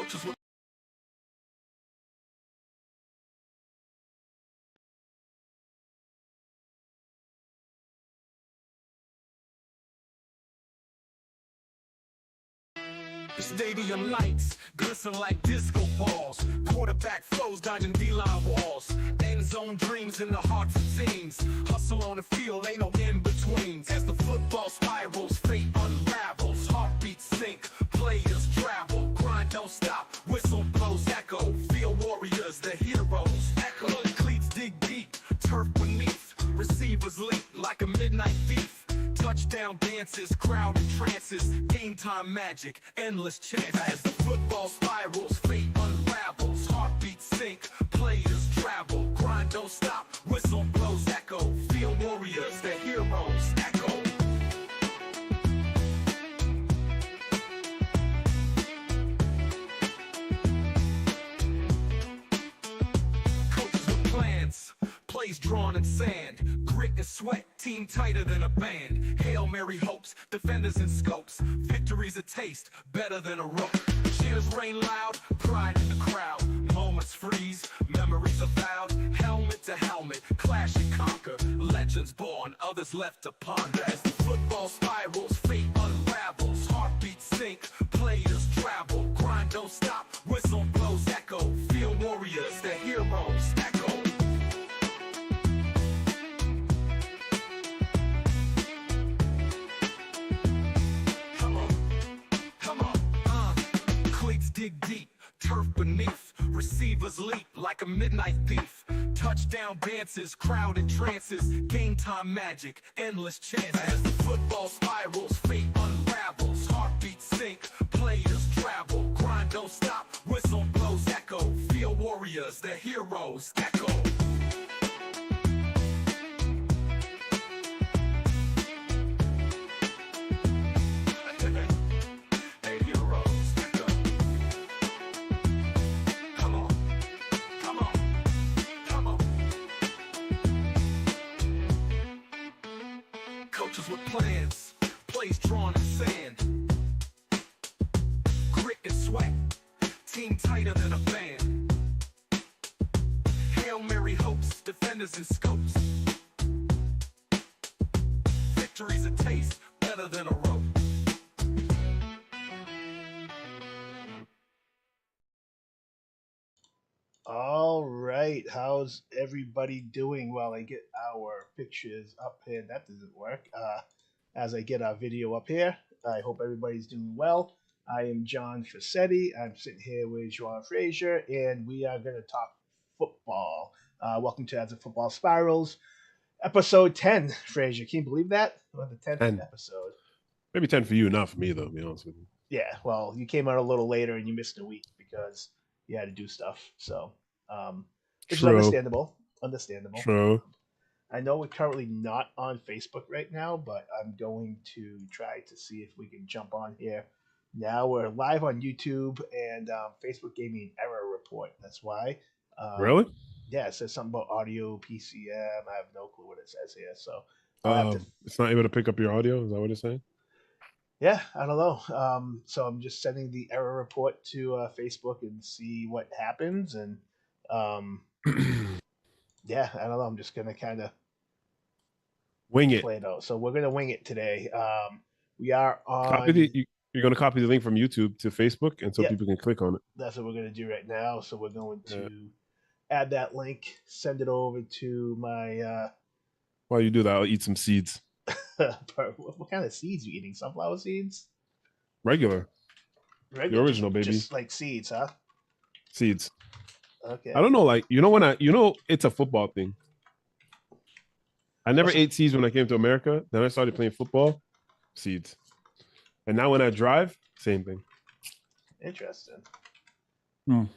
Coaches with stadium lights glisten like disco balls. Quarterback flows dodging D-line walls. End zone dreams in the hearts of teams. Hustle on the field, ain't no in-betweens. As the football spirals, fate unravels. Heartbeats sink, players travel. Grind don't stop, whistle blows echo. Field warriors, the heroes. Echo, cleats dig deep, turf beneath. Receivers leap like a midnight thief. Touchdown dances, crowd entrances, game time magic, endless chance. As the football spirals, fate unravels, heartbeats sink, players travel, grind don't stop, whistle blows echo, field warriors, the heroes, echo. Coaches with plans, plays drawn in sand, grit and sweat, team tighter than a band. Hail Mary hopes, defenders in scopes, victory's a taste, better than a rope. Cheers rain loud, pride in the crowd, moments freeze, memories avowed. Helmet to helmet, clash and conquer, legends born, others left to ponder. As the football spirals, fate unravels, heartbeats sink, players travel, grind don't stop, whistle blows echo, field warriors, the heroes, echo. Dig deep, turf beneath, receivers leap like a midnight thief. Touchdown dances, crowd entrances, game time magic, endless chance. As the football spirals, fate unravels, heartbeats sink, players travel, grind don't stop, whistle blows echo, field warriors, the heroes, echo. Coaches with plans, plays drawn in sand, grit and sweat, team tighter than a band. Hail Mary hopes, defenders in scopes, victory's a taste, better than a rope. All right, how's everybody doing while I get our pictures up here? That doesn't work. As I get our video up here, I hope everybody's doing well. I am John Fassetti. I'm sitting here with Joan Frazier, and we are going to talk football. Welcome to As the Football Spirals, episode 10. Frazier, can you believe that? We're the 10th 10. episode. Maybe 10 for you, not for me, though, to be honest with you. Yeah, well, you came out a little later and you missed a week because you had to do stuff. So, which is understandable. Understandable. True. I know we're currently not on Facebook right now, but I'm going to try to see if we can jump on here. Now we're live on YouTube, and Facebook gave me an error report. That's why. Really? Yeah, it says something about audio PCM. I have no clue what it says here. So it's not able to pick up your audio? Is that what it's saying? Yeah, I don't know. So I'm just sending the error report to Facebook and see what happens. And yeah, I don't know. I'm just gonna kind of wing it. Play it out. So we're gonna wing it today. We are on. You're gonna copy the link from YouTube to Facebook, and so people can click on it. That's what we're gonna do right now. So we're going to add that link, send it over to my. While you do that, I'll eat some seeds. What kind of seeds are you eating? Sunflower seeds? Regular. The original, baby. Just like seeds, huh? Seeds. Okay. I don't know, like it's a football thing. I never ate seeds when I came to America. Then I started playing football. Seeds. And now when I drive, same thing. Interesting. Interesting.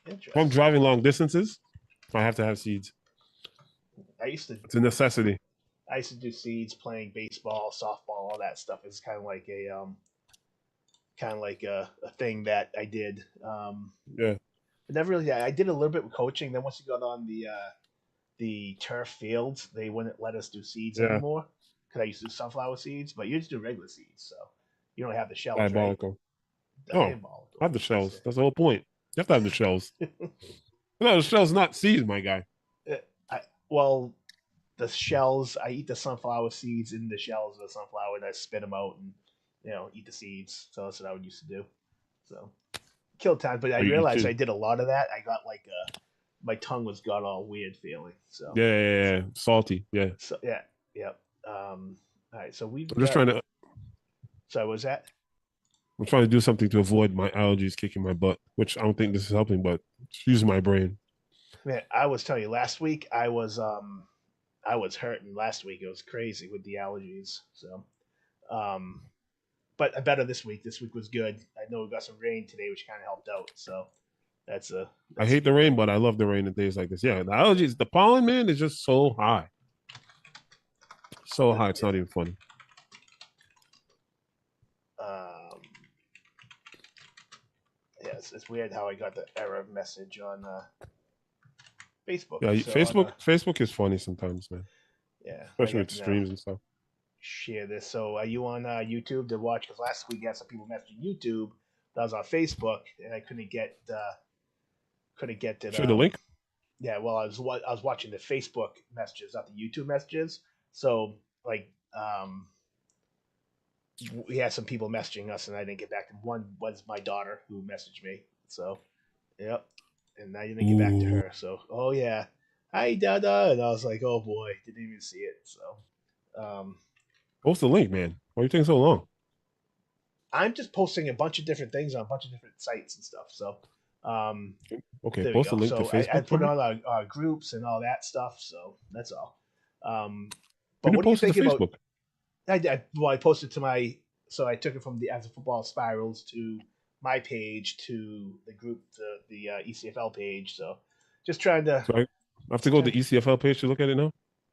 Interesting. If I'm driving long distances, I have to have seeds. It's a necessity. I used to do seeds, playing baseball, softball, all that stuff. It's kind of like a thing that I did. Yeah. But never really. I did a little bit with coaching. Then once you got on the turf fields, they wouldn't let us do seeds anymore because I used to do sunflower seeds, but you just do regular seeds, so you don't have the shells. Diabolical. Diabolical. I have the shells. That's the whole point. You have to have the shells. No, the shells not seeds, my guy. Well, the shells, I eat the sunflower seeds in the shells of the sunflower, and I spit them out and, eat the seeds. So that's what I would used to do. So, kill time. But I realized I did a lot of that. I got my tongue got all weird feeling. So Yeah. Salty. Yeah. So yeah. All right. So I'm just trying to. So was that? I'm trying to do something to avoid my allergies kicking my butt, which I don't think this is helping, but it's using my brain. Man, I was telling you last week I was hurting last week. It was crazy with the allergies. So but better this week. This week was good. I know we got some rain today, which kind of helped out. So that's I hate the rain, but I love the rain in days like this. Yeah, the allergies, the pollen, man, is just so high. So high, it's not even funny. Yeah, it's weird how I got the error message on Facebook. Yeah, So Facebook is funny sometimes, man. Yeah, especially with streams and stuff. Share this. So are you on YouTube to watch? Because last week I had some people messaging YouTube. That was on Facebook, and I couldn't get it. Share the link. Yeah, well, I was watching the Facebook messages, not the YouTube messages. So we had some people messaging us, and I didn't get back to them. One was my daughter who messaged me. So, yep, and I didn't get back to her. So, oh yeah, hi Dada, and I was like, oh boy, didn't even see it. So, post the link, man. Why are you taking so long? I'm just posting a bunch of different things on a bunch of different sites and stuff. So, okay, post the link to Facebook. I put it on our groups and all that stuff. So that's all. But what do you think about? I posted to my, so I took it from the As a Football Spirals to my page to the group, the ECFL page. So just trying to. So I have to go to the ECFL page to look at it now.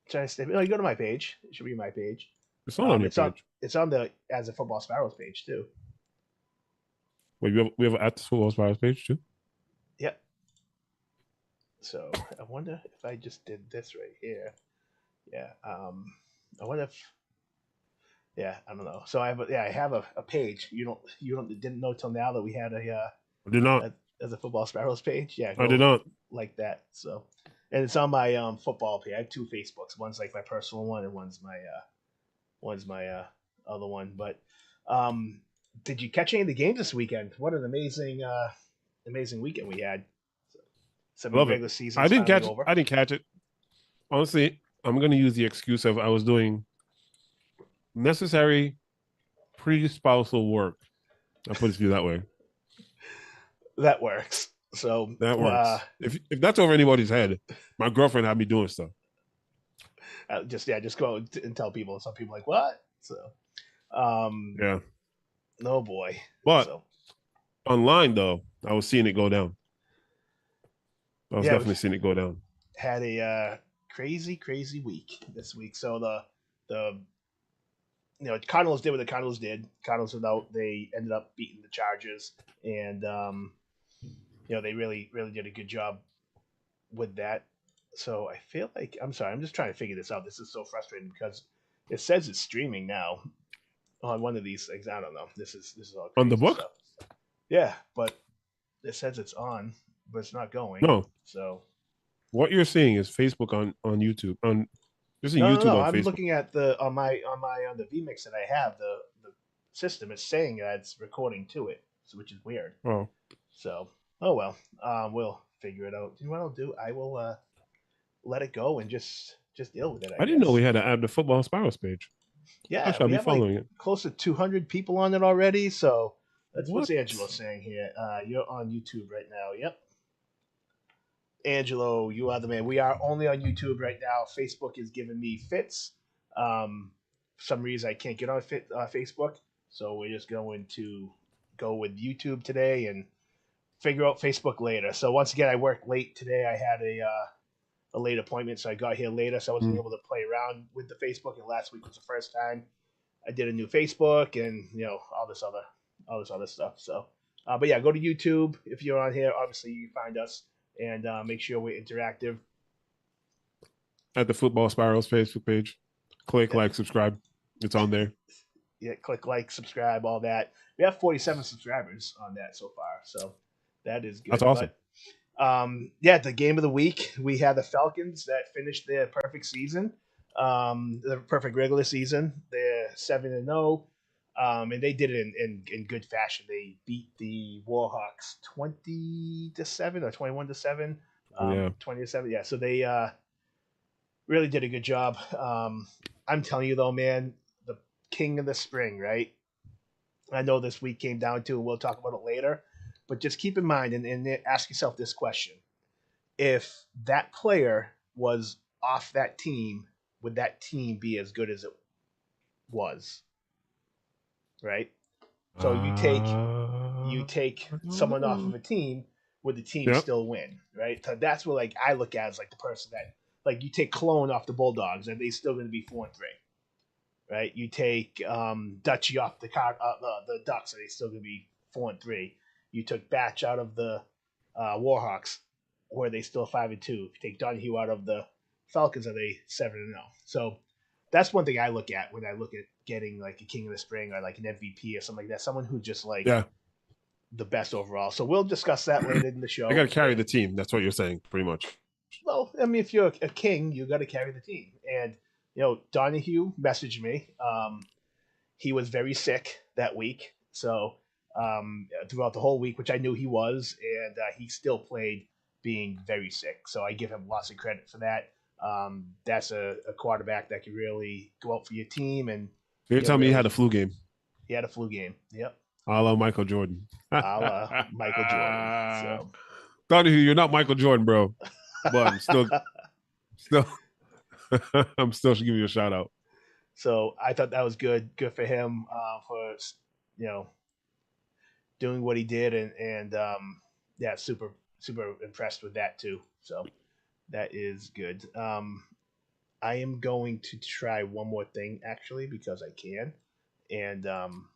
Trying to stay. No, you go to my page. It should be my page. It's not on your page. It's on the As a Football Spirals page too. Wait, we have an At the Football Spirals page too. Yep. So I wonder if I just did this right here. Yeah. I wonder if. Yeah, I don't know. So I have a page. You didn't know till now that we had I did not. As a Football Sparrows page. Yeah, I did not like that. So, and it's on my football page. I have two Facebooks. One's like my personal one, and one's my other one. But did you catch any of the games this weekend? What an amazing weekend we had. Regular season. I didn't catch it. Honestly, I'm going to use the excuse of I was doing necessary pre-spousal work. I'll put it to you that way. That works. So that works. If that's over anybody's head, my girlfriend had me doing stuff. Just go and tell people. Some people are like, what? So, yeah. No boy. But online though, I was seeing it go down. I was definitely seeing it go down. Had a crazy week this week. So the Cardinals did what the Cardinals did. Cardinals they ended up beating the Chargers, and they really did a good job with that. So I feel like I'm just trying to figure this out. This is so frustrating because it says it's streaming now on one of these things. I don't know. This is all on the book. Stuff. Yeah, but it says it's on, but it's not going. No. So what you're seeing is Facebook on YouTube on. YouTube no. on I'm Facebook. looking at the vMix that I have. The system is saying that it's recording to it, which is weird. Oh. So well. We'll figure it out. You know what I'll do? I will let it go and just deal with it. I didn't know we had to add the Football Spirals page. Yeah, I should be following it. Close to 200 people on it already. So that's what's Angelo saying here. You're on YouTube right now. Yep. Angelo, you are the man. We are only on YouTube right now. Facebook is giving me fits. For some reason, I can't get on Facebook, so we're just going to go with YouTube today and figure out Facebook later. So once again, I worked late today. I had a late appointment, so I got here later, so I wasn't able to play around with the Facebook. And last week was the first time I did a new Facebook, and all this other stuff. So, but yeah, go to YouTube if you're on here. Obviously, you can find us. And make sure we're interactive. At the Football Spirals Facebook page. Click, like, subscribe. It's on there. Yeah, click like, subscribe, all that. We have 47 subscribers on that so far, so that is good. That's awesome. But yeah, the game of the week, we had the Falcons that finished their perfect season, the perfect regular season. They're 7-0, and they did it in good fashion. They beat the Warhawks 20-7 or 21-7, Yeah. 20-7. Yeah, so they really did a good job. I'm telling you though, man, the king of the spring, right? I know this week came down to, and we'll talk about it later, but just keep in mind and ask yourself this question. If that player was off that team, would that team be as good as it was? Right? So you take I don't someone off know. of a team, would the team Yep. still win? Right? So that's what like I look at as like the person that like you take Cologne off the Bulldogs, and they still going to be 4-3. Right? You take Dutchy off the Ducks, and they still going to be 4-3. You took Batch out of the Warhawks, where they still 5-2. If you take Donahue out of the Falcons, are they 7-0? So that's one thing I look at when I look at getting like a King of the Spring or like an MVP or something like that. Someone who's just like Yeah. the best overall. So we'll discuss that later in the They got show. to carry the team. That's what you're saying, pretty much. Well, I mean, if you're a king, you got to carry the team. And Donahue messaged me. He was very sick that week, so throughout the whole week, which I knew he was, and he still played being very sick. So I give him lots of credit for that. That's a quarterback that can really go out for your team, and So you're telling me he really, had a flu game, he had a flu game. Yep, a la Michael Jordan. a la Michael Jordan. So. Donahue, you're not Michael Jordan, bro. But I'm still, I'm still should give you a shout out. So I thought that was good for him for you know doing what he did, and yeah, super impressed with that too. So that is good. I am going to try one more thing actually because I can, and I'm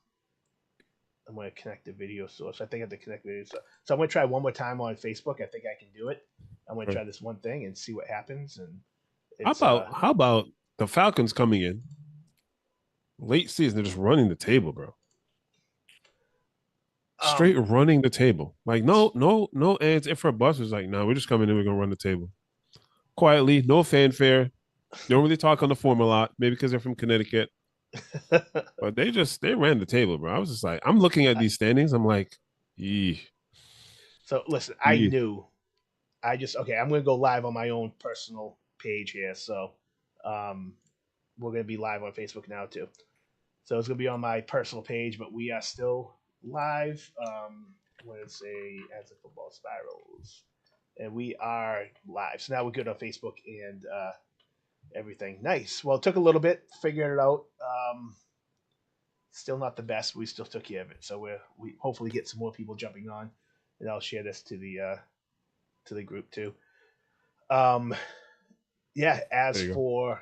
going to connect the video source. I think I have to connect the video source. So I'm going to try one more time on Facebook. I think I can do it. I'm going to try this one thing and see what happens. And it's, How about the Falcons coming in late season? They're just running the table, bro. Straight running the table. Like no ands. If for a bus was like, no, we're just coming in. We're gonna run the table quietly, no fanfare. They don't really talk on the form a lot, maybe because they're from Connecticut. But they ran the table, bro. I was just like, I'm looking at these standings. I'm like, eeh. So listen, I knew. I'm going to go live on my own personal page here. So we're going to be live on Facebook now too. So it's going to be on my personal page, but we are still live. I'm going to say as the football spirals, and we are live. So now we're good on Facebook and everything. Nice. Well, it took a little bit, figuring it out. Still not the best, but we still took care of it. So we hopefully get some more people jumping on, and I'll share this to the group too. Yeah. As for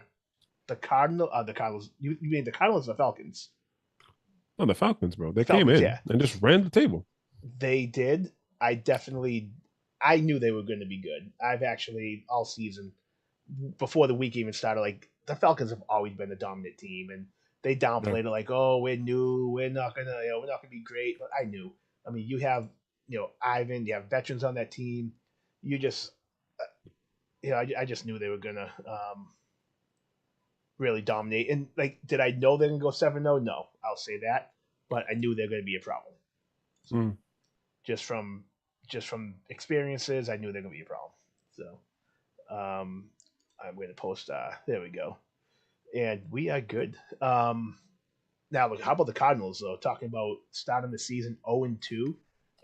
the Cardinals, you mean the Cardinals or the Falcons? No, the Falcons, bro. They came in and just ran the table. They did. I knew they were going to be good. I've actually all season before the week even started, like the Falcons have always been a dominant team, and they downplayed it like, oh, we're new, we're not gonna be great. But I knew. I mean, you have Ivan, you have veterans on that team. You just I just knew they were gonna really dominate. And like, did I know they're gonna go 7-0? No, I'll say that. But I knew they're gonna be a problem. So, just from experiences, I knew they're gonna be a problem. So I'm gonna post there we go. And we are good. Now, look, how about the Cardinals, though? Talking about starting the season 0-2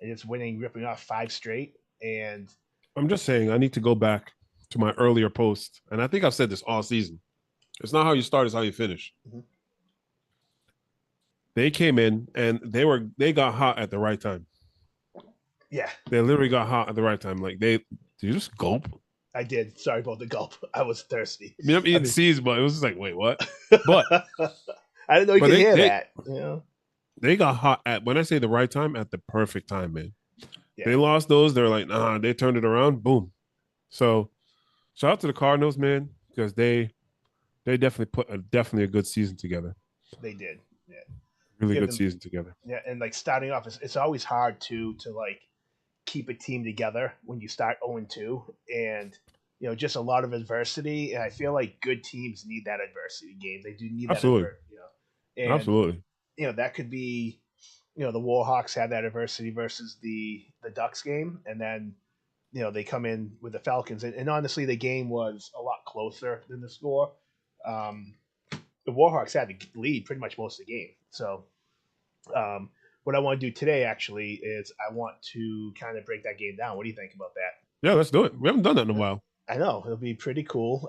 and just ripping off 5 straight. And I'm just saying, I need to go back to my earlier post. And I think I've said this all season. It's not how you start, it's how you finish. Mm-hmm. They came in and they got hot at the right time. Yeah. They literally got hot at the right time. Like, did you just gulp? I did. Sorry about the gulp. I was thirsty. I mean, I'm eating seeds, but it was just like, wait, what? But I didn't know you could hear that. Yeah. They got hot at, when I say the right time, at the perfect time, man. Yeah. They lost those. They're like, nah, they turned it around. Boom. So shout out to the Cardinals, man, because they definitely put definitely a good season together. They did. Yeah. Really give good them, season together. yeah, and like starting off, it's always hard to like keep a team together when you start 0-2, and just a lot of adversity. And I feel like good teams need that adversity game. They do need that Absolutely. adversity, and Absolutely. that could be, the Warhawks had that adversity versus the Ducks game, and then they come in with the Falcons, and honestly, the game was a lot closer than the score. Um, the Warhawks had the lead pretty much most of the game. So, what I want to do today actually is I want to kind of break that game down. What do you think about that? Yeah, let's do it. We haven't done that in a while. I know it'll be pretty cool.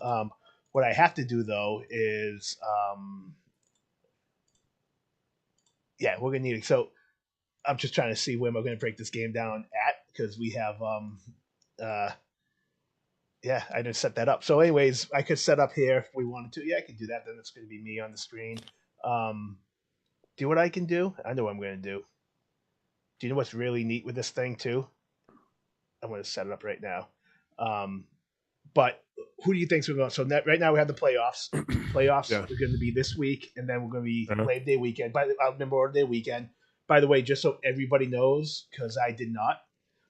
What I have to do though is, yeah, we're gonna need it. So I'm just trying to see when we're gonna break this game down at, because we have, uh, yeah, I didn't set that up. So, anyways, I could set up here if we wanted to. Yeah, I could do that. Then it's gonna be me on the screen. Do what I can do. I know what I'm gonna do. Do you know what's really neat with this thing too? I'm going to set it up right now. But who do you think's going to go? So right now we have the playoffs. Playoffs Yeah. are going to be this week, and then we're going to be Uh-huh. Labor Day weekend. Memorial Day weekend. By the way, just so everybody knows, because I did not,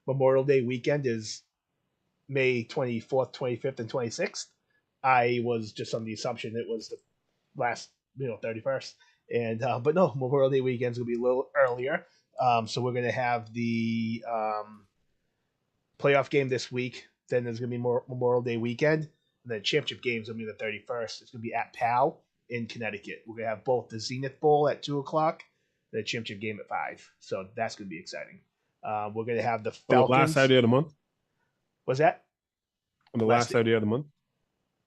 Memorial Day weekend is May 24th, 25th, and 26th. I was just on the assumption it was the last, 31st. And but no, Memorial Day weekend is going to be a little earlier. So we're going to have the playoff game this week. Then there's going to be more Memorial Day weekend. And then championship games will be the 31st. It's going to be at PAL in Connecticut. We're going to have both the Zenith Bowl at 2 o'clock, the championship game at 5. So that's going to be exciting. We're going to have the Falcons. On the last Saturday of the month? What's that? On the last Saturday of the month?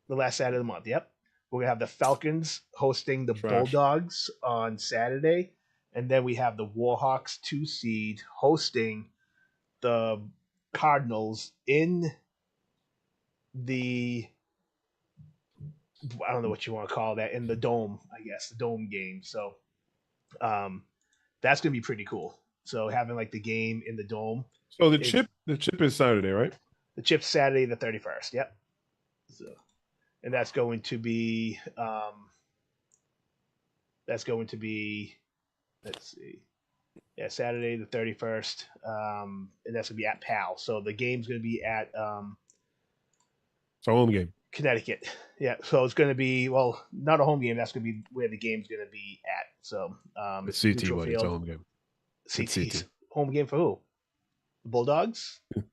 The last Saturday of the month, yep. We're going to have the Falcons hosting the Bulldogs on Saturday. And then we have the Warhawks 2 seed hosting the Cardinals in the, I don't know what you want to call that, in the dome, I guess, the dome game. So that's going to be pretty cool. So having like the game in the dome. So the chip is Saturday, right? The chip's Saturday the 31st, yep. So, and that's going to be let's see. Yeah, Saturday the 31st. And that's going to be at PAL. So the game's going to be at it's a home game. Connecticut. Yeah, so it's going to be, well, not a home game. That's going to be where the game's going to be at. So it's CT, but it's a home game. CT. Home game for who? The Bulldogs? You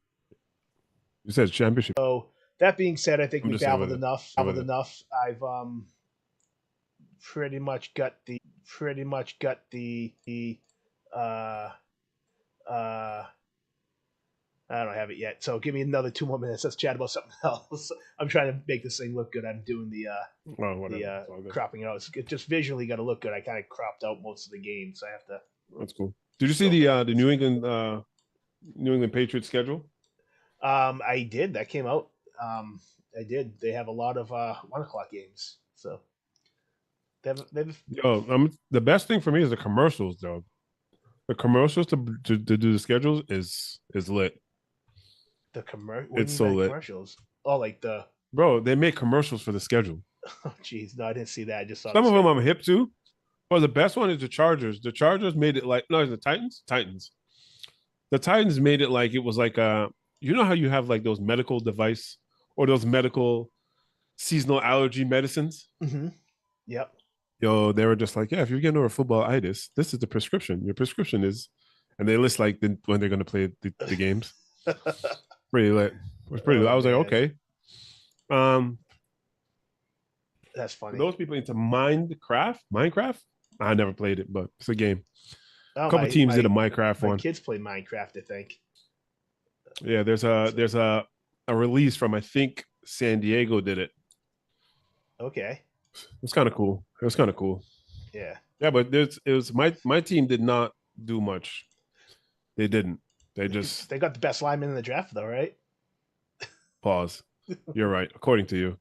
said championship. So that being said, I think we babbled enough. I've pretty much got the I don't have it yet. So give me another 2 more minutes. Let's chat about something else. I'm trying to make this thing look good. I'm doing the cropping it out. It just visually got to look good. I kind of cropped out most of the game, so I have to. That's cool. Did you see the New England Patriots schedule? I did. That came out. I did. They have a lot of 1 o'clock games. So the best thing for me is the commercials, though. The commercials to do the schedules is lit. The it's so lit. Commercials. Oh, like the bro, they make commercials for the schedule. Oh, jeez, no, I didn't see that. I just saw some of them I'm hip to. Well, the best one is the Chargers. The Chargers made it like the Titans. The Titans made it like it was like you know how you have like those medical device or those medical seasonal allergy medicines. Mm-hmm. Yep. Yo, they were just like, yeah, if you're getting over football itis, this is the prescription. Your prescription is, and they list like when they're going to play the games. Pretty lit. It was pretty lit. I was like, okay. That's funny. For those people into Minecraft, I never played it, but it's a game. Oh, a couple teams did a Minecraft one. Kids play Minecraft, I think. Yeah, there's a release from, I think San Diego did it. Okay. It's kind of cool. It was kind of cool. Yeah. Yeah, but it was my team did not do much. They didn't. They got the best lineman in the draft, though, right? Pause. You're right, according to you.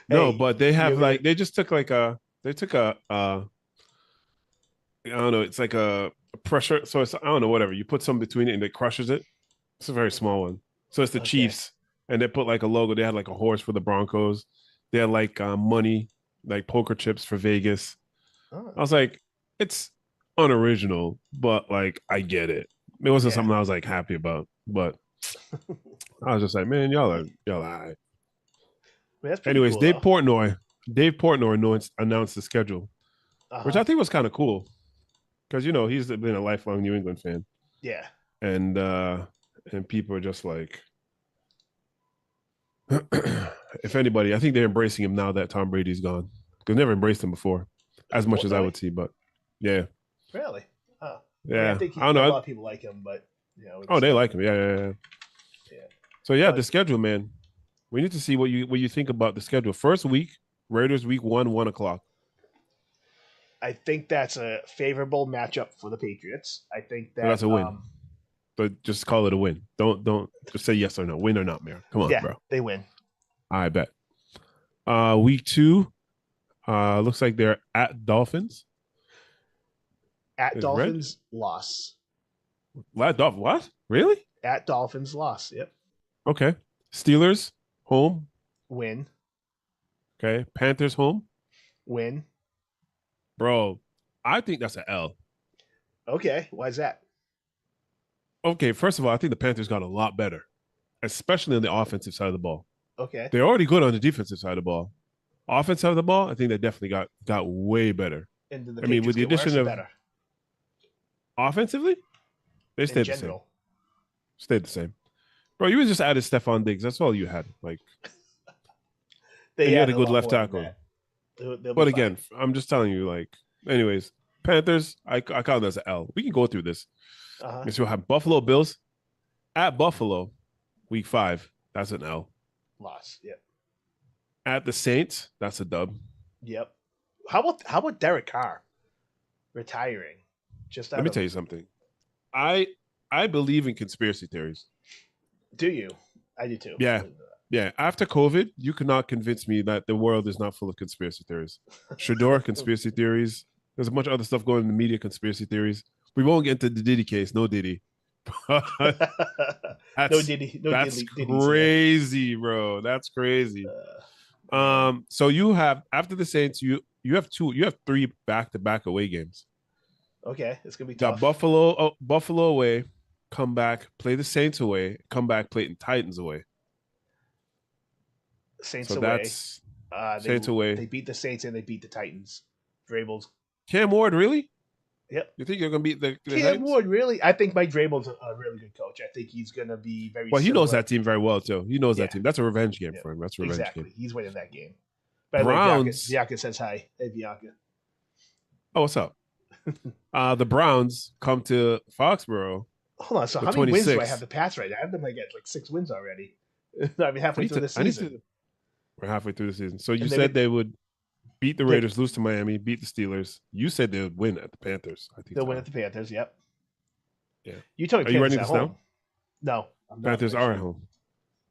No, but they have like they took a I don't know. It's like a pressure. So it's I don't know whatever. You put some between it and it crushes it. It's a very small one. So it's the Chiefs, and they put like a logo. They had like a horse for the Broncos. They had like money, like poker chips for Vegas. Oh. I was like, unoriginal, but like I get it. It wasn't Yeah. something I was like happy about, but I was just like, man, y'all all right. That's pretty Anyways, cool, though. Dave Portnoy announced the schedule, which I think was kind of cool because he's been a lifelong New England fan, Yeah. and people are just like, if anybody, I think they're embracing him now that Tom Brady's gone. They've never embraced him before, as much as I Portnoy? would see, but yeah, Really? Oh. I yeah, think I don't a know. lot of people like him, but Oh, it's they like him, yeah. yeah. So yeah, the But schedule, man. We need to see what you think about the schedule. First week, Raiders week 1:00. I think that's a favorable matchup for the Patriots. I think So that's that a win. But just call it a win. Don't just say yes or no. Win or not, Mayor. Come on, yeah, bro. they win. I bet. Week 2, looks like they're at Dolphins. At Is red? Dolphins, loss. What? Really? At Dolphins, loss. Yep. Okay. Steelers home. Win. Okay. Panthers home. Win. Bro, I think that's an L. Okay. Why is that? Okay, first of all, I think the Panthers got a lot better, especially on the offensive side of the ball. Okay. They're already good on the defensive side of the ball. Offensive side of the ball, I think they definitely got way better. And did the I mean, with the Patriots get addition worse or of better offensively, they in stayed the same. general? Stayed the same. Bro, you just added Stephon Diggs. That's all you had. Like, and you had a good lot let more than tackle. that. They'll be But fine. again, I'm just telling you, like, anyways, Panthers, I count it as an L. We can go through this. Uh-huh. So we'll have Buffalo Bills at Buffalo, week 5. That's an L. Loss. Yep. At the Saints, that's a dub. Yep. How about Derek Carr retiring? Just Let me tell you something. I believe in conspiracy theories. Do you? I do too. Yeah. After COVID, you could not convince me that the world is not full of conspiracy theories. Shador conspiracy theories. There's a bunch of other stuff going in the media, conspiracy theories. We won't get into the Diddy case. No Diddy. No Diddy. No That's Diddy's crazy, here. bro. That's crazy. Yeah. So you have, after the Saints, you have 3 back-to-back away games. Okay, it's gonna be Got tough. Buffalo away, come back, play the Saints away, come back, play the Titans away. Saints So away. that's Saints They away. beat the Saints and they beat the Titans. Vrabel's. Cam Ward, really? Yep. You think you're gonna beat the Cam Titans? Ward, really? I think Mike Vrabel's a really good coach. I think he's gonna be very. Well, he knows similar. that team very well too. He knows Yeah. that team. That's a revenge game Yeah. for him. That's a revenge Exactly. game. He's winning that game. By the way, Browns. Bianca says hi. Hey, Bianca. Oh, what's up? The Browns come to Foxborough. Hold on. So The how many wins do I 26. have to pass right now? I have them like at 6 wins already. I mean, halfway through the season. We're halfway through the season. So you And they said would- they would beat the Raiders, lose to Miami, beat the Steelers. You said they would win at the Panthers. I think They'll win at the Panthers. Yep. Yeah. You told me Are you Panthers writing at this down? home. No, I'm not Panthers are at home.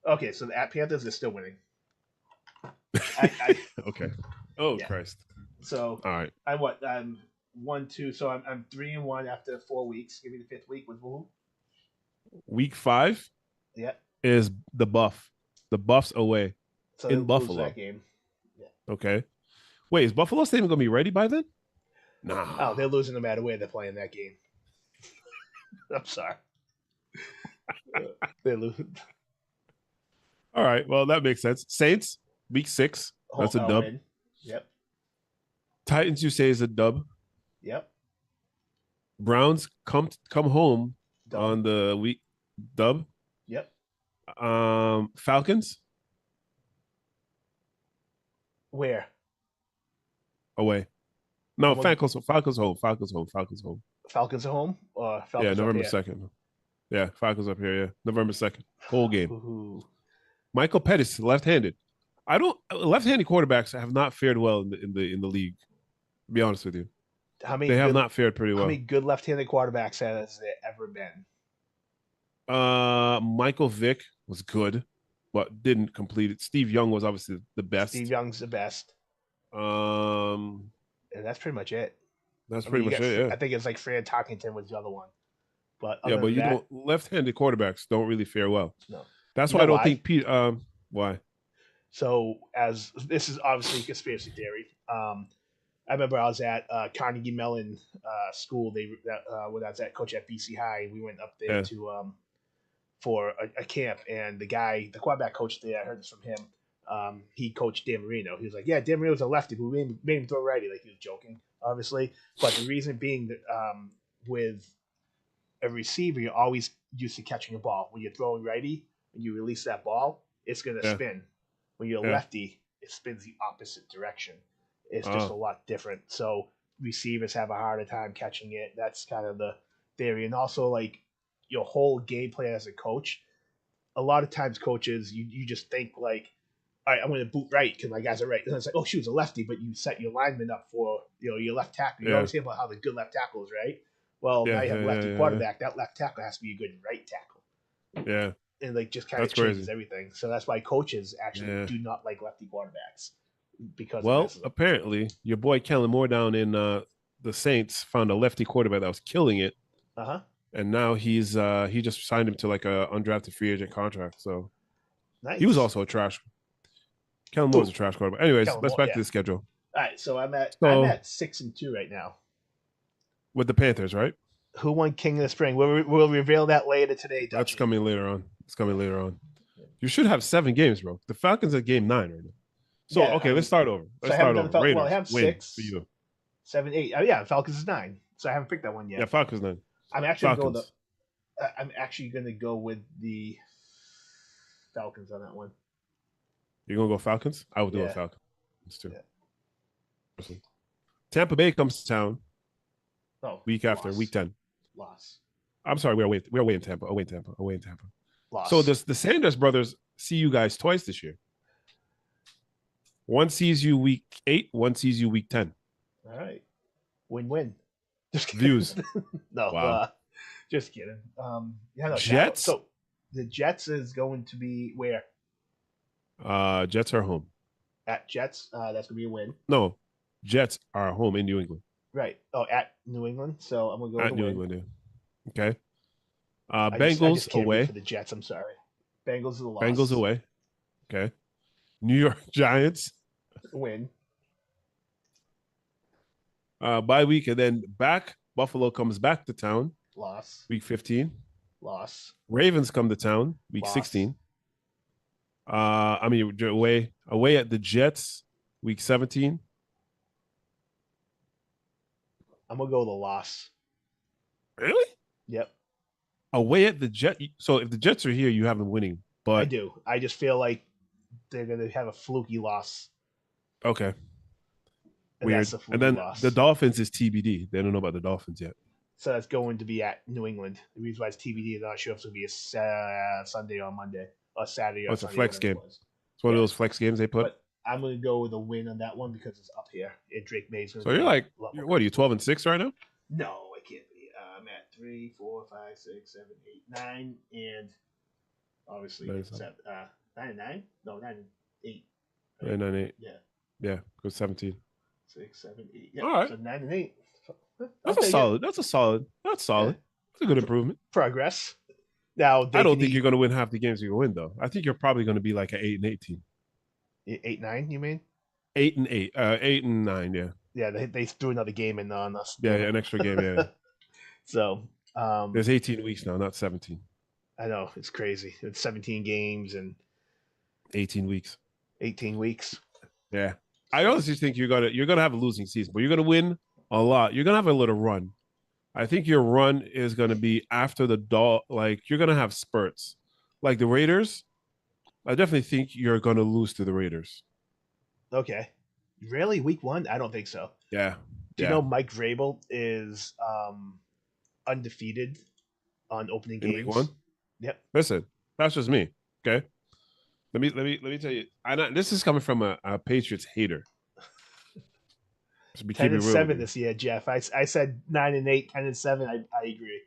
Okay, so at Panthers they're still winning. I Okay. Oh Yeah. Christ. so All right. I'm 1-2. So I'm 3-1 after 4 weeks. Give me the 5th week with who? Week 5 Yeah. is the Buff. The Buffs away. So In they'll lose Buffalo. that game. Okay. Wait, is Buffalo Stadium gonna be ready by then? Nah. Oh, they're losing no matter where they're playing that game. I'm sorry. They're losing. All right. Well, that makes sense. Saints, week 6. That's a dub. Win. Yep. Titans, you say, is a dub. Yep. Browns come home Dub. on the week dub. Yep. Falcons Where? away. No, Well- Falcons home. Falcons home. Falcons at home or Falcons Yeah, up November here? 2nd. Yeah, Falcons up here. Yeah, November 2nd. Whole game. Ooh. Michael Pettis, left-handed. Left-handed quarterbacks have not fared well in the league. To be honest with you, How many? they have good, not fared pretty How well. many good left-handed quarterbacks has there ever been? Michael Vick was good, but didn't complete it. Steve Young was obviously the best. Steve Young's the best, Um, and that's pretty much it. that's I mean, pretty you much got it. Yeah, I think it's like Fran Tarkenton was the other one, but yeah, other but than you that, don't. Left-handed quarterbacks don't really fare well. No. That's You why I know don't why? think Pete. Why? So as this is obviously conspiracy theory, I remember I was at Carnegie Mellon school. When I was at coach at BC High, we went up there Yeah. to for a camp, and the quarterback coach there, I heard this from him. He coached Dan Marino. He was like, "Yeah, Dan Marino's a lefty, but we made him throw righty." Like he was joking, obviously. But the reason being that with a receiver, you're always used to catching a ball. When you're throwing righty, when you release that ball, it's gonna Yeah. spin. When you're Yeah. lefty, it spins the opposite direction. It's just a lot different. So receivers have a harder time catching it. That's kind of the theory. And also, like, your whole game plan as a coach, a lot of times coaches, you just think like, all right, I'm going to boot right because my guys are right. And it's like, oh, shoot, it's a lefty, but you set your lineman up for, your left tackle. You Yeah. always hear about how the good left tackle is, right? Well, now you have a lefty quarterback. That left tackle has to be a good right tackle. Yeah. And like just kind of changes everything. So that's why coaches actually do not like lefty quarterbacks because apparently your boy Kellen Moore down in the Saints found a lefty quarterback that was killing it. And now he just signed him to like a undrafted free agent contract. So nice. He was also a trash. Kellen Moore was a trash quarterback. Anyways, let's back to the schedule. All right, so I'm at 6-2 right now with the Panthers, right? Who won King of the Spring? We'll reveal that later today. That's coming later on. It's coming later on. You should have 7 games, bro. The Falcons are game 9 right now. So okay, let's start over. Let's start over. Raiders, I have 6 for you. 7, 8. Oh yeah, Falcons is 9. So I haven't picked that one yet. Yeah, Falcons 9. I'm actually going to go with the Falcons on that one. You're gonna go Falcons? I would do a Falcons too. Yeah. Tampa Bay comes to town. Week loss. after week 10. Loss. I'm sorry, we're away in Tampa. Away in Tampa. Loss. So the Sanders brothers see you guys twice this year. One sees you week 8, one sees you week 10. All right. Win-win. Just kidding. Views. No, wow. Just kidding. Jets? So the Jets is going to be where? Jets are home. At Jets, that's going to be a win. No, Jets are home in New England. Right. Oh, at New England. So I'm going to go at with New win. England. Yeah. Okay. Bengals I just can't away. For the Jets, I'm sorry. Bengals is a loss. Bengals away. Okay. New York Giants win. Bye week, and then back. Buffalo comes back to town. Loss. Week 15. Loss. Ravens come to town. Week 16. Away at the Jets. Week 17. I'm gonna go with a loss. Really? Yep. Away at the Jets. So if the Jets are here, you have them winning. But I do. I just feel like they're gonna have a fluky loss. Okay. And weird. That's a fluky and then loss. The Dolphins is TBD. They don't know about the Dolphins yet. So that's going to be at New England. The reason why it's TBD is not sure if it's going to be a Sunday or Monday or Saturday or it's Sunday. A flex game. It's one of those flex games they put. But I'm going to go with a win on that one because it's up here. And Drake May's going to. So you're like, what are you 12-6 right now? No, I can't be. I'm at 3, 4, 5, 6, 7, 8, 9, and obviously 9 and 9. No, 9 and 8. Right? 9 and 8. Yeah. Yeah, go 17. 6, 7, 8. Yeah. All right. So 9 and 8. That's solid. That's solid. Yeah. That's a good improvement. Progress. Now I don't think you're going to win half the games you're going to win, though. I think you're probably going to be like an 8 and 18. 8-9, you mean? 8 and 8. 8 and 9. Yeah. Yeah, they threw another game in on us. Yeah, an extra game. Yeah. So there's 18 weeks now, not 17. I know it's crazy. It's 17 games and 18 weeks. 18 weeks. Yeah, I honestly think you're gonna have a losing season, but you're gonna win a lot. You're gonna have a little run. I think your run is gonna be after like you're gonna have spurts, like the Raiders. I definitely think you're gonna lose to the Raiders. Okay, really? Week 1? I don't think so. Yeah. Do you know Mike Vrabel is undefeated on opening games? Week 1? Yep. Listen, that's just me. Okay. Let me tell you. This is coming from a Patriots hater. 10-7 this year, Jeff. I said 9 and 8, 10 and 7. I agree.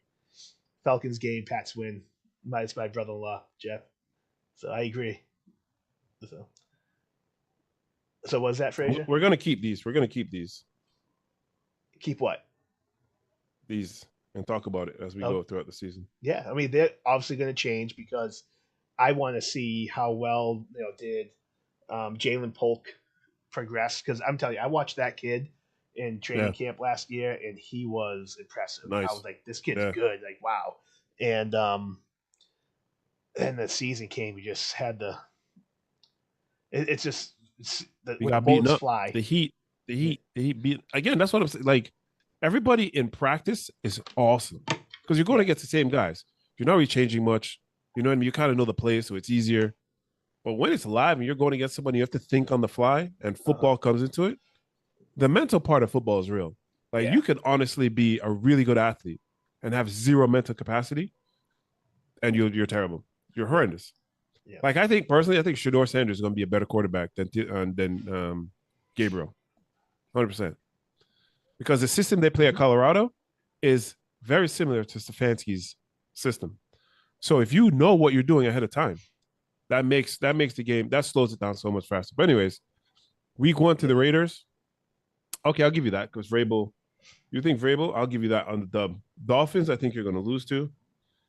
Falcons game, Pats win. Minus my brother-in-law, Jeff. So I agree. So what's that, Frazier? We're gonna keep these. Keep what? These and talk about it as we go throughout the season. Yeah, I mean they're obviously going to change because I want to see how well did Jalen Polk progress because I'm telling you, I watched that kid in training camp last year, and he was impressive. Nice. I was like, this kid's Yeah. good. Like, wow. And the season came. We just had the. It's just We when the got beaten bullets up. fly. The Heat beat again. That's what I'm saying. Like everybody in practice is awesome because you're going against the same guys. You're not really changing much. You know what I mean? You kind of know the play, so it's easier. But when it's live and you're going against somebody, you have to think on the fly, and football comes into it. The mental part of football is real. Like you can honestly be a really good athlete and have zero mental capacity, and you're terrible. You're horrendous. Yeah. Like I think Shador Sanders is going to be a better quarterback than Gabriel, 100%. Because the system they play at Colorado is very similar to Stefanski's system. So if you know what you're doing ahead of time, that makes the game, that slows it down so much faster. But anyways, week 1 to the Raiders. Okay, I'll give you that because Vrabel. You think Vrabel? I'll give you that on the dub. Dolphins, I think you're going to lose to.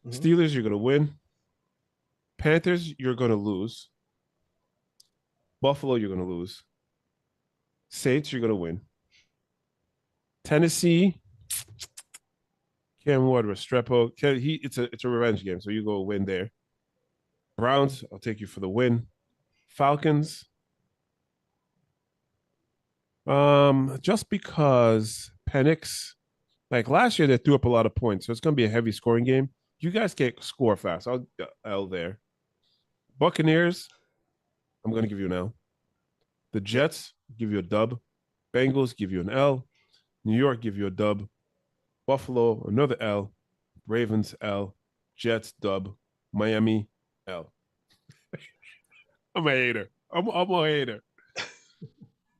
Steelers, you're going to win. Panthers, you're going to lose. Buffalo, you're going to lose. Saints, you're going to win. Tennessee, Cam Ward, Restrepo. It's a revenge game, so you go win there. Browns, I'll take you for the win. Falcons, just because Penix, like last year, they threw up a lot of points, so it's going to be a heavy scoring game. You guys can't score fast. I'll L there. Buccaneers, I'm going to give you an L. The Jets give you a dub. Bengals give you an L. New York give you a dub. Buffalo, another L. Ravens, L. Jets, dub. Miami, L. I'm a hater. I'm a hater.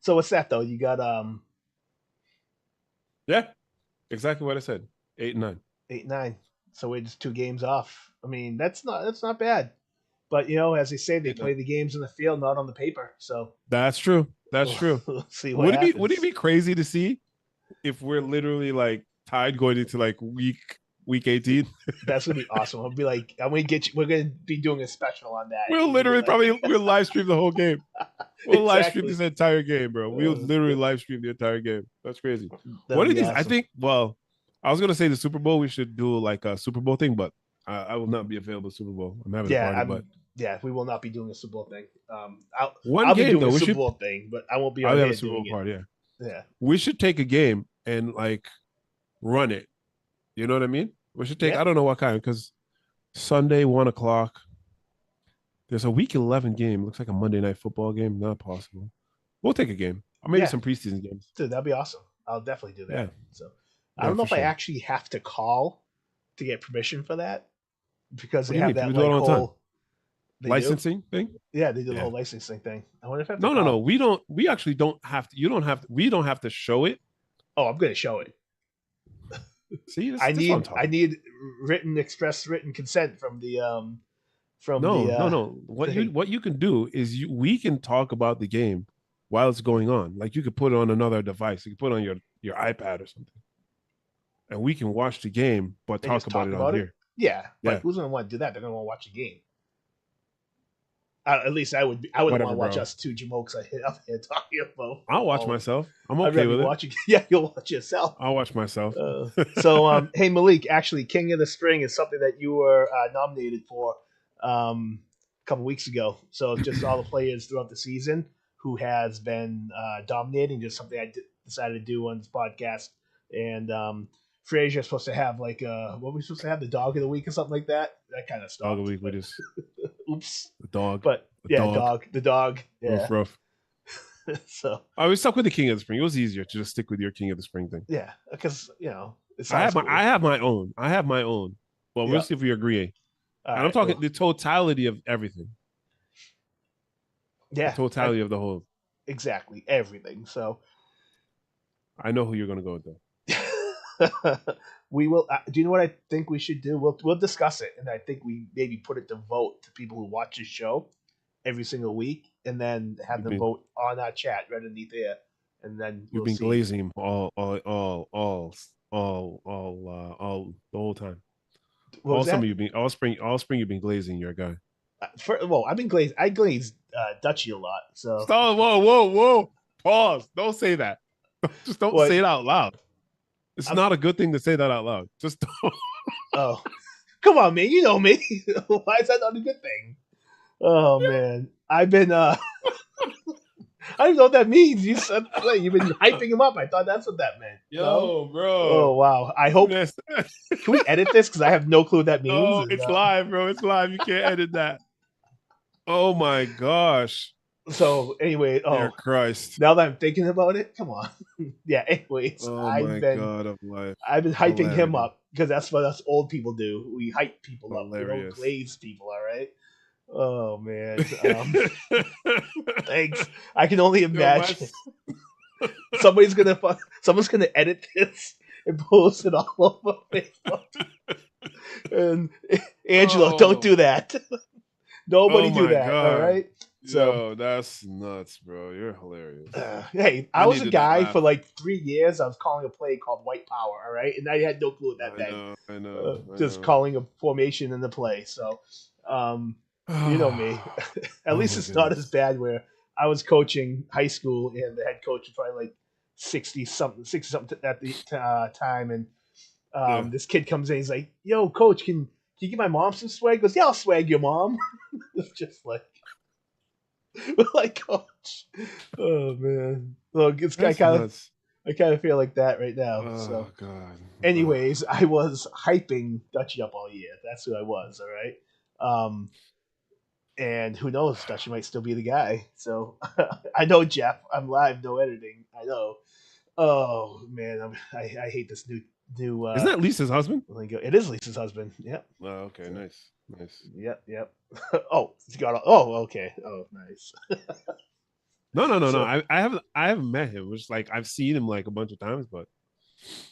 So what's that though? You got Yeah, exactly what I said. 8 and 9. 8-9. So we're just 2 games off. I mean, that's not bad. But as they say, they play the games in the field, not on the paper. So that's true. That's true. We'll see what happens. Would it be crazy to see if we're literally like tied going into like week 18? That's gonna be awesome. I'll be like, I'm gonna get you. We're gonna be doing a special on that. We'll literally we'll live stream the whole game. We'll live stream this entire game, bro. We'll literally live stream the entire game. That's crazy. What are these? Awesome. I think. Well, I was gonna say the Super Bowl. We should do like a Super Bowl thing, but I will not be available Super Bowl. I'm having a party, but we will not be doing a Super Bowl thing. I'll be game doing though. a Super Bowl thing, but I won't be. I'll have a Super Bowl party. Yeah. We should take a game and like run it. You know what I mean? We should take. I don't know what kind because Sunday 1:00. There's a week 11 game. Looks like a Monday Night Football game. Not possible. We'll take a game. Or maybe some preseason games. Dude, that'd be awesome. I'll definitely do that. Yeah. So I don't know if I actually have to call to get permission for that because they have that like whole licensing thing. Yeah, they do the whole licensing thing. I wonder if I have to No. We don't. We actually don't have to. You don't have to. We don't have to show it. Oh, I'm going to show it. See, I need express written consent from the No. What you can do is we can talk about the game while it's going on. Like you could put it on another device. You could put it on your iPad or something, and we can watch the game, but talk about it on here. Yeah, but who's gonna want to do that? They're gonna want to watch the game. At least I would. I wouldn't want to watch us two jamokes up here talking about. I'll watch myself. I'm okay with it. Yeah, you'll watch yourself. I'll watch myself. So, hey Malik, actually, King of the Spring is something that you were nominated for a couple weeks ago. So, just all the players throughout the season who has been dominating. Just something I decided to do on this podcast. And Frazier's supposed to have like what were we supposed to have? The dog of the week or something like that. That kind of stuff. Dog of the week. We just oops. The dog. But the dog. Yeah. Rough. So I was stuck with the King of the Spring. It was easier to just stick with your King of the Spring thing. Yeah, because I have my own. Well, we'll see if we agree. And I'm talking the totality of everything. Yeah, the totality of the whole. Exactly, everything. So I know who you're going to go with though. We will. Do you know what I think we should do? We'll discuss it, and I think we maybe put it to vote to people who watch the show every single week, and then have them vote on our chat right underneath there, and then you've been glazing him all the whole time. All summer you've been all spring you've been glazing your guy. I've been glazed. I glazed Dutchy a lot. So stop. Whoa. Pause. Don't say that. Just don't What? say it out loud. It's I'm- not a good thing to say that out loud. Just don't. Oh, come on, man. You know me. Why is that not a good thing? Oh man, I've been. I don't know what that means. You said you've been hyping him up. I thought that's what that meant. No. Yo, bro. Oh wow. I hope. Yes. Can we edit this? Because I have no clue what that means. Oh, it's live, bro. It's live. You can't edit that. Oh my gosh. So anyway, Dear Christ. now that I'm thinking about it, come on. Yeah. Anyways, Oh my God of life. I've been hyping him Hilarious. up because that's what us old people do. We hype people up. We don't Hilarious. glaze people. All right. Oh man. Thanks. I can only imagine. Someone's gonna edit this and post it all over Facebook. And Angelo, don't do that. Nobody do that. God. All right. So Yo, that's nuts, bro. You're hilarious. hey, I was a needed that guy laugh. for like 3 years. I was calling a play called White Power. All right, and I had no clue what that meant. I know. Just calling a formation in the play. So, you know me. At least it's not as bad where I was coaching high school and the head coach was probably like 60 something at the time. And this kid comes in, he's like, yo, coach, can you give my mom some swag? He goes, yeah, I'll swag your mom. It's just like, we're like, coach. Oh, man. Look, I kind of feel like that right now. Oh, so, God. anyways, I was hyping Dutchy up all year. That's who I was, all right? And who knows, Dutchy might still be the guy. So I know, Jeff. I'm live, no editing. I know. Oh man, I hate this new. Isn't that Lisa's husband? It is Lisa's husband. Yep. Oh, okay, nice. Yep. Oh, she got. Oh, okay. Oh, nice. No. I haven't met him. Which like I've seen him like a bunch of times, but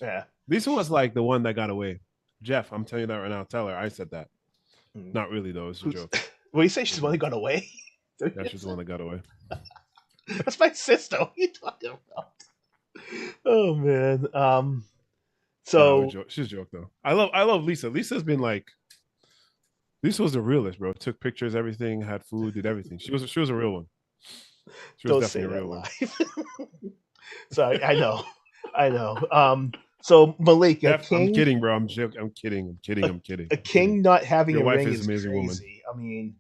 yeah, Lisa was like the one that got away. Jeff, I'm telling you that right now. Tell her I said that. Not really though. It's a joke. Well, you say she's the one that got away? Yeah, she's the one that got away. That's my sister. What are you talking about? Oh man. So she's a joke though. I love Lisa. Lisa's been like, Lisa was the realest, bro. Took pictures, everything, had food, did everything. She was a real one. She was definitely a real one. So I know. So Malik, Jeff, I'm kidding, bro. I'm kidding. A king not having Your a wife ring is is an amazing crazy. Woman. I mean,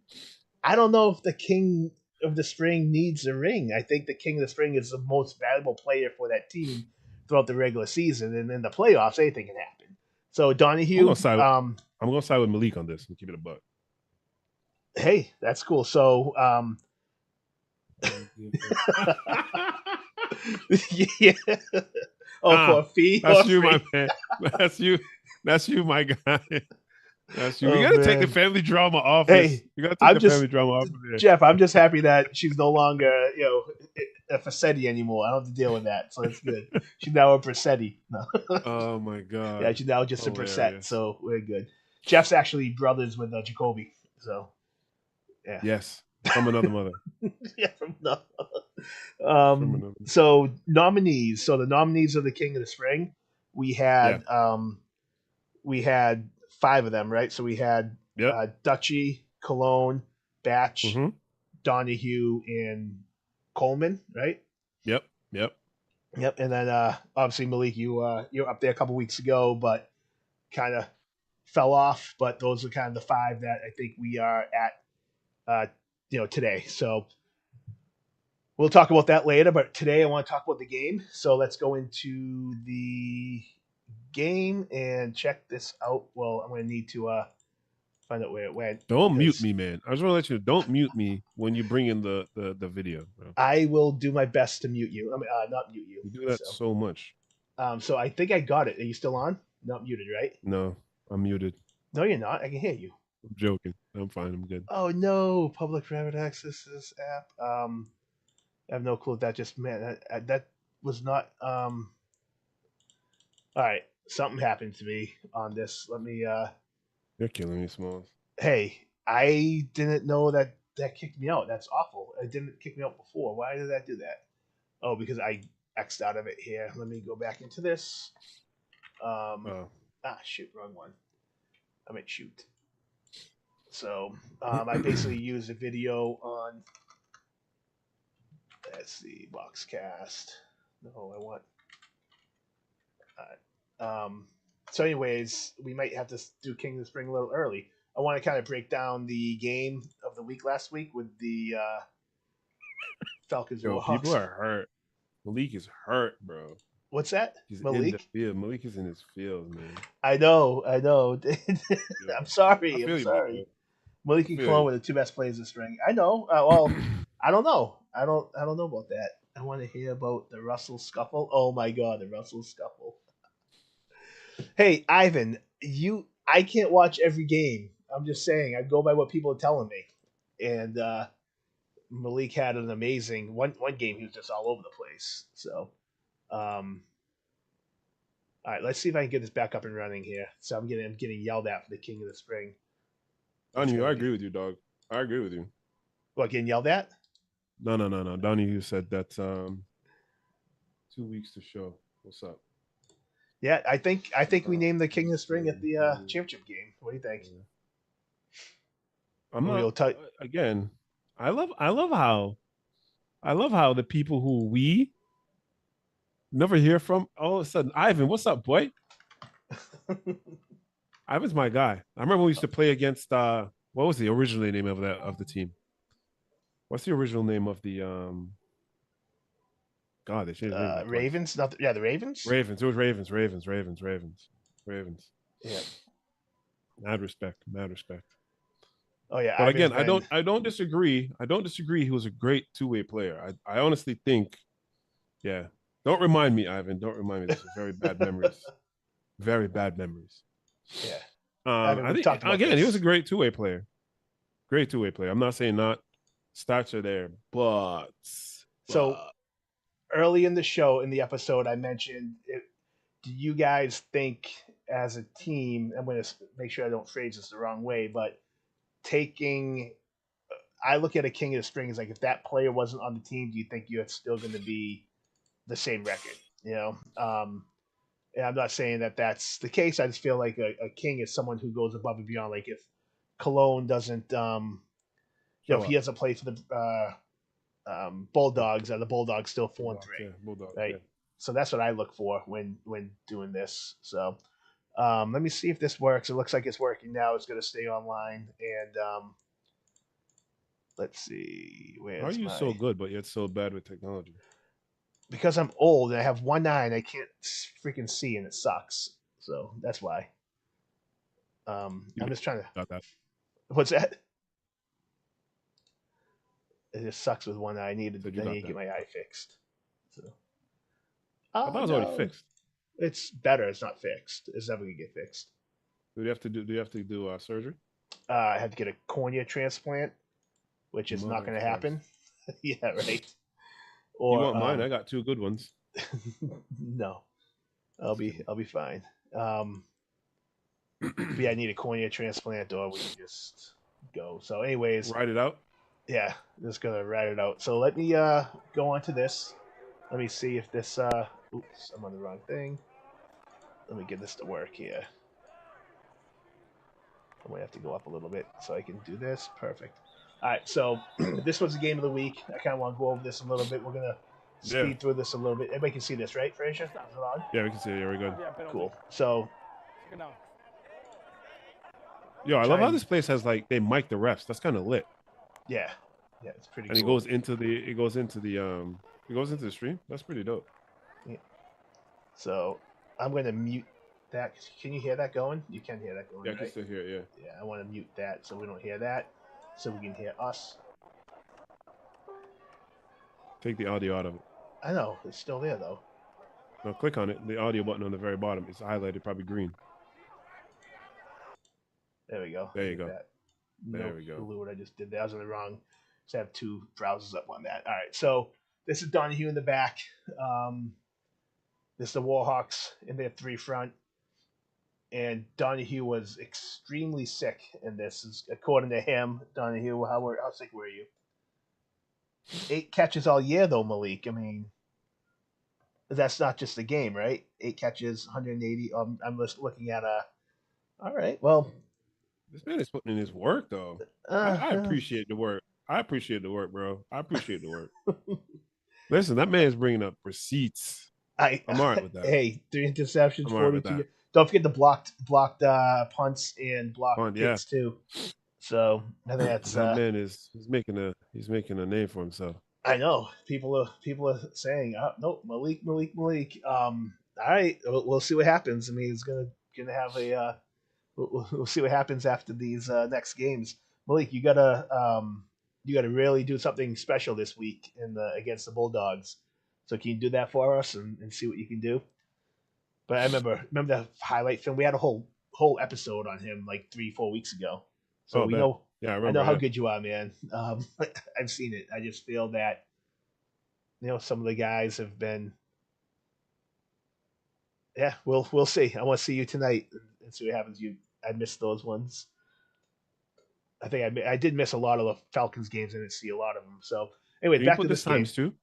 I don't know if the king of the string needs a ring. I think the king of the string is the most valuable player for that team throughout the regular season, and in the playoffs, anything can happen. So Donahue, I'm gonna side with Malik on this and keep it a buck. Hey, that's cool. So, yeah. For a fee. That's you, my man. That's you, my guy. That's you. We gotta take the family drama off. Hey, you gotta take family drama off of here. Jeff, I'm just happy that she's no longer, a Facchetti anymore. I don't have to deal with that, so it's good. She's now a Brassetti. No. Oh my god. Yeah, she's now just a Brissette, so we're good. Jeff's actually brothers with Jacoby, so yeah. Yes, from another mother. Yeah, from another. So nominees. So the nominees of the King of the Spring, we had 5 of them, right? So we had Dutchy, Cologne, Batch, Donahue, and Coleman, right? Yep. And then obviously Malik, you were up there a couple weeks ago, but kind of fell off. But those are kind of the 5 that I think we are at, today. So we'll talk about that later. But today I want to talk about the game. So let's go into the game and check this out. Well, I'm going to need to find out where it went. Don't mute me, man. I just want to let you know, don't mute me when you bring in the video, bro. I will do my best to mute you. I mean, not mute you. You do that so much. So I think I got it. Are you still on? Not muted, right? No, I'm muted. No, you're not. I can hear you. I'm joking. I'm fine. I'm good. Oh no, public private access to this app. I have no clue what that just meant. That was not. All right, something happened to me on this. Let me. You're killing me, Smalls. Hey, I didn't know that kicked me out. That's awful. It didn't kick me out before. Why did that do that? Oh, because I X'd out of it here. Let me go back into this. Shoot, wrong one. I meant shoot. So I basically used a video on. Let's see, Boxcast. No, I want So anyways, we might have to do King of the Spring a little early. I want to kind of break down the game of the week last week with the Falcons Yo, people Warhawks. are hurt. Malik is hurt, bro. What's that? He's in the Malik? field. Malik is in his field, man. I know. Yo, I'm sorry. I I'm feel you, sorry. bro. Malik I and feel Cologne you. were the two best players this string. I know. Well, I don't know. I don't know about that. I want to hear about the Russell scuffle. Oh my god, the Russell scuffle. Hey, Ivan, I can't watch every game. I'm just saying, I go by what people are telling me. And Malik had an amazing one game. He was just all over the place. So, all right, let's see if I can get this back up and running here. So I'm getting yelled at for the King of the Spring. Donnie, I agree with you, dog. I agree with you. What, getting yelled at? No. Donnie, you said that's 2 weeks to show. What's up? Yeah, I think we named the King of the Spring at the championship game. What do you think? I'm We'll not again. I love how the people who we never hear from all of a sudden, Ivan, what's up, boy? Ivan's my guy. I remember we used to play against what was the original name of the team? What's the original name of the God, they changed the name. Ravens? Not the Ravens? Ravens. It was Ravens. Yeah. Mad respect. Oh yeah. But Ivan's again, I don't disagree. He was a great two-way player. I honestly think, yeah. Don't remind me, Ivan. Don't remind me. This is very bad memories. Very bad memories. Yeah. I think again, he was a great two-way player. Great two-way player. I'm not saying not stats are there, but so early in the show, in the episode, I mentioned, do you guys think as a team, I'm going to make sure I don't phrase this the wrong way, but I look at a King of the Spring as like, if that player wasn't on the team, do you think you're still going to be the same record? You know, and I'm not saying that that's the case. I just feel like a king is someone who goes above and beyond. Like if Cologne doesn't, if he doesn't play for the Bulldogs, are the Bulldogs still 4-3? Yeah, Bulldogs, right. Yeah. So that's what I look for when doing this. So let me see if this works. It looks like it's working now. It's going to stay online, and let's see. How are you so good, but yet so bad with technology? Because I'm old and I have one eye and I can't freaking see, and it sucks. So that's why. I'm just trying to. Got that. What's that? It just sucks with one eye. I need to get my eye fixed. So. I thought it was already fixed. It's better. It's not fixed. It's never gonna get fixed. Do you have to do surgery? I have to get a cornea transplant, which is not going to happen. Yeah, right. Or you want mine? I got two good ones. No, I'll be fine. Yeah, I need a cornea transplant, or we can just go. So, anyways, ride it out. Yeah, just gonna ride it out. So let me go on to this. Let me see if this. Oops, I'm on the wrong thing. Let me get this to work here. I'm gonna have to go up a little bit so I can do this. Perfect. All right, so this was the game of the week. I kind of want to go over this a little bit. We're gonna speed through this a little bit. Everybody can see this, right, Frazier? Is it on? Yeah, we can see it. Very good. Cool. So, yo, I love how this place has like they mic the refs. That's kind of lit. Yeah, it's pretty. And cool. it goes into the stream. That's pretty dope. Yeah. So I'm gonna mute that. Can you hear that going? You can hear that going. Yeah, right? I can still hear it. Yeah. Yeah, I want to mute that so we don't hear that, so we can hear us. Take the audio out of it. I know it's still there though. No, click on it. The audio button on the very bottom. It's highlighted, probably green. There we go. There you go. There we go. What I just did. That was in the wrong. So I have two browsers up on that. All right. So this is Donahue in the back. This is the Warhawks in their three front. And Donahue was extremely sick in this. According to him, Donahue, how sick were you? 8 catches all year, though, Malik. I mean, that's not just the game, right? 8 catches, 180. I'm just looking at all right, well. This man is putting in his work, though. I appreciate the work. I appreciate the work, bro. I appreciate the work. Listen, that man is bringing up receipts. I'm all right with that. Hey, 3 interceptions, I'm all right with 42. that. Don't forget the blocked punts and blocked Fun, yeah. kicks too. So I think that's That man is he's making a name for himself. I know people are saying, no, Malik. All right, we'll see what happens. I mean, he's gonna have a. We'll see what happens after these next games. Malik, you gotta really do something special this week in the against the Bulldogs. So can you do that for us and see what you can do? But I remember the highlight film. We had a whole episode on him like 3-4 weeks ago. So Oh, we bet. know Yeah, I I know remember. how Yeah. good you are, man. I've seen it. I just feel that some of the guys have been. Yeah, we'll see. I want to see you tonight and see what happens. I missed those ones. I think I did miss a lot of the Falcons games. I didn't see a lot of them. So anyway, Can you back put to this this game. times two?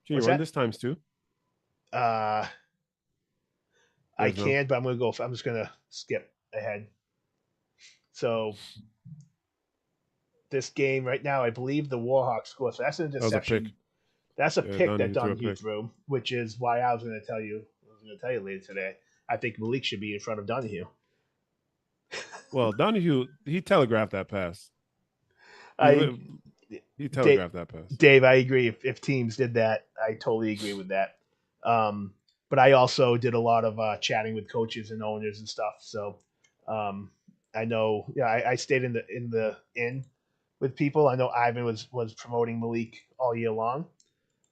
Can you What's run that? this times two? I Yes, no. can, but I'm gonna go. I'm just gonna skip ahead. So this game right now, I believe the Warhawks score. So that's an That was a pick. interception. That's a Yeah, pick that Donahue threw a Donahue pick. threw, which is why I was going to tell you. I was going to tell you later today. I think Malik should be in front of Donahue. Well, Donahue, he telegraphed that pass. I, He telegraphed that pass. Dave, I agree. If teams did that, I totally agree with that. But I also did a lot of chatting with coaches and owners and stuff. So I know. Yeah, I stayed in the inn with people. I know Ivan was promoting Malik all year long,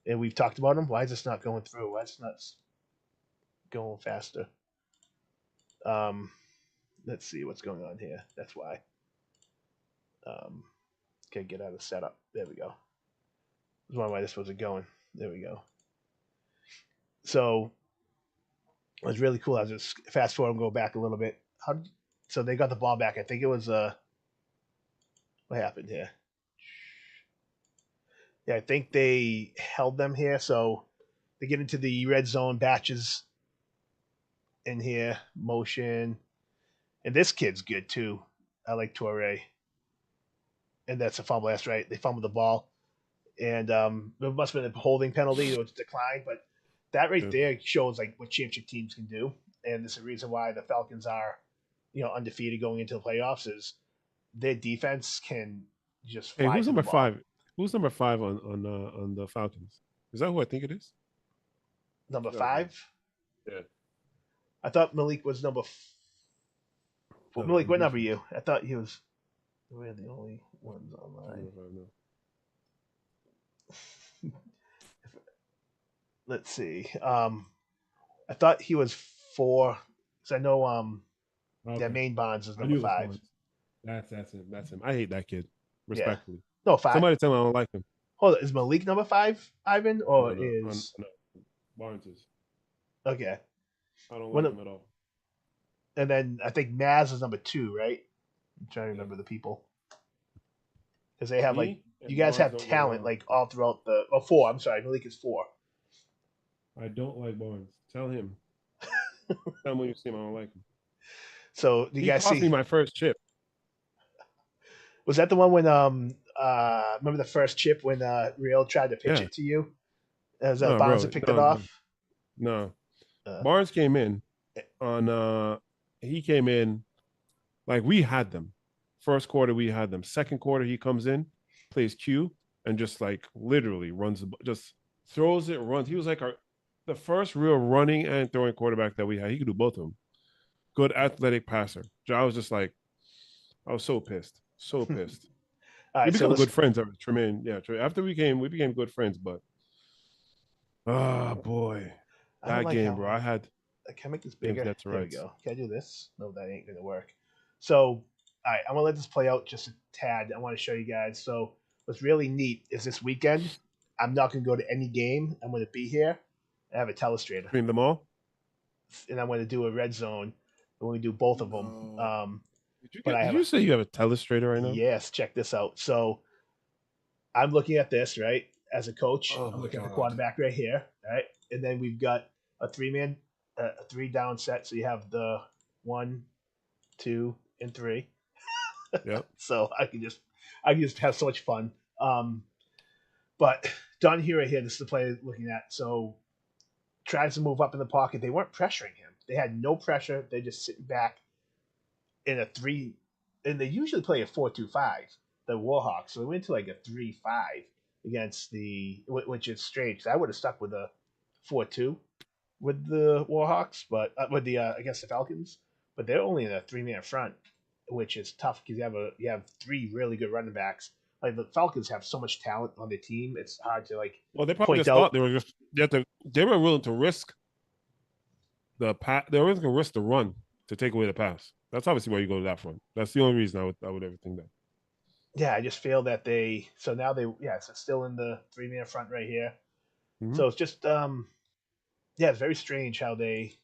and we've talked about him. Why is this not going through? Why is this not going faster? Let's see what's going on here. That's why. Okay, get out of setup. There we go. That's why this wasn't going. There we go. So it was really cool. I was just fast forward and go back a little bit. So they got the ball back. I think it was what happened here? Yeah, I think they held them here. So they get into the red zone batches in here, motion. And this kid's good too. I like Torre. And that's a fumble. That's right. They fumbled the ball. And there must have been a holding penalty. It was declined. But that right there shows like what championship teams can do. And this is the reason why the Falcons are, undefeated going into the playoffs is their defense can just fly. Hey, who's through number the ball. 5? Who's number 5 on the Falcons? Is that who I think it is? Number 5? Yeah. I thought Malik was number. Malik, what number are you? I thought he was. We're the only ones online. Let's see. I thought he was 4. Because I know their main bonds is number 5. That's him. That's him. I hate that kid. Respectfully. Yeah. No, 5. Somebody tell me I don't like him. Hold on. Is Malik number 5, Ivan? Or no, is. No. Barnes is. Okay. I don't like him at all. And then I think Maz is number 2, right? I'm trying to remember the people. Because they have you guys have talent like all throughout the. 4. I'm sorry. Malik is 4. I don't like Barnes. Tell him. Tell him when you see him. I don't like him. So do you guys see? He cost me my first chip. Was that the one when remember the first chip when Real tried to pitch it to you? As Barnes picked it off? No. Barnes came in on he came in like we had them. First quarter we had them. Second quarter he comes in, plays Q, and just like literally runs just throws it, runs. He was like the first real running and throwing quarterback that we had. He could do both of them. Good athletic passer. I was just like, I was so pissed. So pissed. We became good friends after Tremaine. Yeah, after we became good friends, but oh boy. That like game, bro. Can I make this bigger? There we go. Can I do this? No, that ain't gonna work. So, all right, I'm gonna let this play out just a tad. I want to show you guys. So, what's really neat is this weekend, I'm not gonna go to any game. I'm gonna be here. I have a telestrator. Between them all? And I'm gonna do a red zone. I'm gonna do both of them. Did you say you have a telestrator right now? Yes, check this out. So, I'm looking at this, right? As a coach, I'm looking at the quarterback right here, right? And then we've got a 3-man, a 3-down set. So you have the 1, 2, and 3. Yep. So I can just have so much fun. But Don here right here, this is the play looking at. So tries to move up in the pocket. They weren't pressuring him. They had no pressure. They're just sitting back in a 3, and they usually play a 4-2-5, the Warhawks. So they went to like a 3-5 against which is strange. I would have stuck with a 4-2 with the Warhawks, but with the against the Falcons. But they're only in a 3-man front, which is tough because you have 3 really good running backs. Like the Falcons have so much talent on their team, it's hard to like. Well, they probably point just out. thought they were willing to risk the pass. They were willing to risk the run to take away the pass. That's obviously why you go to that front. That's the only reason I would ever think that. Yeah, I just feel that so now so it's still in the 3-man front right here. Mhm. So it's just it's very strange how they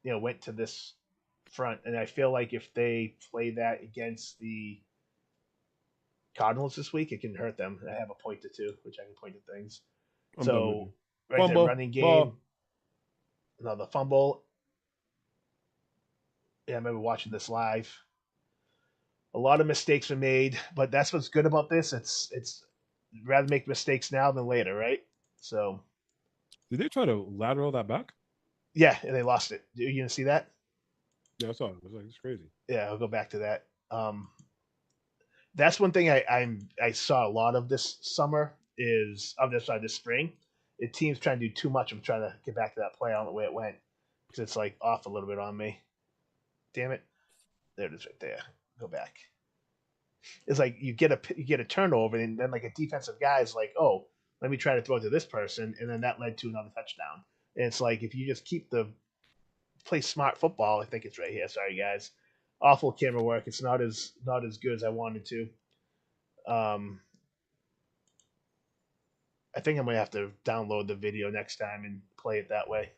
went to this front, and I feel like if they play that against the Cardinals this week, it can hurt them. I have a point or two, which I can point to things. I'm done with So you. right Fumble, there, running game. ball. No, the fumble. Yeah, I remember watching this live. A lot of mistakes were made, but that's what's good about this. It's rather make mistakes now than later, right? So Did they try to lateral that back? yeah, and they lost it. You gonna see that? Yeah, I saw it. It was like, it's crazy. Yeah, I'll go back to that. That's one thing I saw a lot of this summer is this spring. Teams trying to do too much. I'm trying to get back to that play. I don't know the way it went because it's like off a little bit on me. Damn it! There it is, right there. Go back. It's like you get a turnover, and then like a defensive guy is like, oh, let me try to throw it to this person, and then that led to another touchdown. And it's like if you just play smart football. I think it's right here. Sorry, guys. Awful camera work. It's not as good as I wanted to. I think I'm gonna have to download the video next time and play it that way.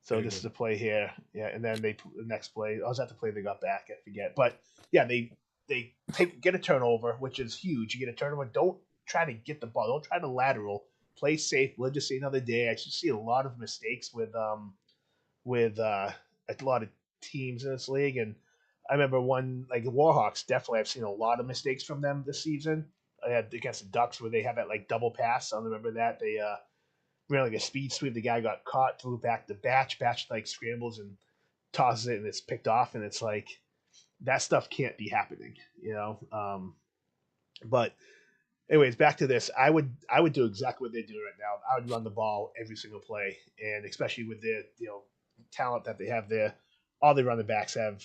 So this is the play here, yeah, and then the next play. I was at the play they got back. I forget, but yeah, they get a turnover, which is huge. You get a turnover. Don't try to get the ball. Don't try to lateral. Play safe. We'll just see another day. I should see a lot of mistakes with a lot of teams in this league, and I remember one like the Warhawks. Definitely, I've seen a lot of mistakes from them this season. I had against the Ducks where they had that like double pass. I remember that they ran like a speed sweep. The guy got caught, threw back to Batch. Batch like scrambles and tosses it, and it's picked off. And it's like that stuff can't be happening, But anyways, back to this. I would do exactly what they're doing right now. I would run the ball every single play, and especially with the talent that they have there. All the running backs are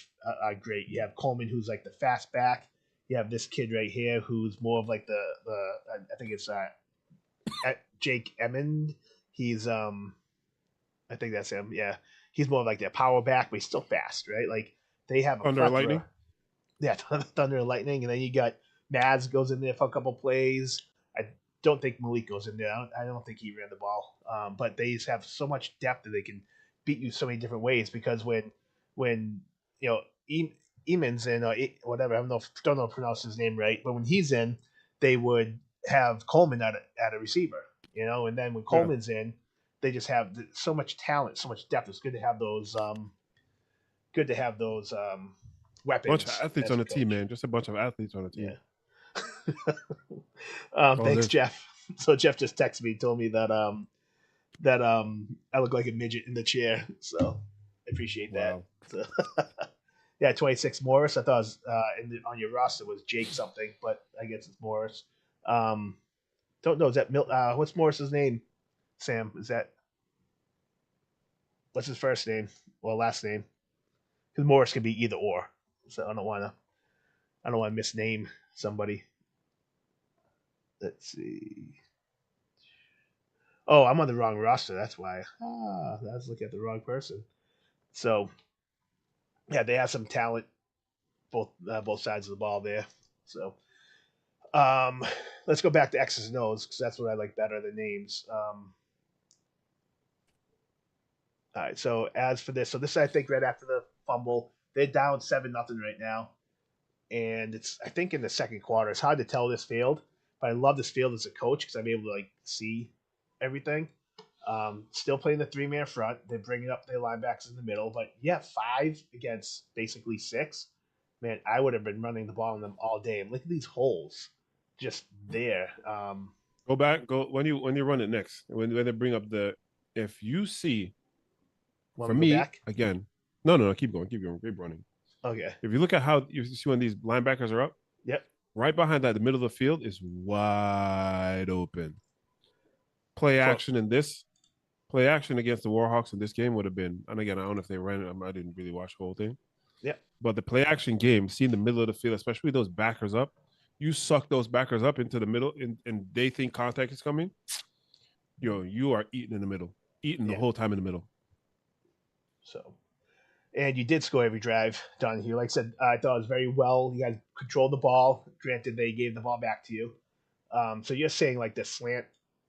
great. You have Coleman, who's like the fast back. You have this kid right here, who's more of like the I think it's Jake Emmond. He's I think that's him. Yeah, he's more like that power back, but he's still fast, right? Like they have a Thunder and Lightning. Yeah, Thunder and Lightning, and then you got Mads goes in there for a couple plays. I don't think Malik goes in there. I don't think he ran the ball. But they just have so much depth that they can beat you so many different ways because when Eamon's in whatever, don't know how to pronounce his name right, but when he's in, they would have Coleman at a receiver, and then when Coleman's in, they just have so much talent, so much depth. It's good to have those weapons. Bunch of athletes on the team, man. Just a bunch of athletes on the team. Yeah. Thanks, Jeff. So Jeff just texted me, told me that I look like a midget in the chair. So I appreciate that. Wow. So, yeah, 26 Morris. I thought it was, on your roster was Jake something, but I guess it's Morris. Don't know. Is that what's Morris's name? Sam, what's his first name? Well, last name. Because Morris could be either or. So I don't want to misname somebody. Let's see. Oh, I'm on the wrong roster. That's why. I was looking at the wrong person. So, yeah, they have some talent, both sides of the ball there. So, let's go back to X's and O's because that's what I like better than names. All right. So as for this, this I think right after the fumble, they're down 7-0 right now, and it's I think in the second quarter. It's hard to tell this field, but I love this field as a coach because I'm able to like see everything. Still playing the 3-man front. They're bringing up their linebackers in the middle, but 5 against basically 6. Man, I would have been running the ball on them all day. And look at these holes, just there. Go back. Go when you run it next. When they bring up the if you see, Want for me to go me, back? again, no, keep going, keep running. Okay. If you look at how you see when these linebackers are up, Yep. right behind that, the middle of the field is wide open. Play action against the Warhawks in this game would have been, and again, I don't know if they ran it. I didn't really watch the whole thing. Yep. But the play action game, seeing the middle of the field, especially those backers up, you suck those backers up into the middle, and they think contact is coming. You are eating in the middle, eating the whole time in the middle. So, and you did score every drive, Donahue. Like I said, I thought it was very well. You guys controlled the ball. Granted, they gave the ball back to you. So you're saying like the slant,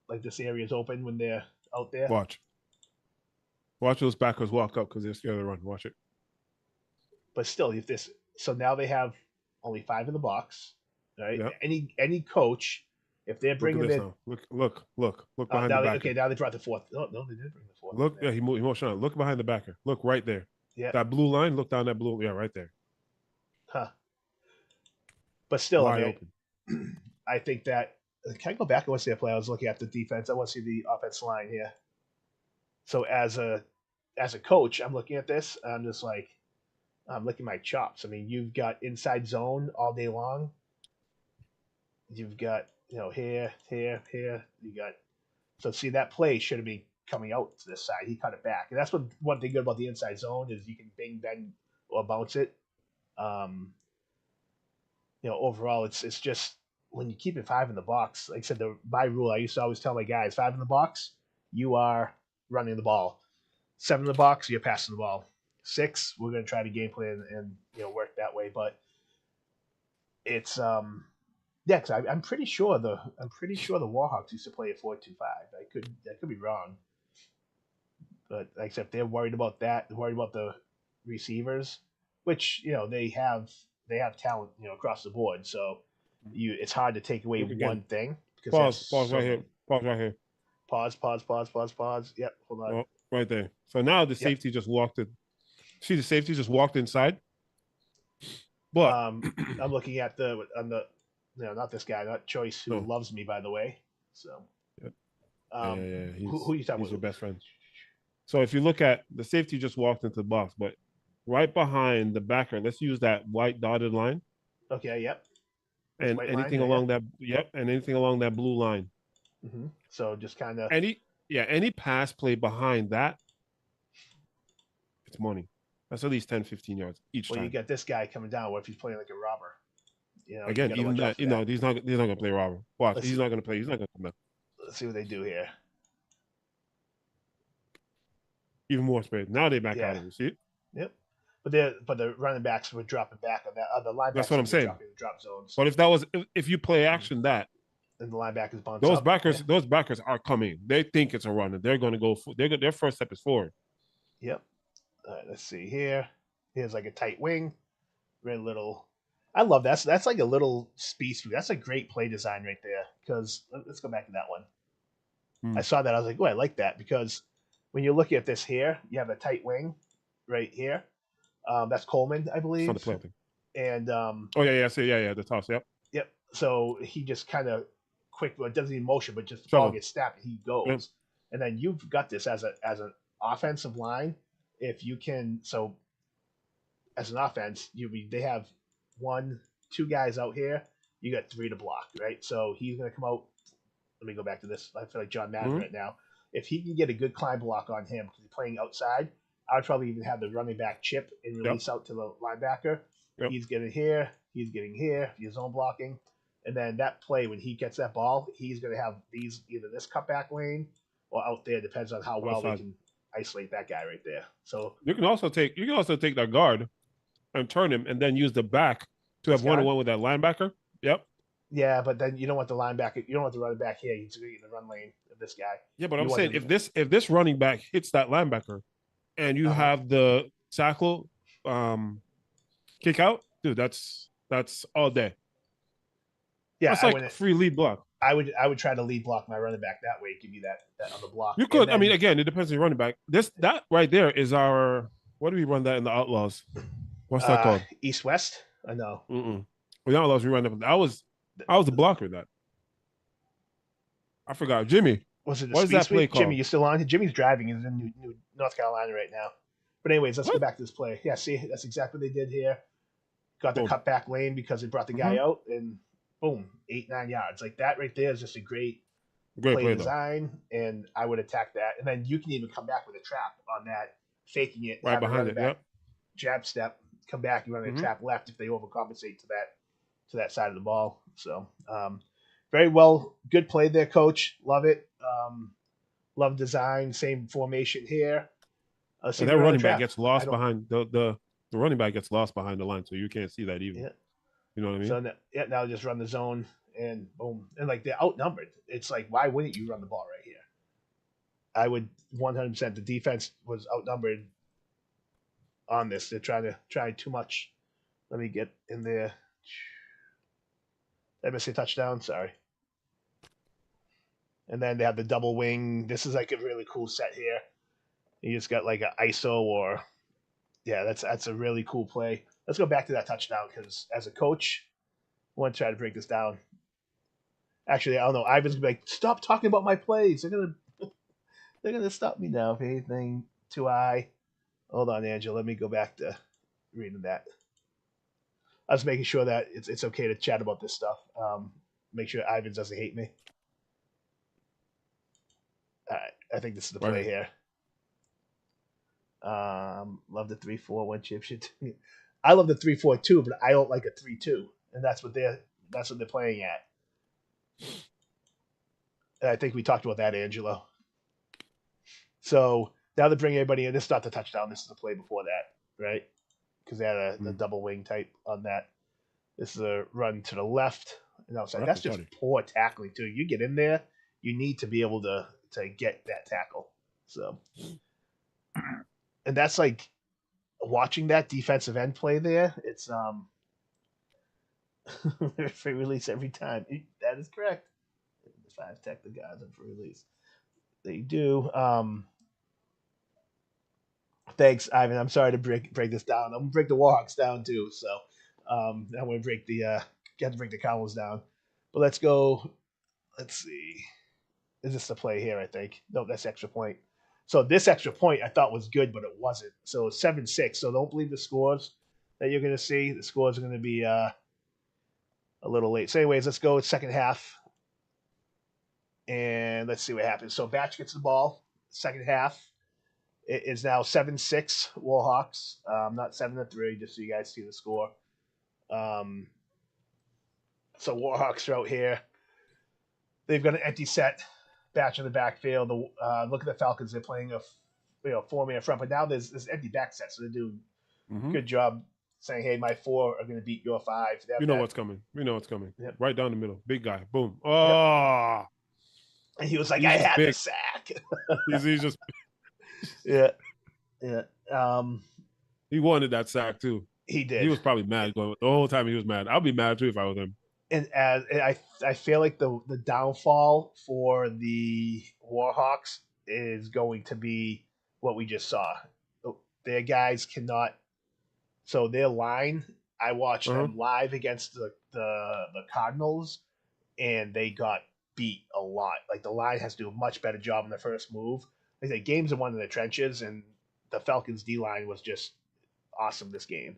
like this area is open when they're out there. Watch those backers walk up because they're scared to run. Watch it. But still, if this, so now they have only 5 in the box, right? Yep. Any coach, if they're bringing look at this it, now. Look behind now the backer. okay, now they brought the fourth. No, they did bring the fourth. Look, yeah, he motioned on. Look behind the backer. Look right there. Yeah, that blue line. Look down that blue. Yeah, right there. Huh. But still, Wide open. I think that. Can I go back? I want to see a play. I was looking at the defense. I want to see the offense line here. So as a coach, I'm looking at this. I'm just like, I'm licking my chops. I mean, you've got inside zone all day long. You've got, here. You got, so see, that play should have been coming out to this side. He cut it back. And that's one thing good about the inside zone is you can bing, bang, or bounce it. Overall, it's just when you keep it 5 in the box, like I said, my rule, I used to always tell my guys, 5 in the box, you are running the ball. 7 in the box, you're passing the ball. 6, we're going to try to game plan and work that way. But it's because I'm pretty sure the Warhawks used to play a 4-2-5. I could be wrong, but except they're worried about that. They're worried about the receivers, which they have talent across the board. So it's hard to take away one thing. Pause right here. Pause right here. Pause. Yep, hold on. Oh, right there. So now the safety just walked in. See, the safety just walked inside. But I'm looking at not this guy, not Choice, who loves me, by the way. So, yeah. Who are you talking he's about? your best friend. So if you look at the safety, just walked into the box, but right behind the backer, let's use that white dotted line. Okay. Yep. And anything along that. Yep. And anything along that blue line. Mm-hmm. So just kind of any pass play behind that, it's money. That's at least 10, 15 yards each time. Well, you got this guy coming down. What if he's playing like a robber? Again, even that, he's not gonna play robber. Watch, he's not gonna play. He's not gonna come back. Let's see what they do here. Even more space. Now they back out of it. See it? Yep. But the running backs were dropping back on that. The linebackers. That's what I'm saying. Drop zones. But if you play action that, and the linebackers bounce those up. those backers are coming. They think it's a run, and they're going to go. Their first step is forward. Yep. All right, let's see here. Here's like a tight wing. Very little. I love that. So that's like a little speed. That's a great play design right there. Because let's go back to that one. I saw that. I was like, oh, I like that because when you're looking at this here, you have a tight wing right here. That's Coleman, I believe. It's on the play. And the toss. Yep. So he just kind of quick. Well, it doesn't even motion, but just the ball gets snapped and he goes. Yep. And then you've got this as an offensive line. If you can, so as an offense, they have 1, 2 guys out here. You got 3 to block, right? So he's going to come out. Let me go back to this. I feel like John Madden right now. If he can get a good climb block on him because he's playing outside, I would probably even have the running back chip and release out to the linebacker. Yep. He's getting here. He's getting here. He's zone blocking. And then that play, when he gets that ball, he's going to have either this cutback lane or out there. Depends on how well they can isolate that guy right there. So you can also take that guard and turn him, and then use the back to have 1-on-1 with that linebacker. Yep. Yeah, but then you don't want the linebacker. You don't want the running back here. He's going to get in the run lane of this guy. Yeah, but I'm saying if this running back hits that linebacker, and you have the tackle kick out, dude, that's all day. Yeah, that's like a free lead block. I would try to lead block my running back that way. Give you that on the block. You could. Then, I mean, again, it depends on your running back. That right there is our. What do we run that in the Outlaws? What's that called? East West. I know. In the Outlaws, we run that. I was the blocker of that. I forgot. Jimmy. Was it the What is speed that play sweep? Jimmy, called? you still on? Jimmy's driving. He's in North Carolina right now. But anyways, let's go What? back to this play. Yeah, see, that's exactly what they did here. Got the Boom. cutback lane because they brought the guy out, and boom, 8-9 yards. Like that right there is just a great Great play play though. design, and I would attack that. And then you can even come back with a trap on that, faking it, Right have a behind running it. back Yep. jab step, come back and run a trap left if they overcompensate to that side of the ball. So very well, good play there, coach. Love it. Love design. Same formation here. See And if that we run a running back trap. gets I lost don't. behind the running back gets lost behind the line, so you can't see that even. Yeah. You know what I mean? So now just run the zone and boom, and like they're outnumbered. It's like why wouldn't you run the ball right here? I would 100%. The defense was outnumbered on this. They're trying too much. Let me get in there. Did I miss a touchdown? Sorry. And then they have the double wing. This is like a really cool set here. You just got like an ISO or yeah, that's a really cool play. Let's go back to that touchdown because as a coach, I want to try to break this down. Actually, I don't know. Ivan's gonna be like, stop talking about my plays. They're gonna stop me now if anything too high. Hold on, Angela. Let me go back to reading that. I was making sure that it's okay to chat about this stuff. Make sure Ivan doesn't hate me. All right, I think this is the play here. Love the 3-4-1 chip shit. I love the 3-4-2, but I don't like a 3-2, and that's what they're playing at. And I think we talked about that, Angelo. So now they're bringing everybody in. This is not the touchdown. This is the play before that, right? Because they had a double wing type on that. This is a run to the left and outside. That's just poor tackling too. You get in there, you need to be able to get that tackle. So, and that's like watching that defensive end play there. It's free release every time. That is correct. The 5 tech the guys on free release. They do. Thanks, Ivan. I'm sorry to break this down. I'm gonna break the Warhawks down too. So I'm gonna break the get to break the Cowboys down. But let's go. Let's see. Is this the play here? I think. No, that's extra point. So this extra point I thought was good, but it wasn't. So 7-6. So don't believe the scores that you're gonna see. The scores are gonna be a little late. So anyways, let's go second half. And let's see what happens. So Batch gets the ball. Second half. It is now 7-6 Warhawks, not 7-3, just so you guys see the score. So Warhawks are out here. They've got an empty set. Batch in the backfield. Look at the Falcons. They're playing a 4-man front, but now there's this empty back set, so they're doing a good job saying, "Hey, my 4 are going to beat your 5." You know what's coming. We know what's coming. Yep. Right down the middle. Big guy. Boom. Oh. Yep. And he was like, "I had the sack." he's just. Yeah. He wanted that sack too. He did. He was probably mad the whole time. He was mad. I'd be mad too if I was him. And I feel like the downfall for the Warhawks is going to be what we just saw. Their guys cannot. So their line, I watched them live against the Cardinals, and they got beat a lot. Like the line has to do a much better job in the first move. Like the games are one in the trenches, and the Falcons D line was just awesome this game.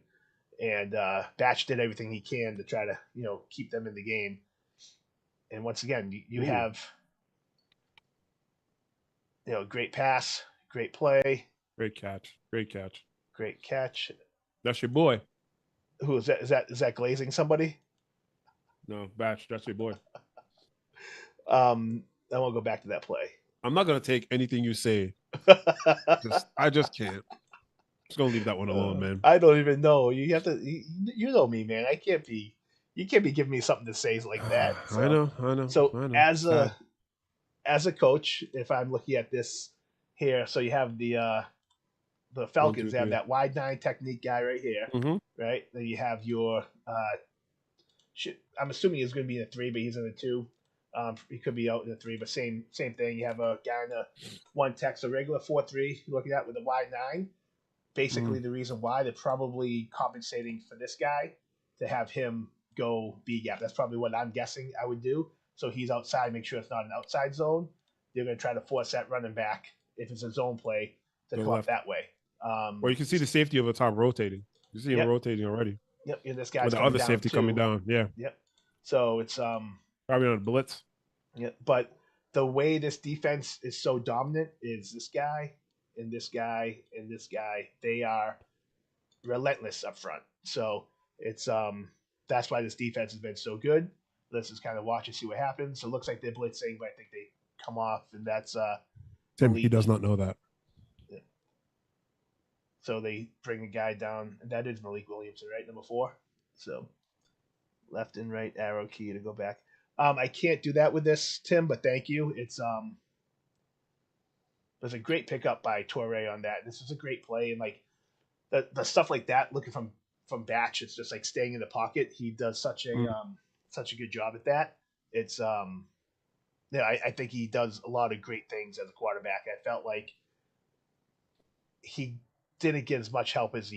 And Batch did everything he can to try to, keep them in the game. And once again, you have, great pass, great play, great catch. great catch. That's your boy. Who is that? Is that glazing somebody? No, Batch. That's your boy. I won't go back to that play. I'm not gonna take anything you say. I just can't. Just gonna leave that one alone, man. I don't even know. You have to. You know me, man. I can't be. You can't be giving me something to say like that. So, I know. So I know. as a coach, if I'm looking at this here, so you have the Falcons. They have that wide 9 technique guy right here, right? Then you have your I'm assuming he's going to be in a 3, but he's in a 2. He could be out in a 3, but same thing. You have a guy in a 1 tech, so regular 4-3. You're looking at with a wide 9. Basically, the reason why they're probably compensating for this guy to have him go B gap. That's probably what I'm guessing I would do. So he's outside, make sure it's not an outside zone. they're going to try to force that running back if it's a zone play to Go come up left. that way. Or you can see the safety of the top rotating. You see him Yep. rotating already. Yep, and this With guy's the coming other down safety too. coming down. Yeah. Yep. So it's Probably on a blitz. yeah, but the way this defense is so dominant is this guy and this guy and this guy. They are relentless up front. So it's that's why this defense has been so good. Let's just kind of watch and see what happens. So it looks like they're blitzing, but I think they come off, and that's Tim, he does not know that. so they bring a guy down, and that is Malik Williamson, right? Number 4. So left and right arrow key to go back. I can't do that with this, Tim, but thank you. It's there's a great pickup by Torre on that. This is a great play, and like the stuff like that, looking from Batch, it's just like staying in the pocket. He does such a good job at that. It's I think he does a lot of great things as a quarterback. I felt like he didn't get as much help as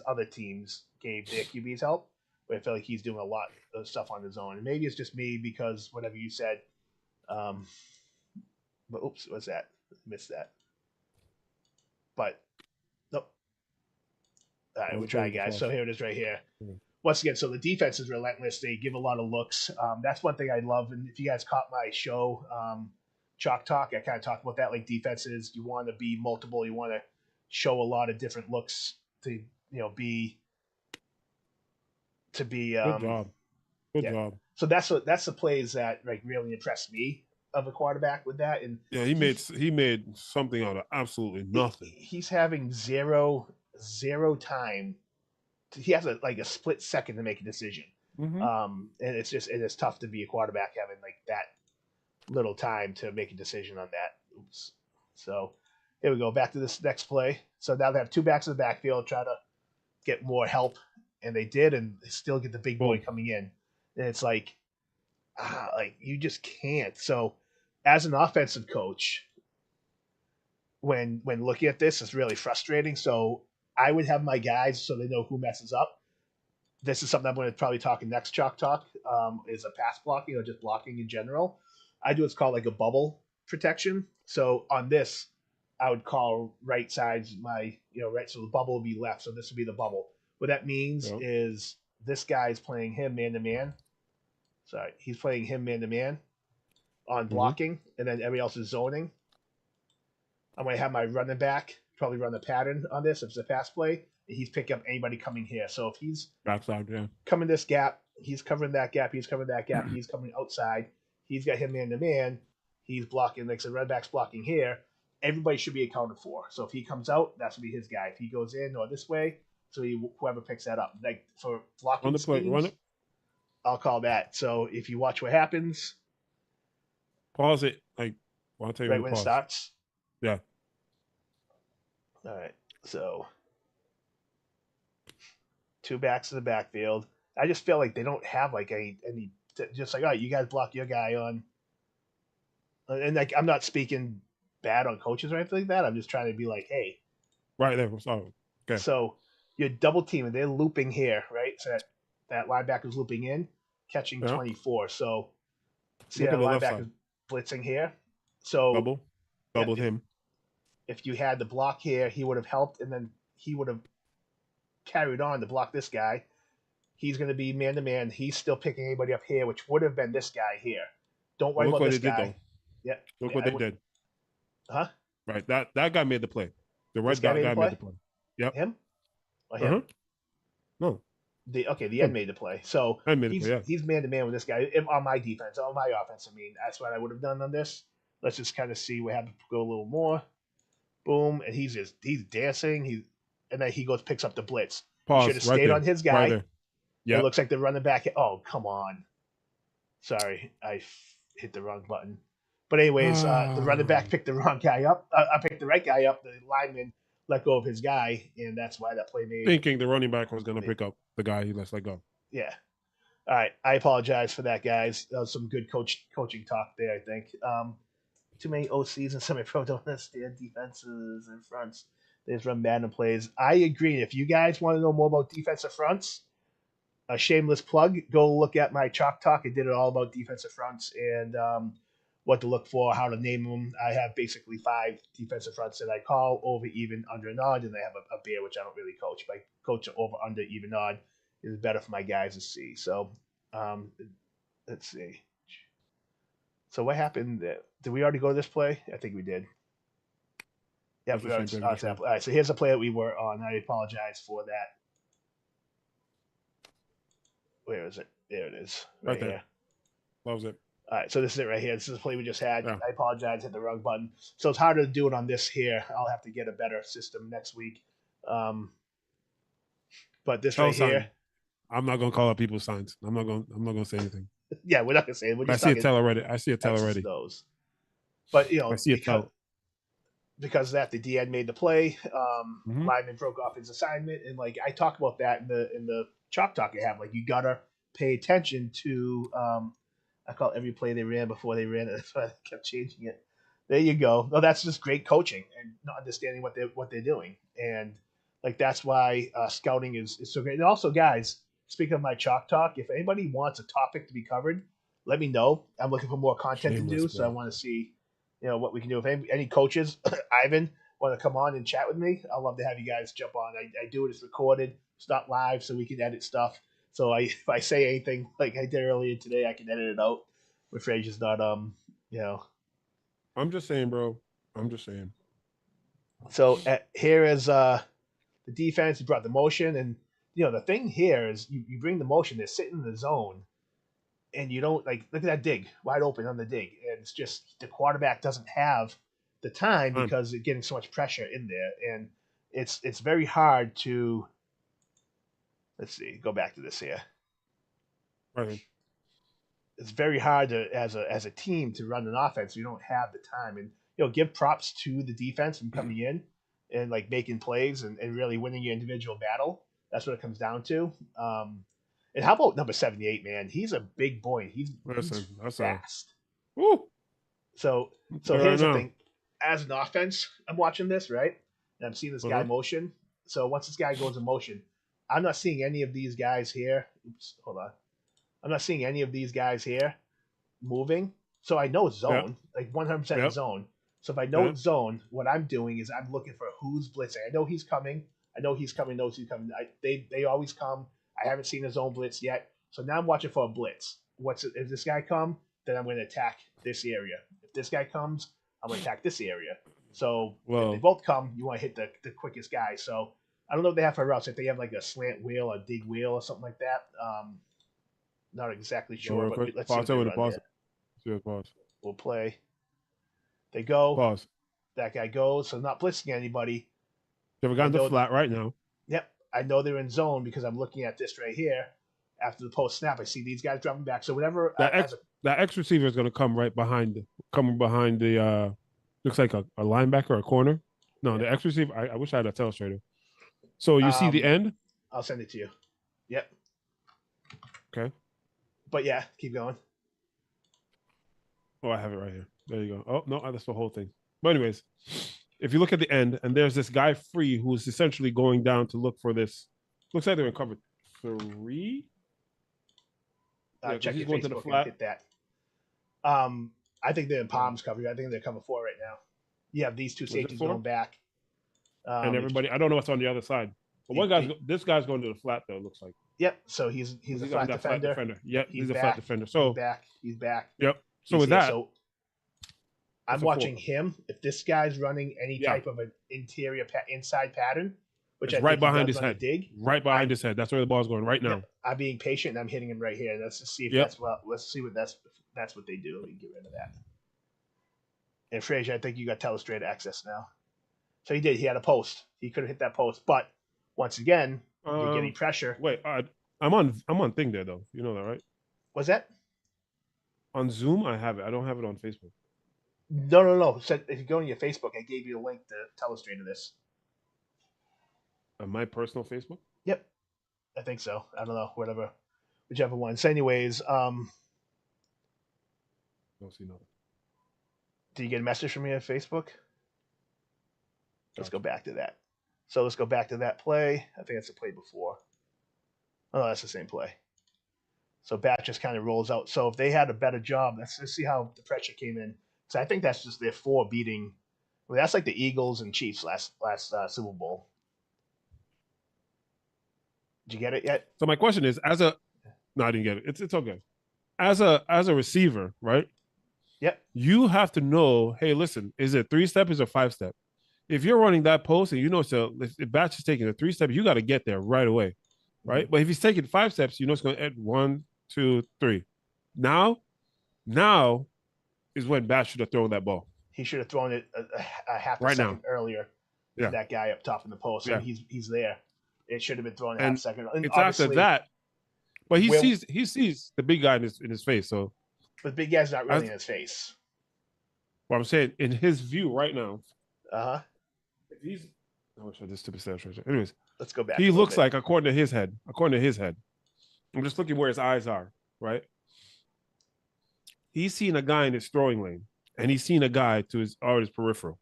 other teams gave their QBs help. But I feel like he's doing a lot of stuff on his own. And maybe it's just me because whatever you said. But oops, what's that? Missed that. But nope. All right, we'll try, guys. So here it is right here. Once again, so the defense is relentless. They give a lot of looks. That's one thing I love. And if you guys caught my show, Chalk Talk, I kind of talked about that. Like defenses, you want to be multiple. You want to show a lot of different looks to be. Good job. Good job. So that's the plays that like really impressed me of a quarterback with that. And yeah, he made something out of absolutely nothing. He's having zero time. He has a split second to make a decision. Mm-hmm. And it's tough to be a quarterback having like that little time to make a decision on that. Oops. So here we go. Back to this next play. So now they have 2 backs in the backfield, try to get more help, and they did, and they still get the big boy coming in. And it's like you just can't. So as an offensive coach, when looking at this, it's really frustrating. So I would have my guys so they know who messes up. This is something I'm going to probably talk in next Chalk Talk, is a pass blocking or just blocking in general. I do what's called like a bubble protection. So on this, I would call right sides my, right. So the bubble would be left. So this would be the bubble. What that means is this guy's playing him man-to-man. Sorry, he's playing him man-to-man on blocking, and then everybody else is zoning. I'm going to have my running back probably run the pattern on this if it's a pass play, and he's picking up anybody coming here. So if he's backside, coming this gap, he's covering that gap, he's covering that gap, he's coming outside, he's got him man-to-man, he's blocking, like the running back's blocking here, everybody should be accounted for. So if he comes out, that's going to be his guy. If he goes in or this way, so whoever picks that up. Like for blocking on the play, run it. I'll call that. So if you watch what happens, pause it. Like, I'll tell you right when it starts. Yeah. All right. So 2 backs in the backfield. I just feel like they don't have like any just like, all right, you guys block your guy on. And like, I'm not speaking bad on coaches or anything like that. I'm just trying to be like, hey. Right there. Sorry. Okay. So you're double teaming. They're looping here, right? So that linebacker's looping in, catching 24. So see that linebacker blitzing here. So doubled him. If you had the block here, he would have helped, and then he would have carried on to block this guy. He's going to be man-to-man. He's still picking anybody up here, which would have been this guy here. Don't worry about this guy. Yeah. Look what they did. Huh? Right. That guy made the play. The red guy made the play. Yep. Him? Or him? No. The end made the play. So he's man-to-man with this guy on my defense, on my offense. I mean, that's what I would have done on this. Let's just kind of see what happens. Go a little more. Boom. And he's dancing. And then he picks up the blitz. Pause. He should have stayed on his guy. Right there. It looks like they're running back. Oh, come on. Sorry. I hit the wrong button. But anyways, the running back picked the wrong guy up. I picked the right guy up. The lineman let go of his guy, and that's why that play made. Thinking the running back was going to pick up the guy he let go. Yeah. All right. I apologize for that, guys. That was some good coaching talk there, I think. Too many OCs and semi-pro don't understand defenses and fronts. They just run Madden plays. I agree. If you guys want to know more about defensive fronts, a shameless plug, go look at my Chalk Talk. I did it all about defensive fronts and what to look for, how to name them. I have basically 5 defensive fronts that I call: over, even, under, and odd, and I have a bear, which I don't really coach. But I coach over, under, even, odd is better for my guys to see. So let's see. So what happened? Did we already go to this play? I think we did. Yep, That's we the already same started that. All right, so here's a play that we were on. I apologize for that. Where is it? There it is, right there. here. Loves it. All right, so this is it right here. This is the play we just had. Yeah. I apologize, hit the wrong button. So it's harder to do it on this here. I'll have to get a better system next week. But this right here, I'm not gonna call out people's signs. I'm not gonna say anything. yeah, we're not gonna say it. We're I just see a tell already. I see a tell already. Those. But I see a tell. Because of that, the DN made the play. Mhm. Lyman broke off his assignment, and like I talk about that in the chalk talk I have. Like you gotta pay attention to. I call it every play they ran before they ran it. That's why I kept changing it. There you go. No, that's just great coaching and not understanding what they're doing, and like that's why scouting is so great. And also, guys, speaking of my chalk talk, if anybody wants a topic to be covered, let me know. I'm looking for more content to do, so I want to see, what we can do. If any coaches, Ivan, want to come on and chat with me, I'd love to have you guys jump on. I do it. It's recorded. It's not live, so we can edit stuff. So if I say anything like I did earlier today, I can edit it out. But Frazier's not, I'm just saying, bro. I'm just saying. So here is the defense. He brought the motion, and the thing here is you bring the motion. They're sitting in the zone, and you don't look at that dig wide open on the dig, and it's just the quarterback doesn't have the time because they're getting so much pressure in there, and it's very hard to. Let's see. Go back to this here. Right. It's very hard to, as a team, to run an offense. You don't have the time, and give props to the defense from coming in and like making plays and really winning your individual battle. That's what it comes down to. And how about number 78, man? He's a big boy. He's fast. Woo. So here's the thing. As an offense, I'm watching this, right? And I'm seeing this guy motion. So once this guy goes in motion, I'm not seeing any of these guys here. Oops, hold on. I'm not seeing any of these guys here moving. So I know it's zone, like 100% zone. So if I know it's zone, what I'm doing is I'm looking for who's blitzing. I know he's coming. Knows he's coming. They always come. I haven't seen a zone blitz yet. So now I'm watching for a blitz. If this guy come, then I'm going to attack this area. If this guy comes, I'm going to attack this area. So if they both come, you want to hit the quickest guy. So I don't know what they have for routes. If they have like a slant wheel, a dig wheel, or something like that. Not exactly sure. But let's see. Pause. We'll play. They go. Pause. That guy goes. So not blitzing anybody. They have a guy in the flat right now. Yep. I know they're in zone because I'm looking at this right here. After the post snap, I see these guys dropping back. So whenever that X receiver is going to come behind the looks like a linebacker or a corner. No, the X receiver. I wish I had a telestrator. So you see the end? I'll send it to you. Yep. Okay. But yeah, keep going. Oh, I have it right here. There you go. Oh no, that's the whole thing. But anyways, if you look at the end, and there's this guy free who's essentially going down to look for this. Looks like they're in cover 3. Check your Facebook to the flat. Hit that. I think they're in Palms coverage. I think they're cover 4 right now. You have these two safeties going back. And everybody, I don't know what's on the other side. But this guy's going to the flat though. It looks like. Yep. So he's a flat defender. Yep. He's a flat defender. So he's back. Yep. So with that, I'm watching him. If this guy's running any type of an interior inside pattern, which it's right behind his head, right behind his head. That's where the ball's going right now. I'm being patient and I'm hitting him right here. Let's just see if that's what they do. Let me get rid of that. And Frazier, I think you got telestrate access now. So he did. He had a post. He could have hit that post, but once again, you're getting pressure. Wait, I'm on thing there though. You know that, right? What's that? On Zoom, I have it. I don't have it on Facebook. No. So if you go to your Facebook, I gave you a link to telestrate this. On my personal Facebook? Yep. I think so. I don't know. Whichever one. So anyways, don't see nothing. Did you get a message from me on Facebook? Let's go back to that. So let's go back to that play. I think that's the play before. Oh, that's the same play. So Bat just kind of rolls out. So if they had a better job, let's see how the pressure came in. So I think that's just their 4 beating. Well, that's like the Eagles and Chiefs last Super Bowl. Did you get it yet? So my question is, no, I didn't get it. It's okay. As a receiver, right? Yep. You have to know, hey, listen, is it 3-step? Is it 5-step? If you're running that post and you know, so if Batch is taking a 3-step, you got to get there right away, right? Mm-hmm. But if he's taking 5 steps, you know it's going to add 1, 2, 3. Now is when Batch should have thrown that ball. He should have thrown it a half a right second now. earlier to Yeah. that guy up top in the post. Yeah. And he's there. It should have been thrown a half And second. And it's after that, but he sees the big guy in his face. So, but the big guy's not really in his face. what I'm saying, in his view right now, if he's, I wish I did stupid stuff. Anyways, let's go back. He looks like, according to his head, I'm just looking where his eyes are, right? He's seen a guy in his throwing lane, and he's seen a guy to his peripheral.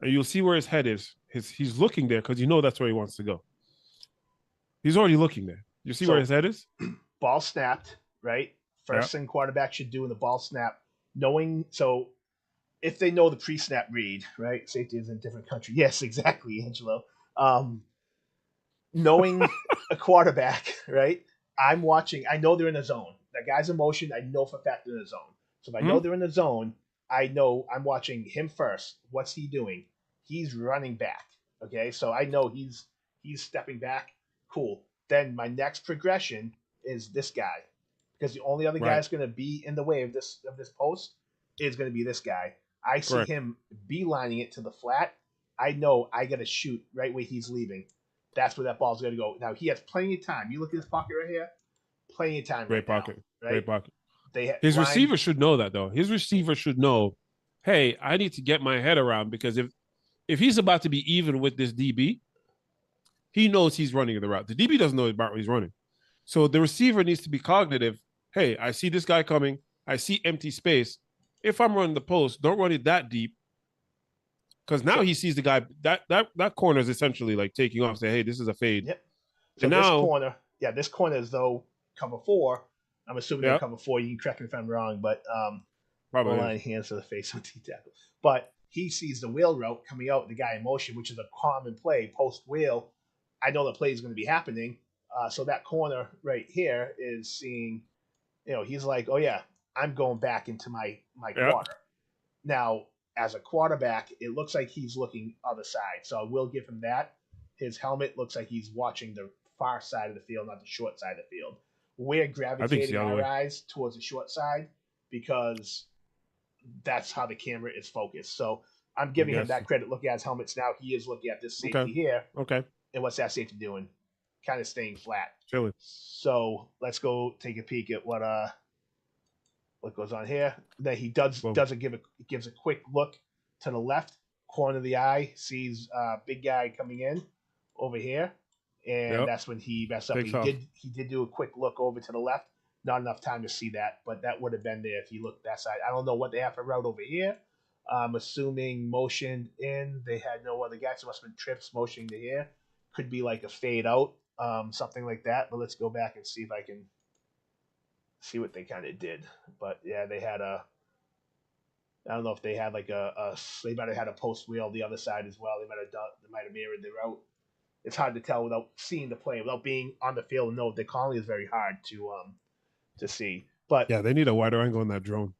And you'll see where his head is. He's looking there because you know that's where he wants to go. He's already looking there. You see where his head is? Ball snapped, right? First thing quarterback should do in the ball snap, knowing, so if they know the pre-snap read, right? Safety is in a different country. Yes, exactly, Angelo. Knowing a quarterback, right? I'm watching. I know they're in the zone. That guy's in motion. I know for a fact they're in the zone. So if I know they're in the zone, I know I'm watching him first. What's he doing? He's running back. Okay, so I know he's stepping back. Cool. Then my next progression is this guy, because the only other guy that's going to be in the way of this post is going to be this guy. I see him beelining it to the flat. I know I got to shoot right where he's leaving. That's where that ball's going to go. Now he has plenty of time. You look at this pocket right here. Plenty of time. Great pocket. Now, right? Great pocket. His receiver should know that, though. His receiver should know, hey, I need to get my head around, because if he's about to be even with this DB, he knows he's running the route. The DB doesn't know about what he's running. So the receiver needs to be cognitive. Hey, I see this guy coming. I see empty space. If I'm running the post, don't run it that deep, because now he sees the guy. That corner is essentially like taking off. Say, hey, this is a fade. Yep. So and now, this corner is though cover 4. I'm assuming they're cover 4. You can correct me if I'm wrong, but probably line hands to the face on T-tackle. But he sees the wheel route coming out, the guy in motion, which is a common play post wheel. I know the play is going to be happening. So that corner right here is seeing, he's like, oh yeah, I'm going back into my quarter. Now, as a quarterback, it looks like he's looking other side. So I will give him that. His helmet looks like he's watching the far side of the field, not the short side of the field. We're gravitating our eyes towards the short side because that's how the camera is focused. So I'm giving him that credit. Look at his helmets now. He is looking at this safety here. Okay. And what's that safety doing? Kind of staying flat. Chilling. So let's go take a peek at what goes on here. Then he gives a quick look to the left corner of the eye, sees big guy coming in over here, and that's when he messed up. He did do a quick look over to the left. Not enough time to see that, but that would have been there if he looked that side. I don't know what they have for route over here. I'm assuming motion in. They had no other guys. So it must have been trips motioning to here. Could be like a fade out, something like that. But let's go back and see if I can see what they kind of did. But yeah, they had I don't know if they had like they might have had a post wheel the other side as well. They might have mirrored the route. It's hard to tell without seeing the play, without being on the field. No, the calling is very hard to see. But yeah, they need a wider angle on that drone.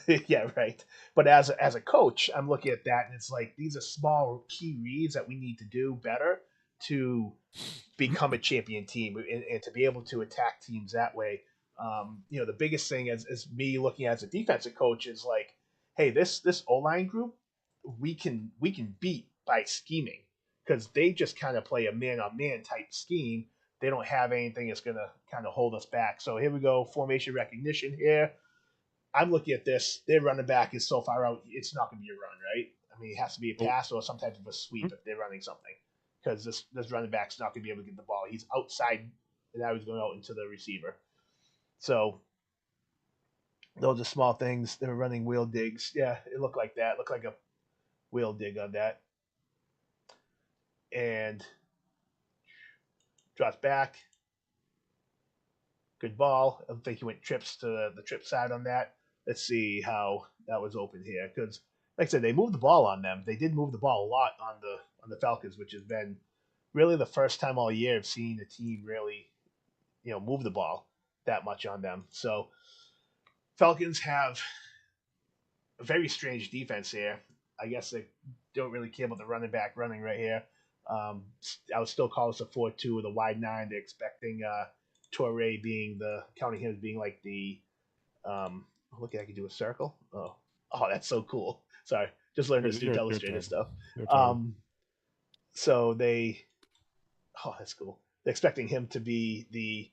Yeah, right. But as a coach, I'm looking at that and it's like these are small key reads that we need to do better to become a champion team and to be able to attack teams that way. The biggest thing is me looking as a defensive coach is like, hey, this O-line group we can beat by scheming, because they just kind of play a man-on-man type scheme. They don't have anything that's going to kind of hold us back. So here we go, formation recognition here. I'm looking at this. Their running back is so far out, it's not going to be a run, right? I mean, it has to be a pass or some type of a sweep if they're running something, because this running back's not going to be able to get the ball. He's outside, and now he's going out into the receiver. So those are small things. They were running wheel digs. Yeah, it looked like that. It looked like a wheel dig on that. And drops back. Good ball. I think he went trips to the trip side on that. Let's see how that was open here. Because, like I said, they moved the ball on them. They did move the ball a lot on the Falcons, which has been really the first time all year I've seen a team really, move the ball that much on them. So Falcons have a very strange defense here. I guess they don't really care about the running back running right here. I would still call this a 4-2 with a wide 9. They're expecting Torre counting him as being like the look, I can do a circle. Oh, that's so cool. Sorry, just learned this new Illustrator stuff. So that's cool. They're expecting him to be the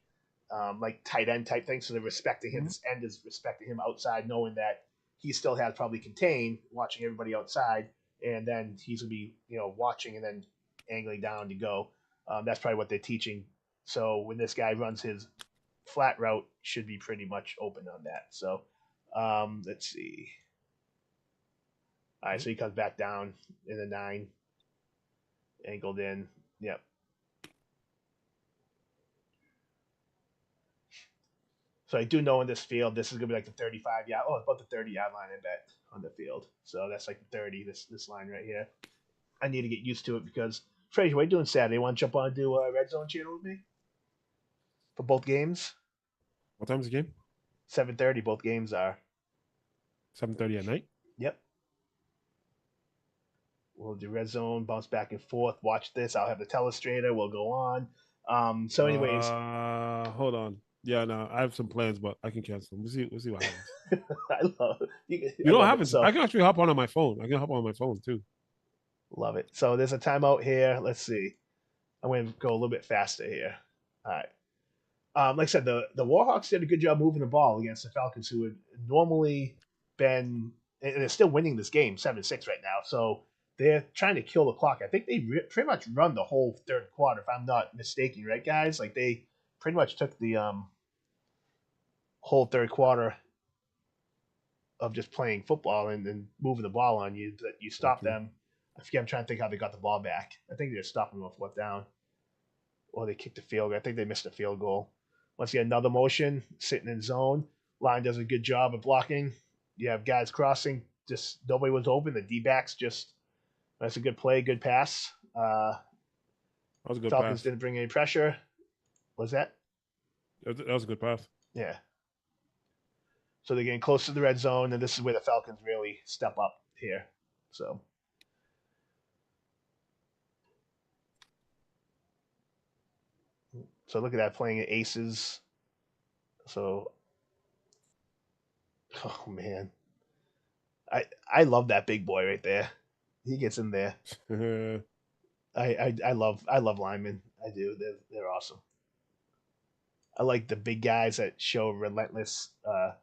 like tight end type thing. So they're respecting him. Mm-hmm. This end is respecting him outside, knowing that he still has probably contained, watching everybody outside, and then he's gonna be watching and then angling down to go. That's probably what they're teaching. So when this guy runs his flat route, should be pretty much open on that. So let's see. All right, so he comes back down in the 9, angled in. Yep. So I do know in this field, this is gonna be like the 35-yard. Oh, it's about the 30-yard line, I bet, on the field. So that's like 30. This line right here. I need to get used to it because Frazier, what are you doing Saturday? Want to jump on and do a Red Zone channel with me for both games? What time's the game? 7:30. Both games are 7:30 at night. Yep. We'll do Red Zone, bounce back and forth. Watch this. I'll have the telestrator. We'll go on. So, anyways, hold on. Yeah, no, I have some plans, but I can cancel them. We'll see what happens. I love it. You don't have it. So I can actually hop on my phone. I can hop on my phone too. Love it. So there's a timeout here. Let's see. I'm going to go a little bit faster here. All right. Like I said, the Warhawks did a good job moving the ball against the Falcons, who had normally been, and they're still winning this game 7-6 right now. So they're trying to kill the clock. I think they pretty much run the whole third quarter, if I'm not mistaken, right, guys? Like they pretty much took the whole third quarter of just playing football and moving the ball on you. That you stop them. I forget. I'm trying to think how they got the ball back. I think they're stopping them on fourth down, or they kicked the field goal. I think they missed a field goal. Once again, another motion, sitting in zone. Line does a good job of blocking. You have guys crossing. Just nobody was open. The D-backs just. That's a good play, good pass. That was a good Falcons pass. Didn't bring any pressure. Was that? That was a good pass. Yeah. So they're getting close to the red zone, and this is where the Falcons really step up here. So look at that, playing at aces. So, oh man, I love that big boy right there. He gets in there. I love linemen. I do. They're awesome. I like the big guys that show relentless. All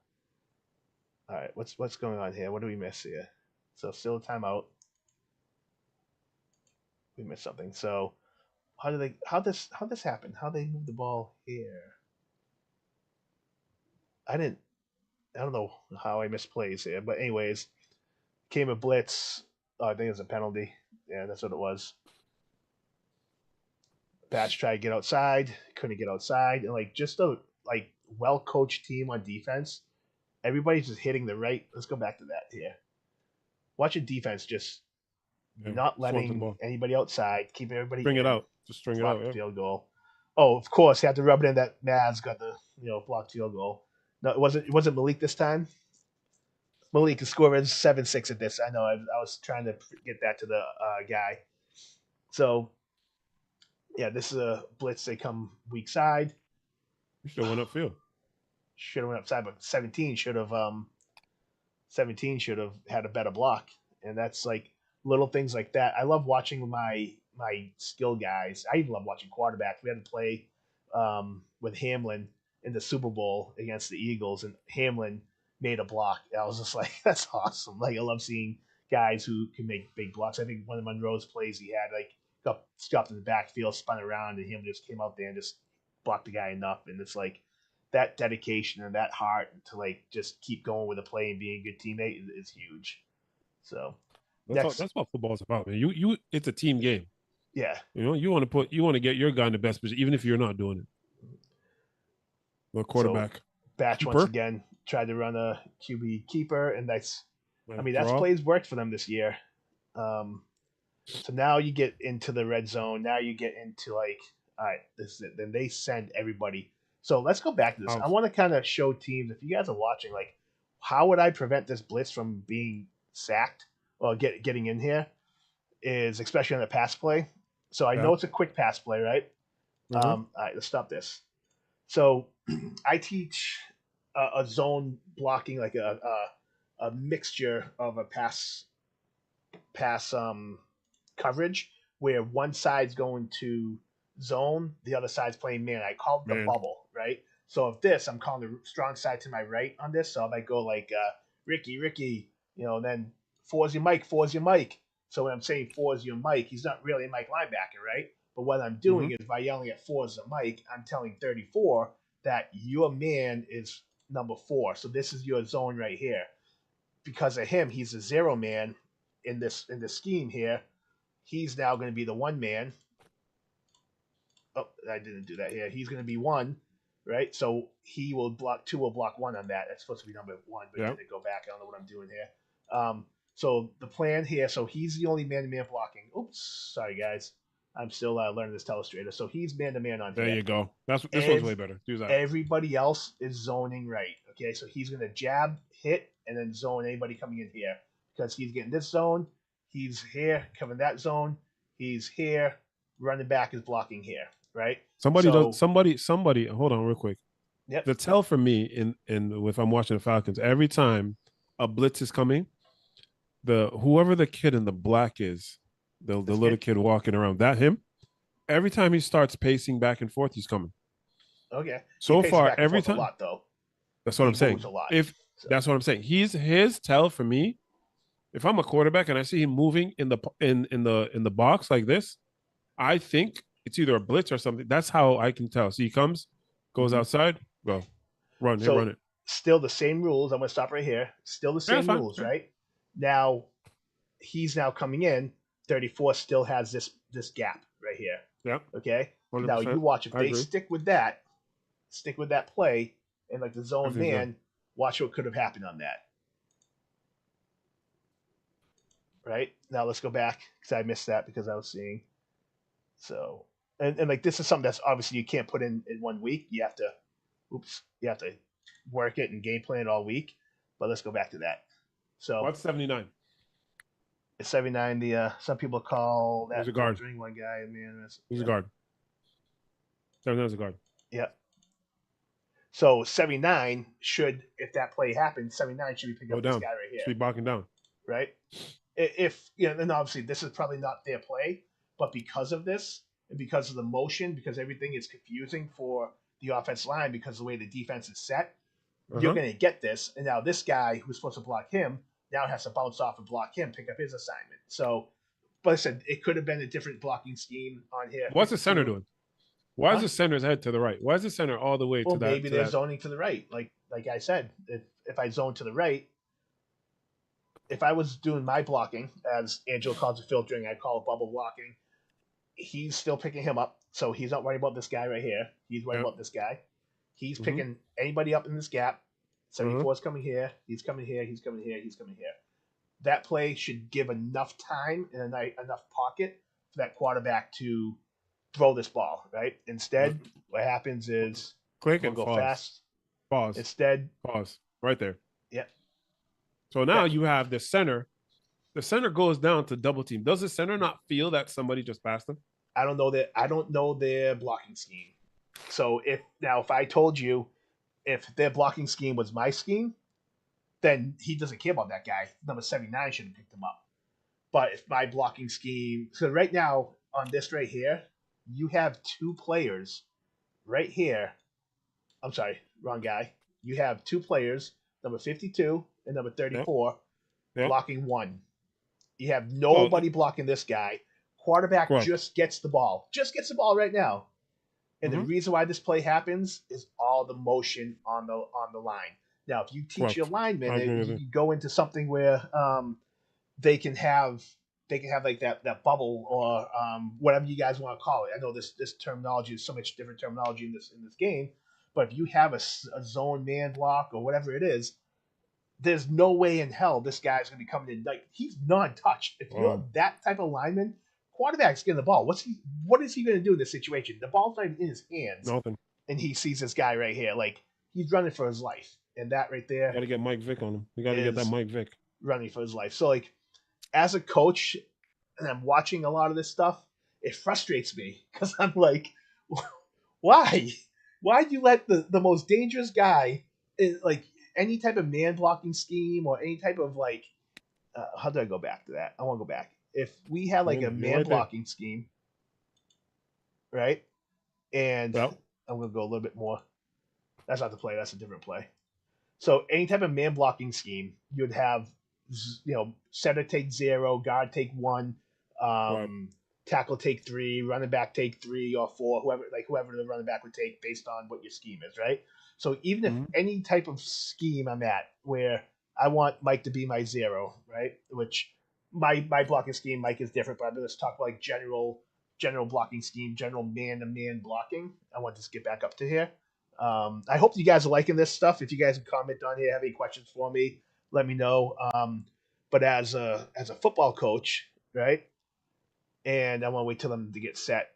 right, what's going on here? What do we miss here? So still a timeout. We missed something. So how this happen? How they move the ball here? I don't know how I missed plays here, but anyways, came a blitz. Oh, I think it was a penalty. Yeah, that's what it was. Batch tried to get outside, couldn't get outside, and like just a well coached team on defense. Everybody's just hitting the right. Let's go back to that here. Watch your defense just not letting anybody outside, keep everybody. Bring it out. Just string it out. Yeah. Field goal. Oh, of course, you have to rub it in that Mavs got the blocked field goal. No, it wasn't Malik this time. Malik is scoring 7-6 at this. I know. I was trying to get that to the guy. So, yeah, this is a blitz. They come weak side. You should have went upfield. Should have went upside, but 17 should have had a better block. And that's like little things like that. I love watching my skill guys. I even love watching quarterbacks. We had to play with Hamlin in the Super Bowl against the Eagles, and Hamlin made a block. I was just like, that's awesome. Like, I love seeing guys who can make big blocks. I think one of Monroe's plays he had, like, got stopped in the backfield, spun around, and him just came out there and just blocked the guy enough. And it's like that dedication and that heart to like just keep going with the play and being a good teammate is huge. So that's what football's about, man. It's a team game. Yeah. You want to get your guy in the best position, even if you're not doing it. The quarterback. Batch Keeper. once again tried to run a QB keeper, and that's plays worked for them this year. So now you get into the red zone. Now you get into like, all right, this is it. Then they send everybody. So let's go back to this. I want to kind of show teams, if you guys are watching, like, how would I prevent this blitz from being sacked or getting in here? Is especially on the pass play. So I know it's a quick pass play, right? All right, let's stop this. So I teach a zone blocking, like a mixture of a pass coverage where one side's going to zone, the other side's playing man. I call it the bubble, right? So if this, I'm calling the strong side to my right on this. So if I go like Ricky, then four's your Mike. So when I'm saying four's your Mike, he's not really a Mike linebacker, right? But what I'm doing is by yelling at four's a Mike, I'm telling 34 that your man is number 4. So this is your zone right here. Because of him, he's a 0 man in this scheme here. He's now going to be the 1 man. Oh, I didn't do that here. He's going to be 1, right? So he will block 2, will block 1 on that. That's supposed to be number 1, but I didn't go back. I don't know what I'm doing here. So the plan here, so he's the only man-to-man blocking. Oops, sorry guys. I'm still learning this telestrator. So he's man-to-man on here. There you go. This one's way better. Do that. Everybody else is zoning right. Okay, so he's going to jab, hit, and then zone anybody coming in here. Because he's getting this zone. He's here, covering that zone. He's here. Running back is blocking here, right? Somebody, hold on real quick. Yep. The tell for me in if I'm watching the Falcons, every time a blitz is coming, whoever the kid in the black is, the little kid walking around, every time he starts pacing back and forth, he's coming. Okay. So far, every time. A lot, though. That's what I'm saying. That's what I'm saying. His tell for me. If I'm a quarterback and I see him moving in the box like this, I think it's either a blitz or something. That's how I can tell. So he comes, goes outside, go, run it. Still the same rules. I'm going to stop right here. Still the same rules, right? Now, he's now coming in. 34 still has this gap right here. Yeah. Okay. 100%. Now you watch if they stick with that play and like the zone man. Watch what could have happened on that. Right now, let's go back because I missed that because I was seeing. So and like this is something that's obviously you can't put in 1 week. You have to work it and game plan it all week. But let's go back to that. So what's 79? It's 79. The some people call that a guard. One guy, man. Who's a guard? 79 is a guard. Yeah. So 79 should, if that play happens, 79 should be picking up this guy right here. Should be blocking down. Right? If and obviously this is probably not their play, but because of this and because of the motion, because everything is confusing for the offense line because of the way the defense is set, you're going to get this. And now this guy who's supposed to block him now has to bounce off and block him, pick up his assignment. So, but I said it could have been a different blocking scheme on here. What's the center doing? Why is the center's head to the right? Why is the center all the way to that? Well, maybe they're zoning to the right. Like I said, if I zone to the right, if I was doing my blocking, as Angelo calls it filtering, I call it bubble blocking, he's still picking him up. So he's not worried about this guy right here. He's worried about this guy. He's picking anybody up in this gap. 74 is coming here. He's coming here. He's coming here. He's coming here. That play should give enough time and enough pocket for that quarterback to throw this ball, right? Instead, what happens is click and go pause. fast. Pause. Instead, pause right there. Yeah. So now you have the center. The center goes down to double team. Does the center not feel that somebody just passed him? I don't know that. I don't know their blocking scheme. So if I told you if their blocking scheme was my scheme, then he doesn't care about that guy. Number 79 should have picked him up. But if my blocking scheme, so right now on this right here, you have 2 players right here. I'm sorry, wrong guy. You have 2 players, number 52 and number 34, blocking 1. You have nobody blocking this guy. Quarterback just gets the ball. Just gets the ball right now. And the reason why this play happens is all the motion on the line. Now, if you teach your linemen, you go into something where they can have like that bubble or whatever you guys want to call it. I know this terminology is so much different terminology in this game, But if you have a zone man block or whatever it is, there's no way in hell this guy's going to be coming in. Like, he's non-touched. If you're that type of lineman, quarterback's getting the ball. What is he going to do in this situation? The ball's not even in his hands. Nothing. And he sees this guy right here. Like, he's running for his life. And that right there. You got to get Mike Vick on him. You got to get that Mike Vick. Running for his life. So, like, as a coach, and I'm watching a lot of this stuff, it frustrates me. Because I'm like, why? Why'd you let the most dangerous guy, like, any type of man blocking scheme or any type of, like, how do I go back to that? I want to go back. If we had, like, a man blocking scheme, right? And I'm going to go a little bit more. That's not the play. That's a different play. So any type of man blocking scheme, you'd have, center take 0, guard take 1, tackle take 3, running back take 3 or 4, whoever the running back would take based on what your scheme is, right? So even if any type of scheme I'm at where I want Mike to be my 0, right? Which my blocking scheme, Mike, is different, but let's talk about like general blocking scheme, general man-to-man blocking. I want to just get back up to here. I hope you guys are liking this stuff. If you guys can comment on here, have any questions for me, let me know. But as a football coach, right? And I want to wait till them to get set.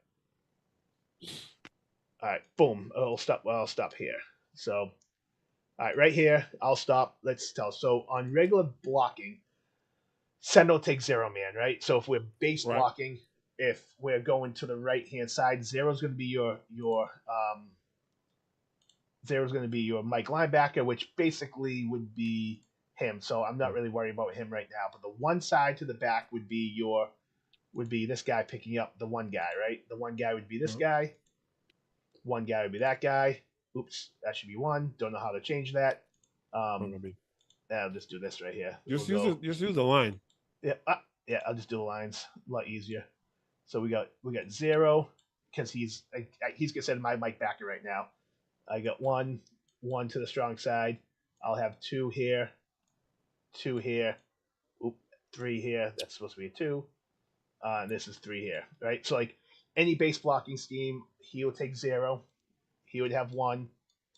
All right, boom. I'll stop here. So, all right, right here, I'll stop. Let's tell. So on regular blocking, center takes 0 man, right? So if we're base blocking, if we're going to the right hand side, 0 is going to be your Mike linebacker, which basically would be him. So I'm not really worried about him right now. But the one side to the back would be this guy picking up the one guy, right? The one guy would be this guy. One guy would be that guy. Oops, that should be 1. Don't know how to change that. I'll just do this right here. Just use the line. Yeah, I'll just do the lines. A lot easier. So we got 0 because he's considered my Mike backer right now. I got 1 to the strong side. I'll have 2 here, 2 here, 3 here. That's supposed to be a 2. And this is 3 here, right? So like any base blocking scheme, he would take 0. He would have 1.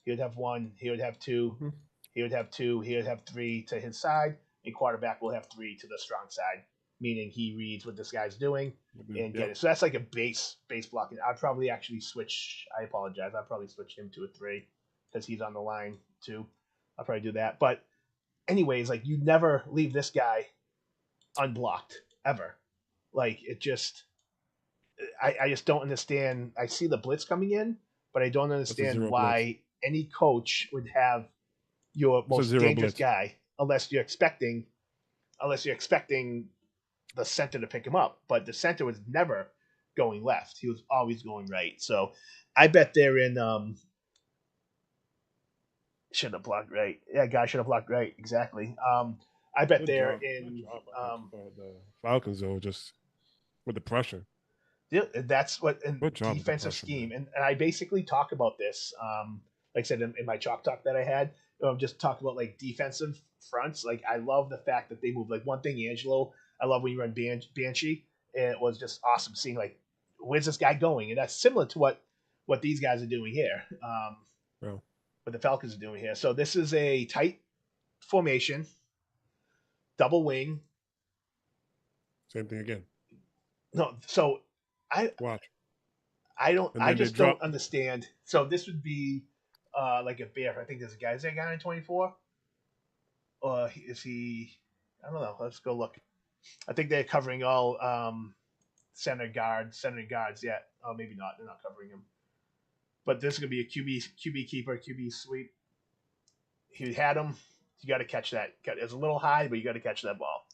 He would have 1. He would have 2. He would have 2. He would have 3 to his side. And quarterback will have 3 to the strong side, meaning he reads what this guy's doing and get it. So that's like a base blocking. I'd probably actually switch. I apologize. I'd probably switch him to a 3 because he's on the line too. I'll probably do that. But anyways, like, you never leave this guy unblocked ever. Like, it just, I just don't understand. I see the blitz coming in, but I don't understand why any coach would have your most dangerous guy unless you're expecting the center to pick him up. But the center was never going left. He was always going right. So I bet they're in should have blocked right. Yeah, guy should have blocked right. Exactly. I bet they're in the Falcons, though, just with the pressure. Yeah, that's what in defensive scheme. And I basically talk about this, like I said, in my chalk talk that I had, just talk about like defensive fronts. Like, I love the fact that they move. Like, one thing, Angelo, I love when you run Banshee, and it was just awesome seeing, like, where's this guy going? And that's similar to what these guys are doing here, what the Falcons are doing here. So this is a tight formation, double wing. Same thing again. No, so I don't understand. So this would be like a BEF. I think there's a guy. Is there a guy in 24? Or is he? I don't know. Let's go look. I think they're covering all center guards yet. Oh, maybe not. They're not covering him. But this is gonna be a QB keeper, QB sweep. He had him. You got to catch that. It's a little high, but you got to catch that ball.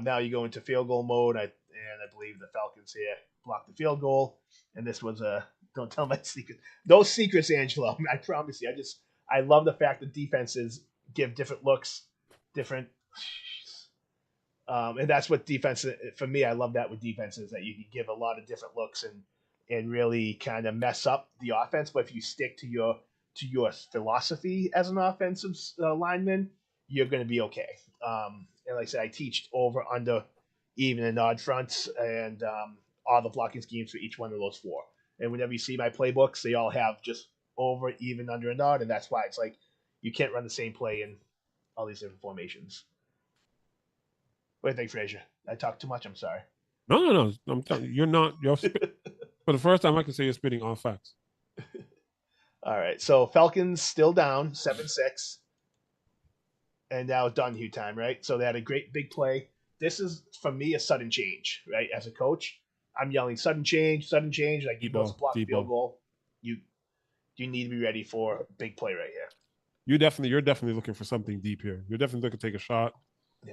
Now you go into field goal mode, and I believe the Falcons here blocked the field goal. And this was don't tell my secret. No secrets, Angelo. I promise you. I love the fact that defenses give different looks, different. And that's what defense, for me, I love that with defenses, that you can give a lot of different looks and really kind of mess up the offense. But if you stick to your philosophy as an offensive lineman, you're going to be okay. And like I said, I teach over, under, even, and odd fronts, and all the blocking schemes for each one of those 4. And whenever you see my playbooks, they all have just over, even, under, and odd, and that's why it's like you can't run the same play in all these different formations. What do you think, Frazier? I talked too much. I'm sorry. No. I'm telling you, you're not. You're for the first time, I can say you're spitting all facts. All right. So Falcons still down 7-6. And now it's Donahue time, right? So they had a great big play. This is, for me, a sudden change, right? As a coach, I'm yelling sudden change, sudden change. Like, you know, it's a block field goal. You need to be ready for a big play right here. You're definitely looking for something deep here. You're definitely looking to take a shot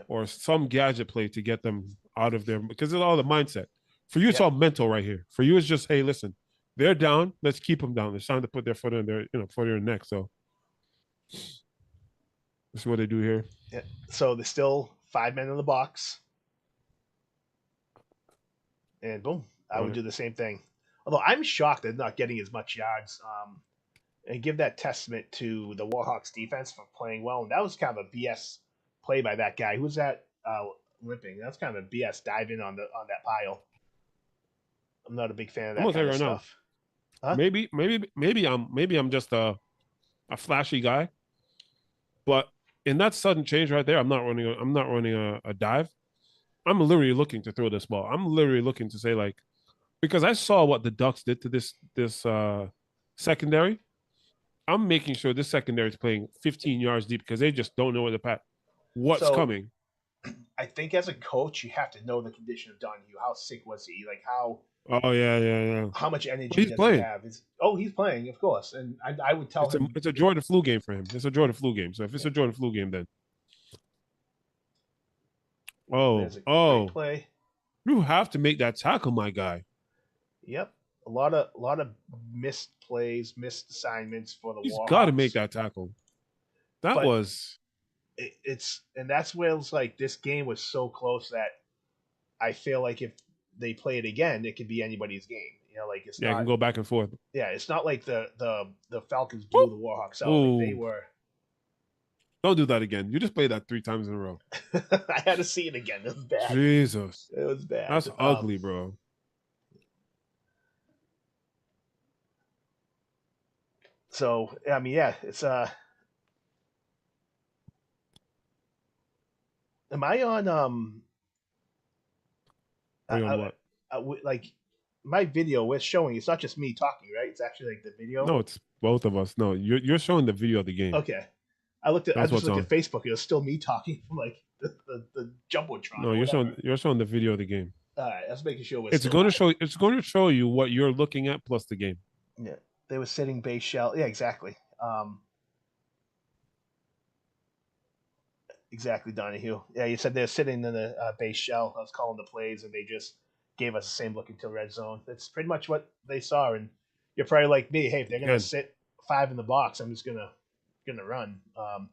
or some gadget play to get them out of there, because it's all the mindset. For you, it's all mental right here. For you, it's just, hey, listen, they're down. Let's keep them down. It's time to put their foot in their, foot in their neck. So this is what they do here. Yeah. So there's still 5 men in the box. And boom, I would do the same thing. Although I'm shocked they're not getting as much yards. And give that testament to the Warhawks defense for playing well. And that was kind of a BS play by that guy. Who's that limping? That's kind of a BS dive in on that pile. I'm not a big fan of that kind of stuff. Huh? Maybe I'm just a flashy guy, but in that sudden change right there, I'm not running a dive. I'm literally looking to throw this ball. I'm literally looking to say, like, because I saw what the Ducks did to this secondary. I'm making sure this secondary is playing 15 yards deep because they just don't know what's coming. I think as a coach, you have to know the condition of Donahue. How sick was he? Like, how? Oh yeah. How much energy does he have? He's playing, of course. And I would tell him it's a Jordan flu game for him. It's a Jordan flu game. So if it's a Jordan flu game, then play. You have to make that tackle, my guy. Yep. A lot of missed plays, missed assignments for the Warhawks. He's got to make that tackle. And that's where it's like this game was so close that I feel like if they play it again, it could be anybody's game. Like it can go back and forth. Yeah, it's not like the Falcons blew the Warhawks out. Like they were. Don't do that again. You just played that 3 times in a row. I had to see it again. It was bad. Jesus, it was bad. That's ugly, bro. So I mean, yeah, it's Am I on what? Like my video was showing. It's not just me talking, right? It's actually like the video. No, it's both of us. No, you're showing the video of the game. Okay, I just looked at Facebook. It was still me talking from like the jumbotron. No, you're showing the video of the game. All right, let's make sure it's going to show you what you're looking at plus the game. Yeah, they were sitting base shell. Yeah, exactly. Exactly, Donahue. Yeah, you said they're sitting in the base shell. I was calling the plays, and they just gave us the same look until red zone. That's pretty much what they saw. And you're probably like me. Hey, if they're gonna sit 5 in the box, I'm just gonna run. Like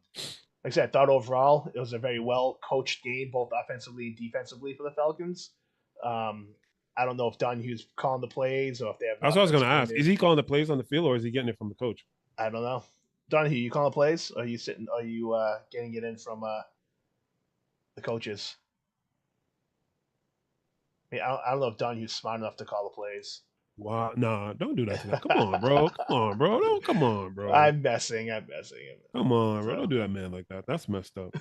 I said, I thought overall it was a very well coached game, both offensively and defensively for the Falcons. I don't know if Donahue's calling the plays or if they have. That's what I was going to ask. Is he calling the plays on the field or is he getting it from the coach? I don't know. Donahue, you calling the plays? Or are you sitting? Are you getting it in from the coaches? I mean, I don't know if Donahue's smart enough to call the plays. Wow, nah, don't do that to that. Come on, bro. Come on, bro. I'm messing. Come on, bro. Don't do that man like that. That's messed up.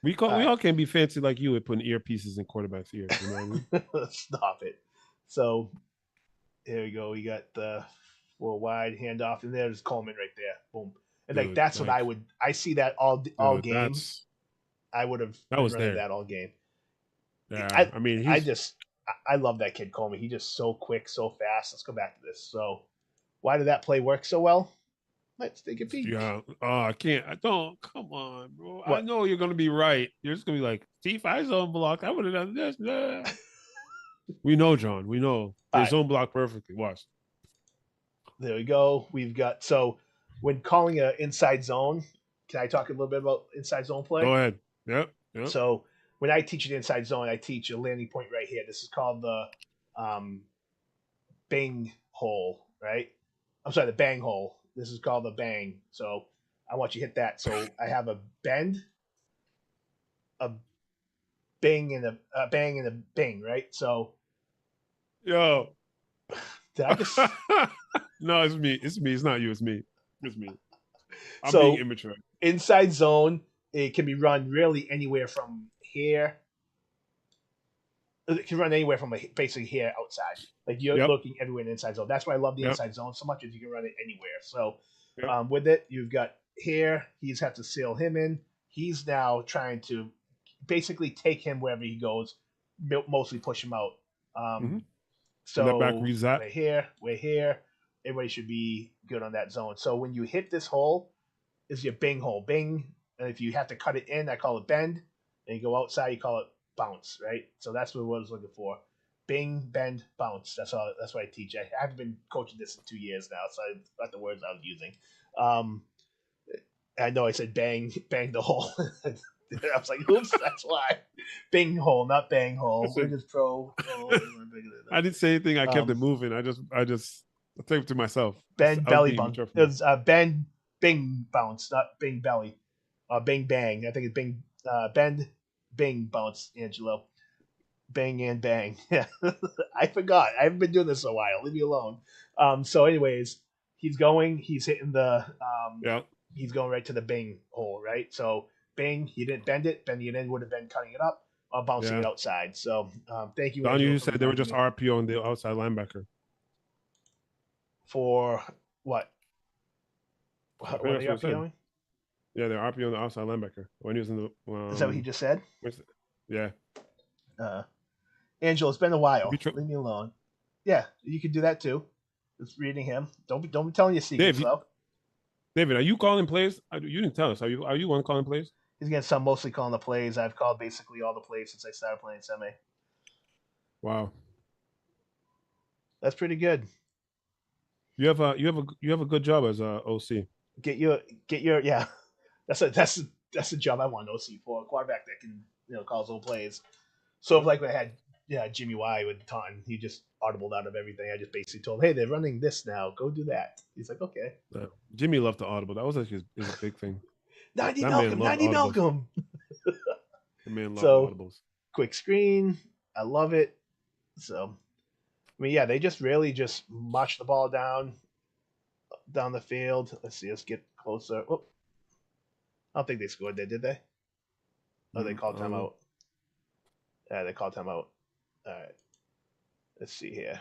We all can't be fancy like you at putting earpieces in quarterbacks' ears. You know what I mean? Stop it. So here we go. We got the little wide handoff, and there's Coleman right there. Boom. And like that's what I see that all game. I would have running that all game. Yeah, I mean, I love that kid Coleman. He's just so quick, so fast. Let's go back to this. So why did that play work so well? Let's take a peek. Yeah. Oh, I can't. I don't. Come on, bro. What? I know you're going to be right. You're just going to be like, Steve, I zone block. I would have done this. Nah. We know, John. We know. They zone block perfectly. Watch. There we go. We've got, so when calling an inside zone, can I talk a little bit about inside zone play? Go ahead. Yep. So when I teach an inside zone, I teach a landing point right here. This is called the bang hole, right? I'm sorry, the bang hole. This is called the bang. So I want you to hit that. So I have a bend, a bang, and a bang, right? So, yo, Did I just? No, it's me. It's me. It's not you. It's me. It's me. I'm So- being immature. Inside zone, it can be run really anywhere from here. It can run anywhere from basically here outside. Like you're Yep. looking everywhere in the inside zone. That's why I love the Yep. inside zone so much, is you can run it anywhere. So Yep. with it, you've got here. He's have to seal him in. He's now trying to basically take him wherever he goes, mostly push him out. Mhm. So And that back reads that. we're here. We're here. Everybody should be good on that zone. So when you hit this hole, is your bing hole. Bing. And if you have to cut it in, I call it bend. And you go outside, you call it bounce, right? So that's what I was looking for. Bing, bend, bounce. That's all. That's what I teach. I haven't been coaching this in 2 years now, so I got the words I was using. I know I said bang the hole. I was like, oops, that's why. Bing hole, not bang hole. We're just pro. I didn't say anything. I kept it moving. I just think it to myself. Bend I was belly being bounce. mature for It was bend bing bounce, not bing belly. Bing bang. I think it's bing bend bing bounce, Angelo. Bang and bang. Yeah. I forgot. I haven't been doing this a while. Leave me alone. So anyways, he's hitting the Yeah. he's going right to the bing hole, right? So bing, he didn't bend it. Bending it in would have been cutting it up or bouncing it outside. So thank you. Don, Angelo, you for said they were reminding just me. RPO on the outside linebacker. For what? I What think are that's you what it said. RPOing? Yeah, they're RPO on the outside linebacker when he was in the. Is that what he just said? Yeah. Angelo, it's been a while. Be tr- Leave me alone. Yeah, you can do that too. Just reading him. Don't be telling your secrets Dave, though. David, are you calling plays? You didn't tell us. Are you one calling plays? He's against some mostly calling the plays. I've called basically all the plays since I started playing semi. Wow. That's pretty good. You have a good job as a OC. Get your yeah. That's a job I want an OC for, a quarterback that can call his own plays. So if like I had Jimmy Y with Taunton, he just audibled out of everything. I just basically told him, hey, they're running this now. Go do that. He's like, okay. Jimmy loved the audible. That was like his big thing. 90 That Malcolm, man loved 90 audibles. Malcolm. The man loved So- audibles. Quick screen. I love it. So, I mean, yeah, they just really just march the ball down the field. Let's see, let's get closer. Oh, I don't think they scored there, did they? Oh, they called timeout. Yeah, they called timeout. All right. Let's see here.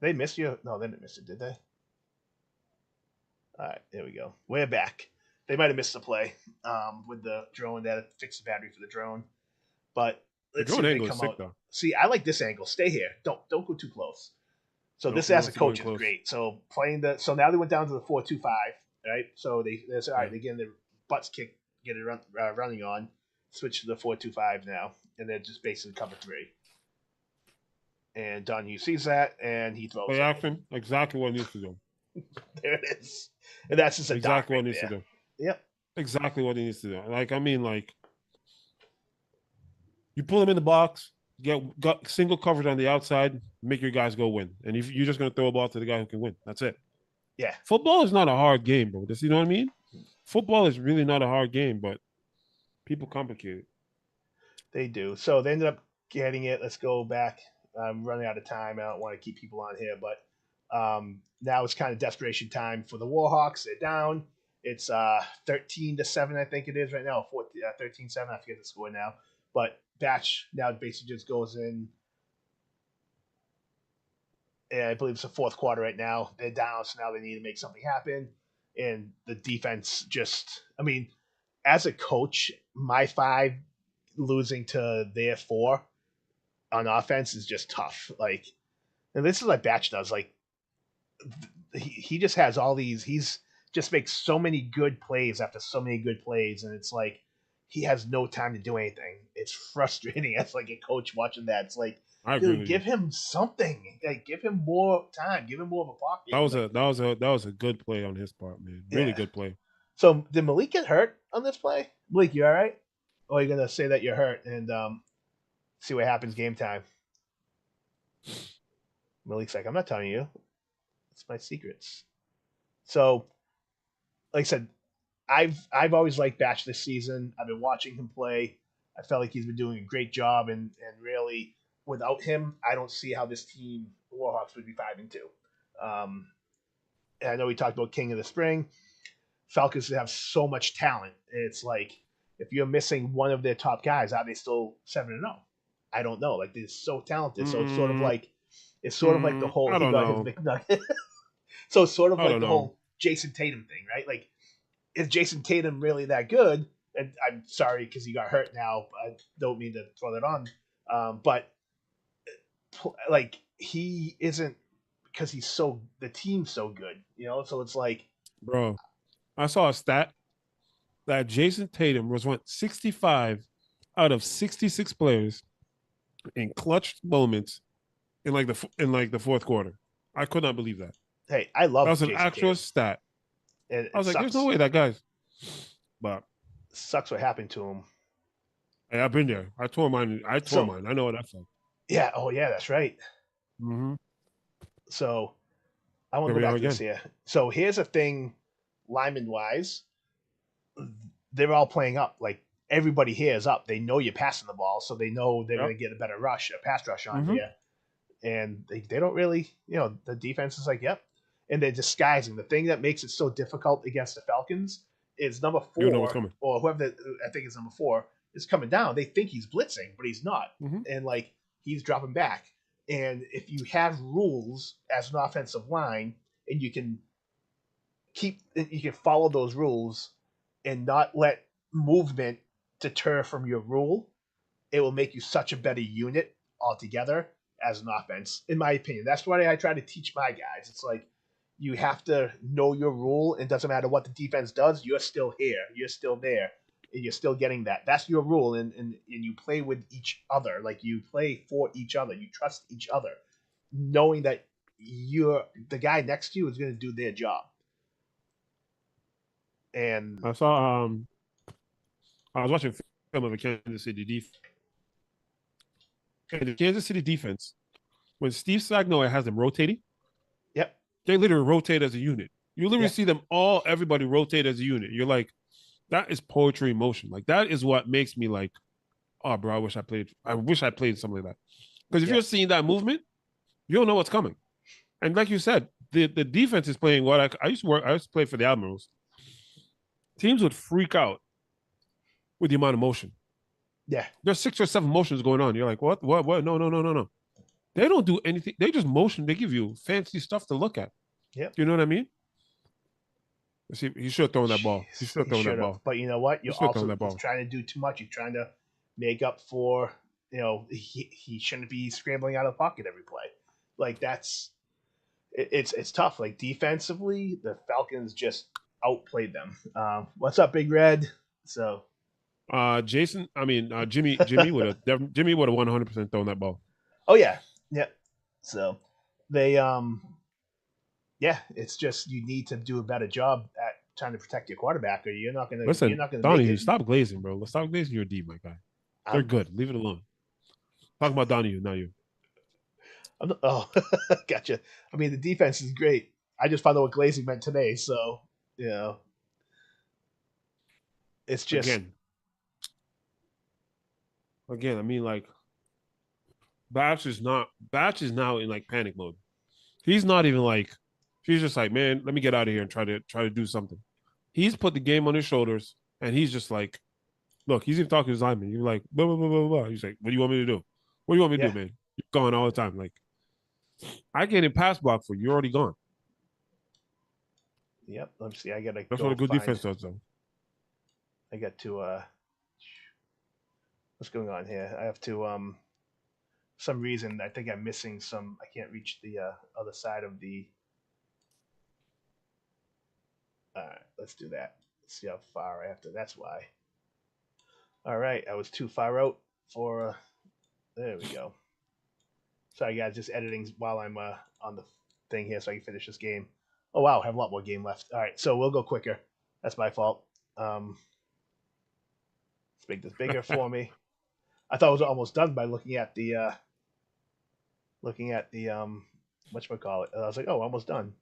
They missed you? No, they didn't miss it, did they? All right, there we go. We're back. They might have missed the play with the drone. They had to fix the battery for the drone. But The let's see drone if they angle is come sick out. though. See, I like this angle. Stay here. Don't go too close. So Nope, this he as a wants to go in coach is close. great. So now they went down to the 4-2-5, right? So they said, all right, Yeah. they're getting their butts kicked, get it running on. Switch to the 4-2-5 now, and then just basically cover 3. And Donahue sees that, and he throws Play it. action, exactly what he needs to do. There it is. And that's just a dot Exactly what right he needs there. to do. Yep. Exactly what he needs to do. You pull him in the box, got single coverage on the outside, make your guys go win. And if you're just going to throw a ball to the guy who can win, that's it. Yeah. Football is not a hard game, bro. You know what I mean? Football is really not a hard game, but people complicate it. They do. So they ended up getting it. Let's go back. I'm running out of time. I don't want to keep people on here, but now it's kind of desperation time for the Warhawks. They're down. It's 13-7, I think it is right now. 13-7. I forget the score now. But Batch now basically just goes in. And I believe it's the fourth quarter right now. They're down, so now they need to make something happen. And the defense as a coach, my 5 losing to their 4 on offense is just tough. Like, and this is what Batch does. Like, he just has all these. He's just makes so many good plays after so many good plays, and it's like he has no time to do anything. It's frustrating as like a coach watching that. It's like, I agree dude, with give you. him something. Like, give him more time. Give him more of a pocket. That was a good play on his part, man. Really good play. So did Malik get hurt on this play? Malik, you all right? Or are you gonna say that you're hurt and see what happens game time? Malik's like, I'm not telling you. It's my secrets. So, like I said, I've always liked Batch this season. I've been watching him play. I felt like he's been doing a great job and really without him, I don't see how this team, the Warhawks, would be 5-2. And I know we talked about King of the Spring. Falcons have so much talent. It's like if you're missing one of their top guys, are they still 7-0? I don't know. Like they're so talented. So it's sort of like the whole I he don't got his know. McNugget. So it's sort of I like don't the know. whole Jason Tatum thing, right? Like, is Jason Tatum really that good? And I'm sorry because he got hurt now. I don't mean to throw that on, but like he isn't because the team's so good, you know. So it's like, Bro, I saw a stat that Jason Tatum was went 65 out of 66 players in clutch moments in like the fourth quarter. I could not believe that. hey, I That love was an Jason actual Tatum, stat. and I it was like, there's no sucks way that guy's. But sucks what happened to him. hey, I've been there. I tore mine. I tore So mine. I know what that's like. yeah, oh yeah, that's right. Mm-hmm. So I want Here to go we are back to this again. here. So here's a thing, lineman wise, they're all playing up. Like everybody here is up. They know you're passing the ball, so they know they're Yep. going to get a better rush, a pass rush on Mm-hmm. there. And they don't really, the defense is like, yep. And they're disguising. The thing that makes it so difficult against the Falcons is number You know what's 4, coming. or whoever I think is number 4, is coming down. They think he's blitzing, but he's not. Mm-hmm. And like he's dropping back. And if you have rules as an offensive line and you can follow those rules and not let movement deter from your rule, it will make you such a better unit altogether as an offense, in my opinion. That's what I try to teach my guys. It's like you have to know your rule. It doesn't matter what the defense does. You're still here. You're still there. And you're still getting that. That's your rule. And you play with each other. Like you play for each other. You trust each other, knowing that the guy next to you is going to do their job. And I saw. I was watching film of a Kansas City defense. And the Kansas City defense, when Steve Sagnoy has them rotating, yep, they literally rotate as a unit. You literally yeah, see them everybody rotate as a unit. You're like, that is poetry in motion. Like that is what makes me like, oh, bro, I wish I played something like that. Because if yeah, you're seeing that movement, you don't know what's coming. And like you said, the defense is playing what I used to work. I used to play for the Admirals. Teams would freak out with the amount of motion. yeah, There's 6 or 7 motions going on. You're like, what? No, no, no, no, no. They don't do anything. They just motion. They give you fancy stuff to look at. yep. You know what I mean? See, he should have thrown that ball. He Jeez, should have he thrown that should have. ball. But you know what? He should have thrown that He's ball. trying to do too much. He's trying to make up for, he shouldn't be scrambling out of the pocket every play. Like it's tough. Like defensively, the Falcons just outplayed them. What's up, Big Red? So Jimmy would have 100% thrown that ball. oh yeah, yeah. So they yeah, it's just you need to do a better job at trying to protect your quarterback, or you're Listen, not gonna make Donnie, it. stop glazing, bro. Let's stop glazing your D, my guy. They're I'm, good. Leave it alone. Talk about Donnie, not you. oh, gotcha. I mean, the defense is great. I just found out what glazing meant today, so you know, it's just Again. I mean, like Batch is now in like panic mode. He's not even like he's just like, man, let me get out of here and try to do something. He's put the game on his shoulders and he's just like, look, he's even talking to his lineman. He's like, blah, blah, blah, blah, blah. He's like, what do you want me to do? What do you want me to yeah, do, man? You're gone all the time. Like, I can't even pass block for you. You're already gone. yep. Let me see. I gotta That's what go a good find. defense does, though. I got to what's going on here? I have to some reason I think I'm missing some. I can't reach the other side of the. All right, let's do that. Let's see how far I have to. That's why. All right, I was too far out for. There we go. Sorry, guys, just editing while I'm on the thing here so I can finish this game. Oh wow, I have a lot more game left. All right, so we'll go quicker. That's my fault. Let's make this bigger for me. I thought it was almost done by looking at the whatchamacallit. I was like, oh, almost done.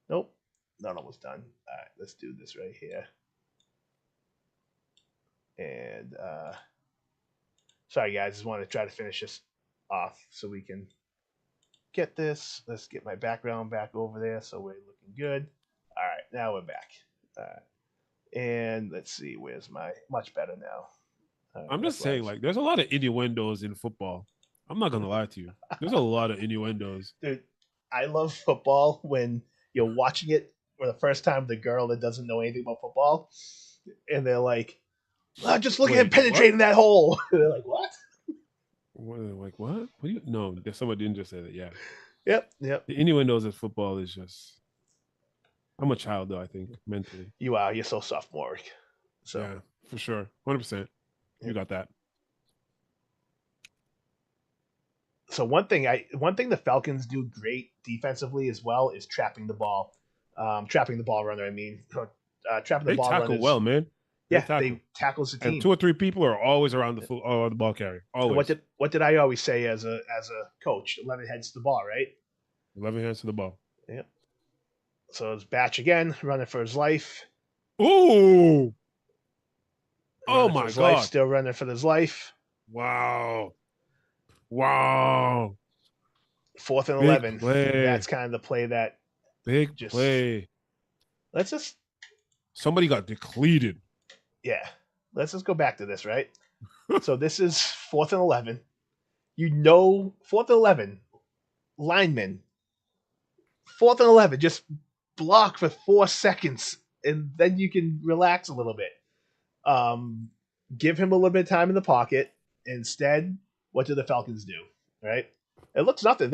Nope, not almost done. All right, let's do this right here. And sorry guys, just wanted to try to finish this off so we can get this. Let's get my background back over there so we're looking good. All right, now we're back. And let's see, where's my much better now. I'm just saying, like, there's a lot of innuendos in football. I'm not gonna lie to you. There's a lot of innuendos. Dude, I love football when you're watching it for the first time with a girl that doesn't know anything about football, and they're like, just look at him penetrating that hole. They're like, what? Like, what? What do you? No, there's somebody didn't just say that. Yeah. Yep. The innuendos of football is just. I'm a child, though, I think, mentally. You are. You're so sophomoric. So yeah, for sure. 100%. You got that. So one thing the Falcons do great defensively as well is trapping the ball. Trapping the ball runner, I mean. Trapping the ball runner. They tackle well, man. They tackle as a team. And 2 or 3 people are always around the ball carrier. Always. What did I always say as a coach? 11 heads to the ball, right? 11 hands to the ball. Yeah. So it's Batch again, running for his life. Ooh! Oh my God! Still running for his life. Wow! 4th and 11. That's kind of the play that. Big play. Let's just. Somebody got depleted. Yeah. Let's just go back to this, right? So this is 4th and 11. 4th and 11. Lineman. 4th and 11. Just block for 4 seconds, and then you can relax a little bit. Give him a little bit of time in the pocket. Instead, what do the Falcons do? Right? It looks nothing.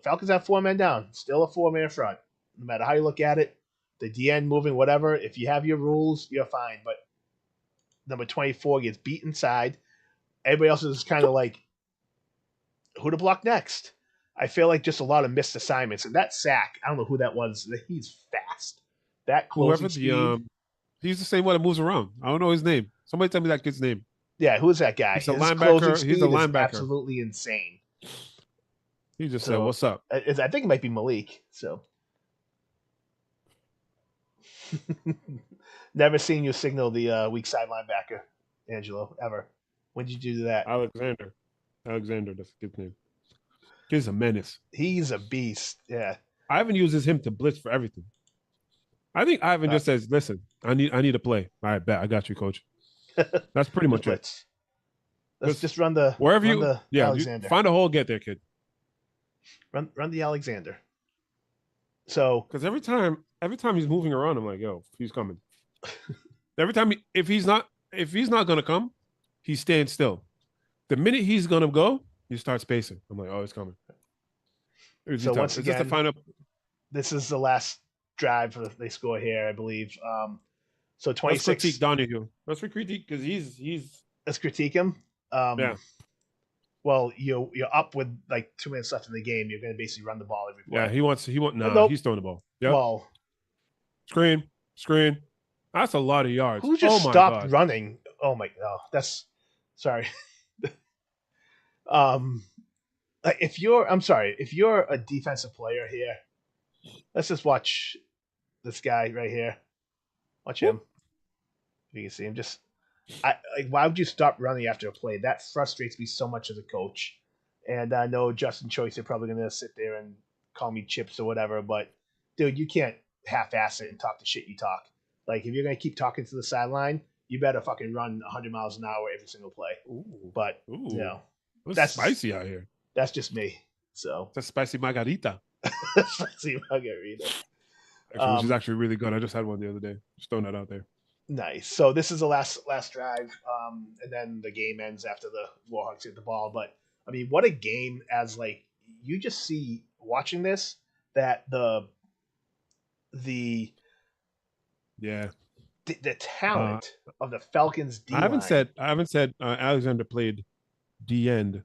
Falcons have 4 men down. Still a 4-man front. No matter how you look at it, the DN moving, whatever. If you have your rules, you're fine. But number 24 gets beat inside. Everybody else is kind of like, who to block next? I feel like just a lot of missed assignments. And that sack, I don't know who that was. He's fast. That closing speed. He's the same one that moves around. I don't know his name. Somebody tell me that kid's name. Yeah, who's that guy? He's a linebacker. He's a linebacker. Absolutely insane. He just said, "What's up?" I think it might be Malik. So, never seen you signal the weak side linebacker, Angelo, ever. When did you do that? Alexander, that's the kid's name. Kid's a menace. He's a beast. Yeah. Ivan uses him to blitz for everything. I think Ivan just says, "Listen, I need to play. All right, bet I got you, coach." That's pretty much it. Let's just run the Alexander. Find a hole, get there, kid. Run the Alexander. So because every time he's moving around, I'm like, yo, he's coming. Every time if he's not gonna come, he stands still. The minute he's gonna go, he starts pacing. I'm like, oh, it's coming. So once again, this is the last drive they score here, I believe. So 26. Let's critique Donahue. Let's critique because he's. Let's critique him. Yeah. Well, you're up with like 2 minutes left in the game. You're going to basically run the ball every play. Yeah, he wants. No, he's throwing the ball. Yeah. Well, screen. That's a lot of yards. Who just stopped running? Oh my God, that's sorry. If you're a defensive player here, let's just watch this guy right here. Watch him. You can see him. Why would you stop running after a play? That frustrates me so much as a coach. And I know Justin Choice are probably going to sit there and call me chips or whatever, but dude, you can't half-ass it and talk the shit you talk. Like, if you're going to keep talking to the sideline, you better fucking run 100 miles an hour every single play. Ooh. But, that's spicy out here. That's just me. So that's spicy margarita. Spicy margarita. Which is actually really good. I just had one the other day. Just throwing that out there. Nice. So this is the last drive, and then the game ends after the Warhawks get the ball. But I mean, what a game! As like you just see watching this that the talent of the Falcons D-line. I haven't said Alexander played D end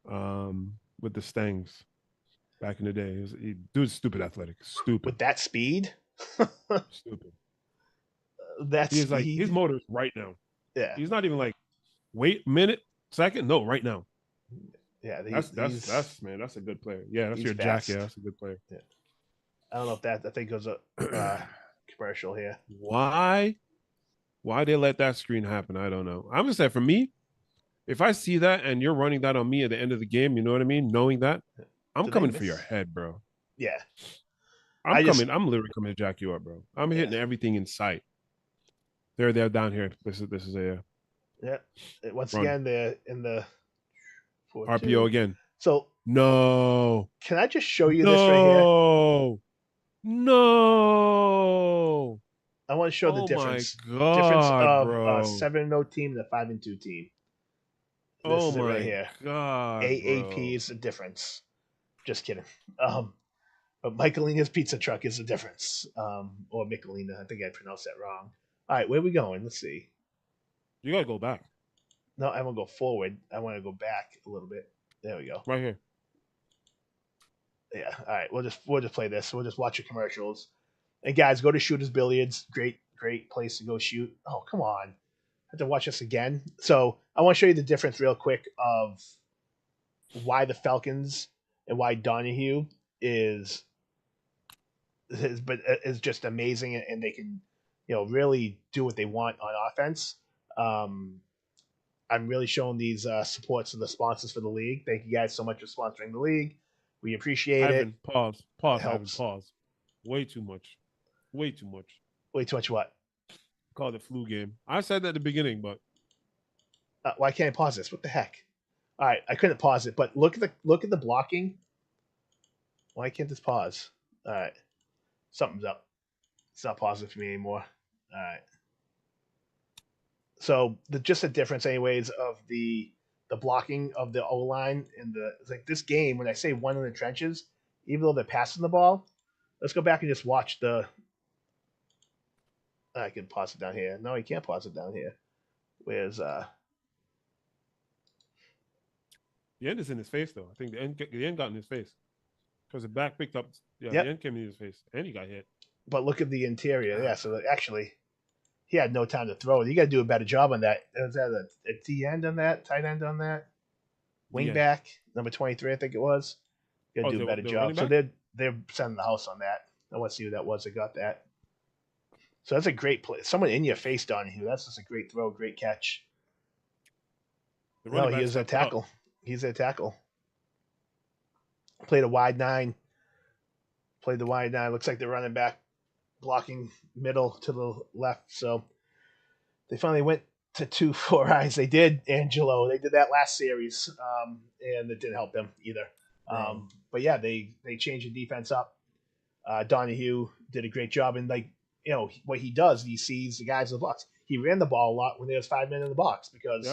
with the Stangs back in the day. Dude's stupid athletic. Stupid. With that speed? Stupid. His motor's right now. Yeah. He's not even like, wait a minute, second. No, right now. Yeah. That's a good player. Yeah, that's your fast. Jack. Yeah, that's a good player. Yeah. I don't know if that thing goes up commercial here. Why they let that screen happen? I don't know. I'm gonna say for me, If I see that and you're running that on me at the end of the game, you know what I mean? Knowing that, I'm Did they coming for miss? your head, bro. Yeah. I'm coming. I'm literally coming to jack you up, bro. I'm hitting everything in sight. They're down here. This is a Yeah. Once run. again, they're in the 4-2. RPO again. So No. can I just show you this right here? No. No. I want to show the Oh my difference God, of a bro. 7-0 team and a 5-2 team. This Oh is it right my here. God, AAP bro. is the difference. Just kidding. But Michaelina's Pizza Truck is the difference. Or Michelina. I think I pronounced that wrong. All right, where are we going? Let's see. You gotta go back. No, I want to go forward. I want to go back a little bit. There we go. Right here. Yeah. All right. We'll just play this. We'll just watch the commercials. And guys, go to Shooters Billiards. Great place to go shoot. Oh, come on. I have to watch this again. So I want to show you the difference real quick of why the Falcons and why Donahue is just amazing, and they can, really do what they want on offense. I'm really showing these supports to the sponsors for the league. Thank you guys so much for sponsoring the league. We appreciate it. Pause. It helps. Pause. Way too much. Way too much what? Call it a flu game. I said that at the beginning, but Why can't I pause this? What the heck? All right, I couldn't pause it, but look at the blocking. Why can't this pause? All right, something's up. It's not pausing for me anymore. All right. So just the difference, anyways, of the blocking of the O line and it's like this game. When I say one in the trenches, even though they're passing the ball, let's go back and just watch the. I can pause it down here. No, you can't pause it down here. Where's the end is in his face though. I think the end got in his face because the back picked up. Yeah, the end came in his face and he got hit. But look at the interior. Yeah, so actually, he had no time to throw it. You got to do a better job on that. Was that a D end on that? Tight end on that? Wing back number 23, I think it was. You got to do a better job. So they're sending the house on that. I want to see who that was that got that. So that's a great play. Someone in your face, Donahue. That's just a great throw, great catch. No, he is a tackle. He's a tackle. Played a wide 9. Played the wide 9. Looks like they're running back, blocking middle to the left. So they finally went to 2-4 eyes. They did, Angelo. They did that last series, and it didn't help them either. But yeah, they changed the defense up. Donahue did a great job, and what he does, he sees the guys in the box. He ran the ball a lot when there was 5 men in the box because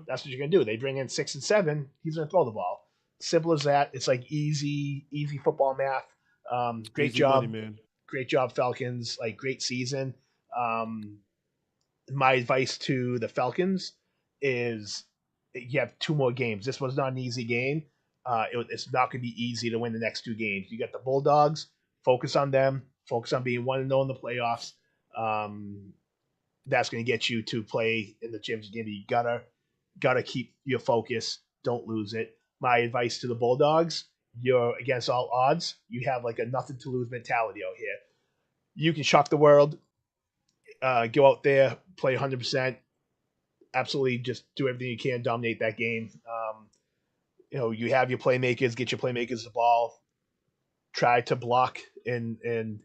that's what you're gonna do. They bring in 6 and 7. He's gonna throw the ball. Simple as that. It's like easy football math. Great easy job, money, man. Great job, Falcons. Like great season. My advice to the Falcons is you have 2 more games. This was not an easy game. It's not going to be easy to win the next 2 games. You got the Bulldogs. Focus on them. Focus on being 1-0 in the playoffs. That's going to get you to play in the championship game. You gotta keep your focus. Don't lose it. My advice to the Bulldogs: you're against all odds. You have like a nothing to lose mentality out here. You can shock the world. Go out there, play 100%. Absolutely, just do everything you can, dominate that game. You have your playmakers. Get your playmakers the ball. Try to block and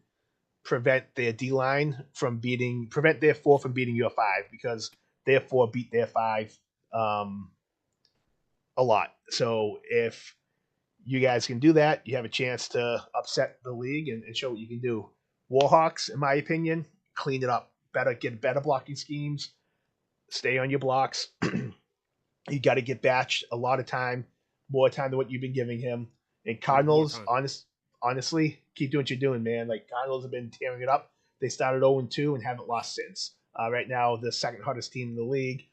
prevent their D line from prevent their 4 from beating your 5 because their 4 beat their 5 a lot. So if you guys can do that, you have a chance to upset the league and show what you can do. Warhawks, in my opinion, clean it up. Get better blocking schemes. Stay on your blocks. You got to get Batch a lot of time, more time than what you've been giving him. And Cardinals, honestly, keep doing what you're doing, man. Like Cardinals have been tearing it up. They started 0-2 and haven't lost since. Right now, the second hardest team in the league.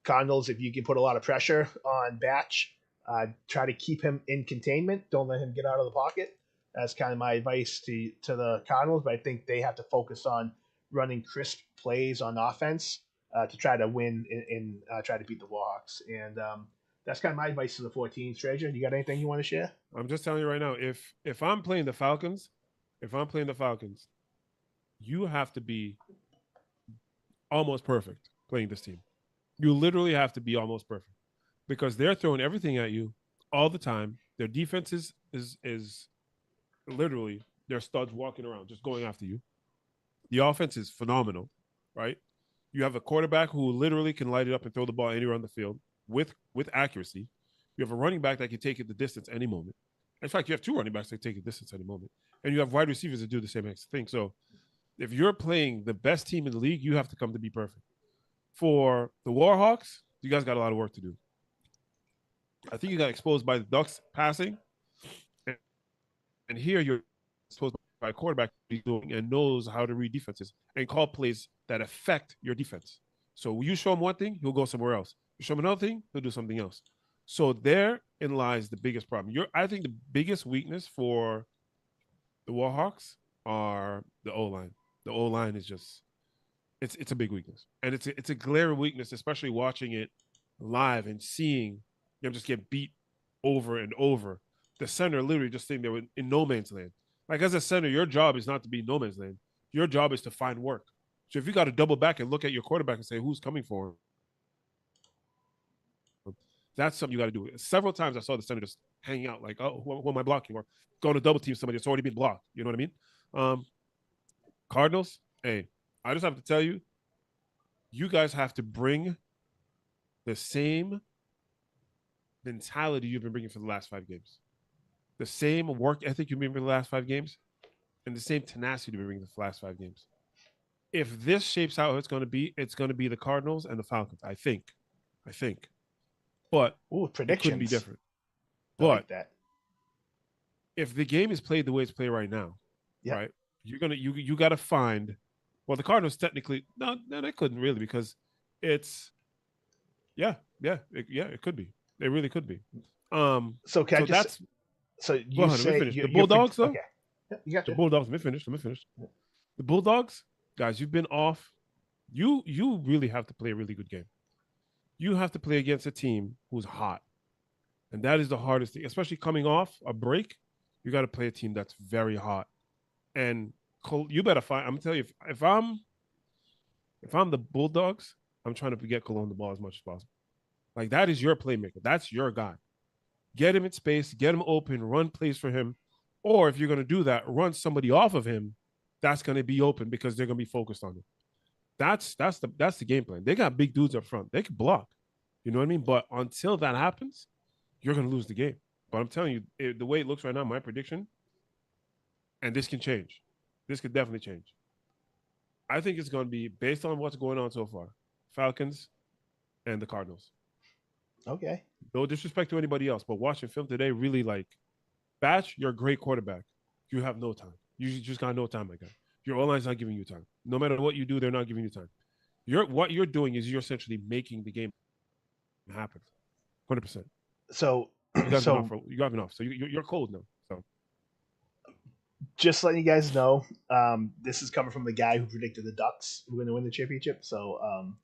Cardinals, if you can put a lot of pressure on Batch, try to keep him in containment. Don't let him get out of the pocket. That's kind of my advice to the Cardinals. But I think they have to focus on running crisp plays on offense to try to win and try to beat the Warhawks. And that's kind of my advice to the 14 Treasure. You got anything you want to share? I'm just telling you right now, if I'm playing the Falcons, you have to be almost perfect playing this team. You literally have to be almost perfect because they're throwing everything at you all the time. Their defense is literally their studs walking around just going after you. The offense is phenomenal, right? You have a quarterback who literally can light it up and throw the ball anywhere on the field with accuracy. You have a running back that can take it the distance any moment. In fact, you have two running backs that take it distance any moment, and you have wide receivers that do the same thing. So, if you're playing the best team in the league, you have to come to be perfect. For the Warhawks, you guys got a lot of work to do. I think you got exposed by the Ducks passing, and here you're exposed by a quarterback who's doing and knows how to read defenses and call plays that affect your defense. So you show him one thing, he'll go somewhere else. You show him another thing, he'll do something else. So therein lies the biggest problem. I think the biggest weakness for the Warhawks are the O-line. The O-line is just it's a big weakness. And it's a glaring weakness, especially watching it live and seeing them just get beat over and over. The center literally just sitting there in no man's land. Like as a center, your job is not to be no man's land. Your job is to find work. So if you got to double back and look at your quarterback and say who's coming for him, that's something you got to do. Several times I saw the center just hanging out like, oh, who am I blocking? Or going to double team somebody that's already been blocked. You know what I mean? Cardinals, hey, I just have to tell you, you guys have to bring the same mentality you've been bringing for the last 5 games. The same work ethic you've been bringing for the last 5 games and the same tenacity you've been bringing for the last 5 games. If this shapes out, it's going to be the Cardinals and the Falcons, I think. But predictions. It couldn't be different. I like that. If the game is played the way it's played right now, right, you got to find. Well, the Cardinals technically no, they couldn't really because it's it could be. It really could be. So can I just so you say the Bulldogs though? Okay, you got the Bulldogs. Let me finish. The Bulldogs, guys, you've been off. You really have to play a really good game. You have to play against a team who's hot. And that is the hardest thing, especially coming off a break. You got to play a team that's very hot. And you better find. I'm telling you, if I'm the Bulldogs, I'm trying to get Cologne the ball as much as possible. Like that is your playmaker. That's your guy. Get him in space, get him open, run plays for him. Or if you're going to do that, run somebody off of him that's going to be open because they're going to be focused on it. That's the game plan. They got big dudes up front. They can block. You know what I mean? But until that happens, you're going to lose the game. But I'm telling you, the way it looks right now, my prediction, and this can change. This could definitely change. I think it's going to be based on what's going on so far. Falcons and the Cardinals. Okay. No disrespect to anybody else, but watching film today, really like, Batch, you're a great quarterback. You have no time. You just got no time, my guy. Your O-line's not giving you time. No matter what you do, they're not giving you time. What you're doing is you're essentially making the game happen. 100%. So you got enough. So you're cold now. So just letting you guys know, this is coming from the guy who predicted the Ducks were going to win the championship. So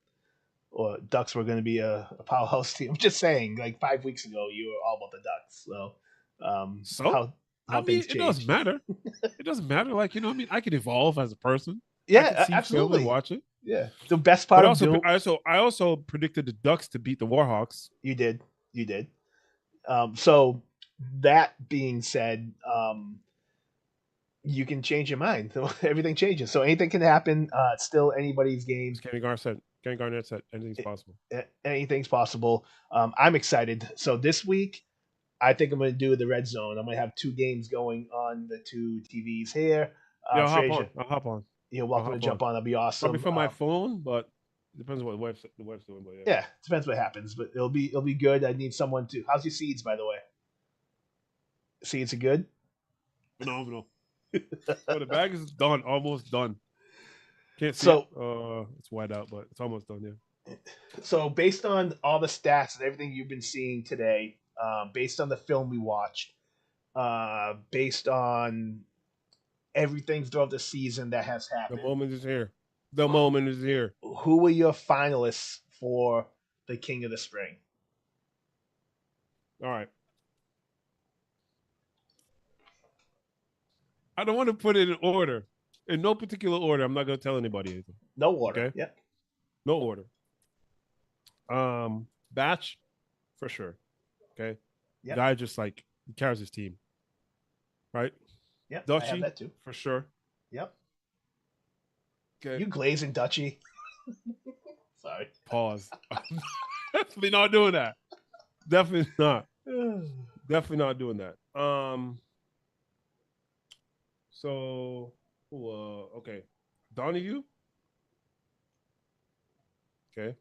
or Ducks were going to be a powerhouse team. I'm just saying, like 5 weeks ago, you were all about the Ducks. So how things change. It doesn't matter. It doesn't matter. Like, you know what I mean? I can evolve as a person. Yeah, absolutely. And watch it. Yeah. The best part I also predicted the Ducks to beat the Warhawks. You did. So that being said, you can change your mind. So everything changes. So anything can happen. It's still anybody's game. Kenny Garnett said anything's possible. Anything's possible. I'm excited. So this week, I think I'm going to do the red zone. I'm going to have 2 games going on the 2 TVs here. I'll hop on. You're welcome to jump on. That'll be awesome. Probably from my phone, but it depends on what the wife's doing. But yeah, depends what happens. But it'll be good. I need someone to. How's your seeds, by the way? Seeds are good. Phenomenal. So the bag is done, almost done. Can't see it. It's wide out, but it's almost done. Yeah. So based on all the stats and everything you've been seeing today, based on the film we watched, based on everything throughout the season that has happened, the moment is here. The moment is here. Who were your finalists for the King of the Spring? All right. I don't want to put it in order. In no particular order. I'm not going to tell anybody anything. No order. Okay? Yeah. No order. Batch, for sure. Okay. Yep. Guy just like he carries his team. Right? Yep. I have Dutchy, that too. for sure. Yep. Okay. You glazing Dutchy. Sorry. Pause. Definitely not doing that. Definitely not. Definitely not doing that. So okay. Donahue. Okay.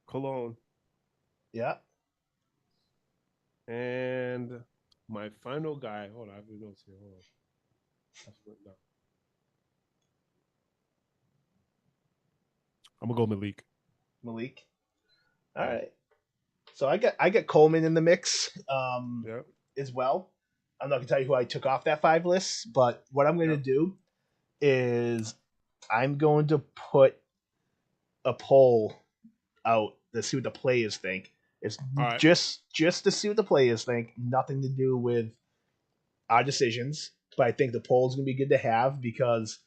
Cologne. Yeah. And my final guy. Hold on, I have the notes here. Hold on. That's written down. I'm gonna go Malik. Malik. All right. So I got Coleman in the mix Yeah. as well. I'm not gonna tell you who I took off that 5 list, but what I'm gonna do is I'm going to put a poll out to see what the players think. It's All right. just to see what the players think. Nothing to do with our decisions, but I think the poll is gonna be good to have because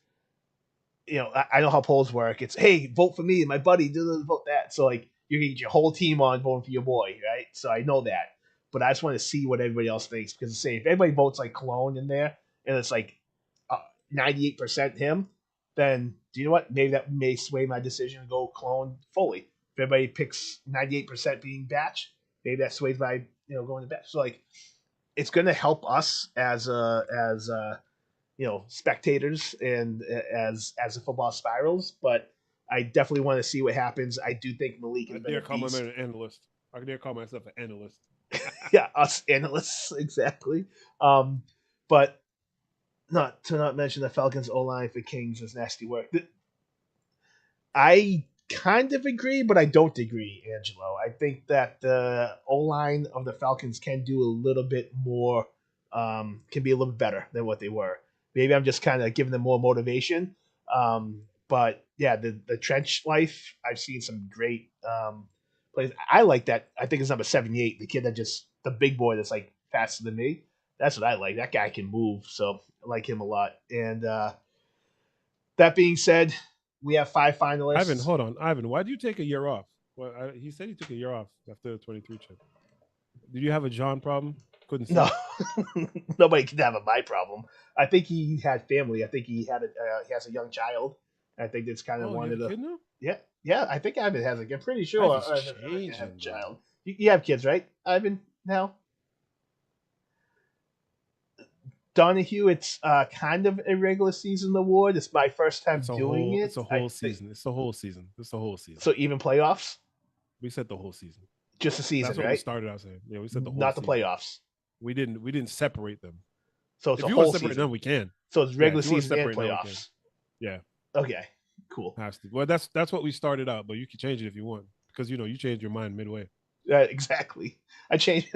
I know how polls work. It's hey, vote for me, my buddy, vote that. So like you get your whole team on voting for your boy, right? So I know that, but I just want to see what everybody else thinks because say if everybody votes like Cologne in there and it's like 98% him, then do you know what? Maybe that may sway my decision to go Cologne fully. If everybody picks 98% being Batch, maybe that sways my going to Batch. So like it's going to help us as spectators and as the football spirals. But I definitely want to see what happens. I do think Malik has I been dare a call beast. an analyst. I dare call myself an analyst. Yeah, us analysts exactly. But not to not mention the Falcons O line for Kings is nasty work. I kind of agree, but I don't agree, Angelo. I think that the O line of the Falcons can do a little bit more, can be a little bit better than what they were. Maybe I'm just kind of giving them more motivation. But yeah, the trench life, I've seen some great plays. I like that. I think it's number 78, the kid that the big boy that's like faster than me. That's what I like. That guy can move, so I like him a lot. And that being said, we have 5 finalists. Ivan, hold on. Ivan, why did you take a year off? Well, he said he took a year off after the 23 chip. Did you have a John problem? Couldn't see. No, nobody can have my problem. I think he had family. I think he has a young child. I think that's kind of you one have of a the. kid now? Yeah. I think Ivan has a. I'm pretty sure Life is Ivan changing, have a bro. child. You have kids, right, Ivan? Now, Donahue, it's kind of a regular season award. It's my first time doing it. It's a whole season. It's the whole season. It's the whole season. So even playoffs, We said the whole season. just a season, That's what right? we started out saying. Yeah, we said the whole Not the season. playoffs. We didn't separate them. So it's If a you want whole to separate season. them, we can. So it's regular if you wanna season and separate them, we can. playoffs. Yeah. Okay, cool. Has to. Well, that's what we started out, but you can change it if you want because you changed your mind midway. Exactly. I changed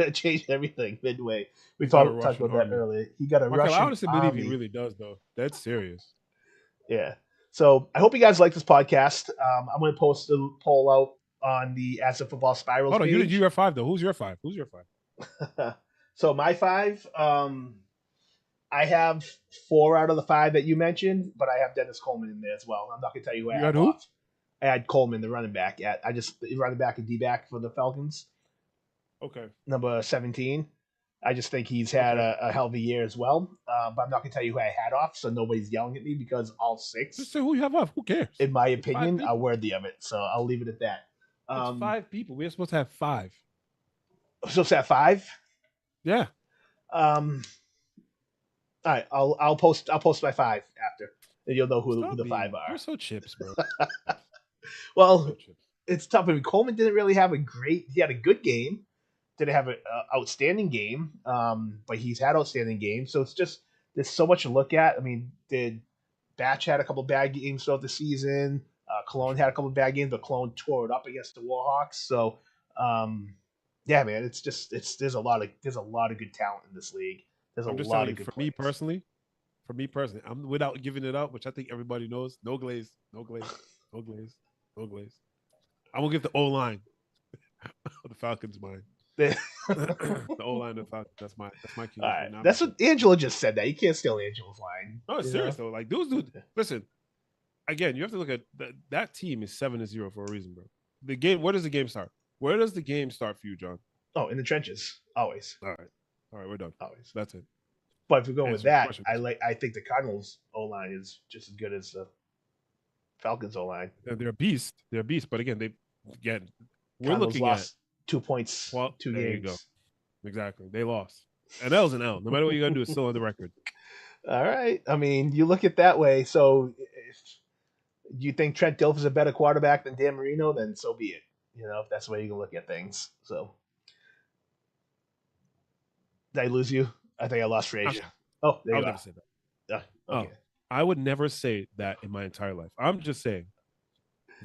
everything midway. We He's got a talked Russian about that army. earlier. He got a Michael, Russian I honestly believe army. he really does, though. That's serious. Yeah. So I hope you guys like this podcast. I'm going to post a poll out on the As a Football Spirals Hold on, page. you did your 5 though. Who's your 5? So my 5, I have 4 out of the 5 that you mentioned, but I have Dennis Coleman in there as well. I'm not going to tell you who I had who? off. I had Coleman, the running back. Running back and D-back for the Falcons. Okay. Number 17. I just think he's had a hell of a year as well. But I'm not going to tell you who I had off, so nobody's yelling at me because all 6, Just say who you have off. Who cares? in my It's 5 opinion, people. are worthy of it. So I'll leave it at that. It's 5 people. We're supposed to have 5. So it's at 5. Yeah. All right, I'll post my 5 after, and you'll know who the 5 are. You're so chips, bro. Well, So chips. it's tough. I mean, Coleman didn't really have he had a good game. Didn't have an outstanding game, but he's had outstanding games. So it's just, there's so much to look at. I mean, Batch had a couple bad games throughout the season. Cologne had a couple bad games, but Cologne tore it up against the Warhawks. So, yeah, man, there's a lot of good talent in this league. There's a lot of good. For me personally, I'm without giving it up, which I think everybody knows. No glaze. I'm gonna give the O line the Falcons mine. The O line of the Falcons. That's my key. All right, that's what Angela just said. That you can't steal Angela's line. No, it's serious though. Like dude, listen. again, you have to look at that team is 7-0 for a reason, bro. The game. Where does the game start? Where does the game start for you, John? Oh, in the trenches, always. All right, we're done. Always. That's it. But if we go with that, question. I think the Cardinals O-line is just as good as the Falcons O-line. They're a beast. They're a beast. But again, we're Cardinals looking lost at 2 points, 2 there games. You go. Exactly. They lost. An L's an L. No matter what you're gonna do, it's still on the record. All right. I mean, you look at that way. So if you think Trent Dilfer is a better quarterback than Dan Marino, then so be it. You know, if that's the way you can look at things. So did I lose you? I think I lost Frazier. Oh, there you I go. was never say that. Okay. I would never say that in my entire life. I'm just saying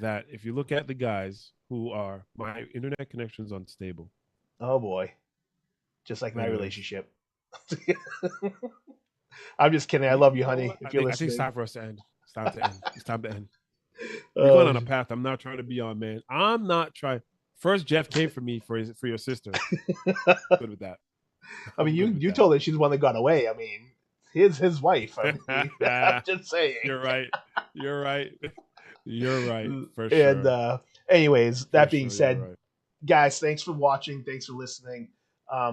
that if you look at the guys who are my internet connection's unstable. Oh boy. Just like my Anyways. relationship. I'm just kidding. I love you, honey. If you're I think listening. it's time for us to end. It's time to end. It's time to end. We're going on a path I'm not trying to be on, man. I'm not trying. First, Jeff came for me for your sister. Good with that. I mean, you told her she's the one that got away. I mean, his wife. I mean, I'm just saying. You're right. You're right. You're right. For And sure. anyways, that being you're said, right. guys, thanks for watching. Thanks for listening.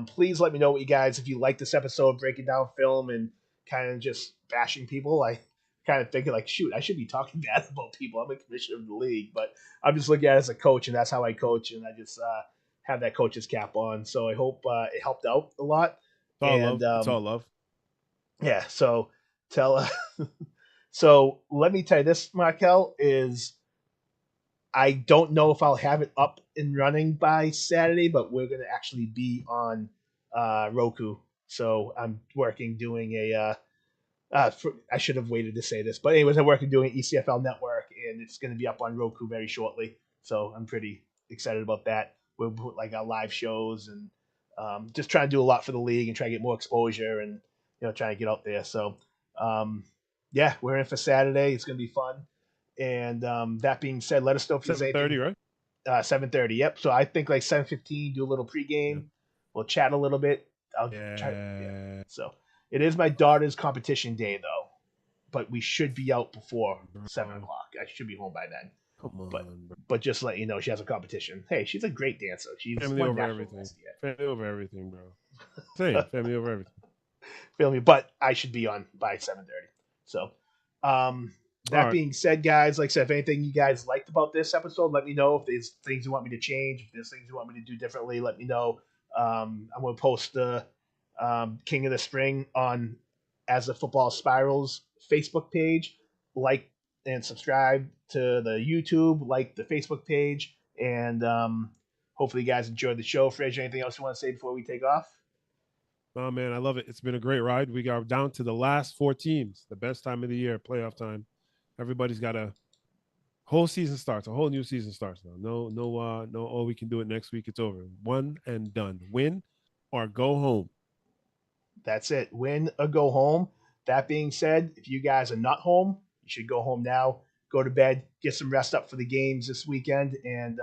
Please let me know what you guys, if you like this episode, breaking down film and kind of just bashing people. I kind of thinking like, shoot, I should be talking bad about people. I'm a commissioner of the league, but I'm just looking at it as a coach, and that's how I coach, and I just have that coach's cap on. So I hope it helped out a lot. It's all And, love. It's all love. Yeah. So so let me tell you this, Markel, is I don't know if I'll have it up and running by Saturday, but we're going to actually be on Roku. So I'm working doing I should have waited to say this, but anyways, I'm working doing ECFL network, and it's going to be up on Roku very shortly. So I'm pretty excited about that. We'll put like our live shows and just trying to do a lot for the league and try to get more exposure and, you know, trying to get out there. So yeah, we're in for Saturday. It's going to be fun. And that being said, let us know if there's 7:30, right? 7:30. Yep. So I think like 7:15, do a little pregame. Yep. We'll chat a little bit. Yeah. So it is my daughter's competition day though, but we should be out before 7 o'clock. I should be home by then. Come on, But bro. but just to let you know, she has a competition. Hey, she's a great dancer. She's Family won over nationals everything. last year. Family over everything, bro. Same. Family over everything. Feel me? But I should be on by 7:30. So that right. being said, guys, like I said, if anything you guys liked about this episode, let me know. If there's things you want me to change, if there's things you want me to do differently, let me know. I'm going to post the King of the Spring on As the Football Spirals Facebook page. Like and subscribe to the YouTube, like the Facebook page, and hopefully you guys enjoyed the show. Frazier, anything else you want to say before we take off? Oh, man, I love it. It's been a great ride. We got down to the last 4 teams, the best time of the year, playoff time. Everybody's got a whole season starts, a whole new season starts now. No, oh, we can do it next week. It's over. One and done. Win or go home. That's it. Win or go home. That being said, if you guys are not home, you should go home now. Go to bed, get some rest up for the games this weekend, and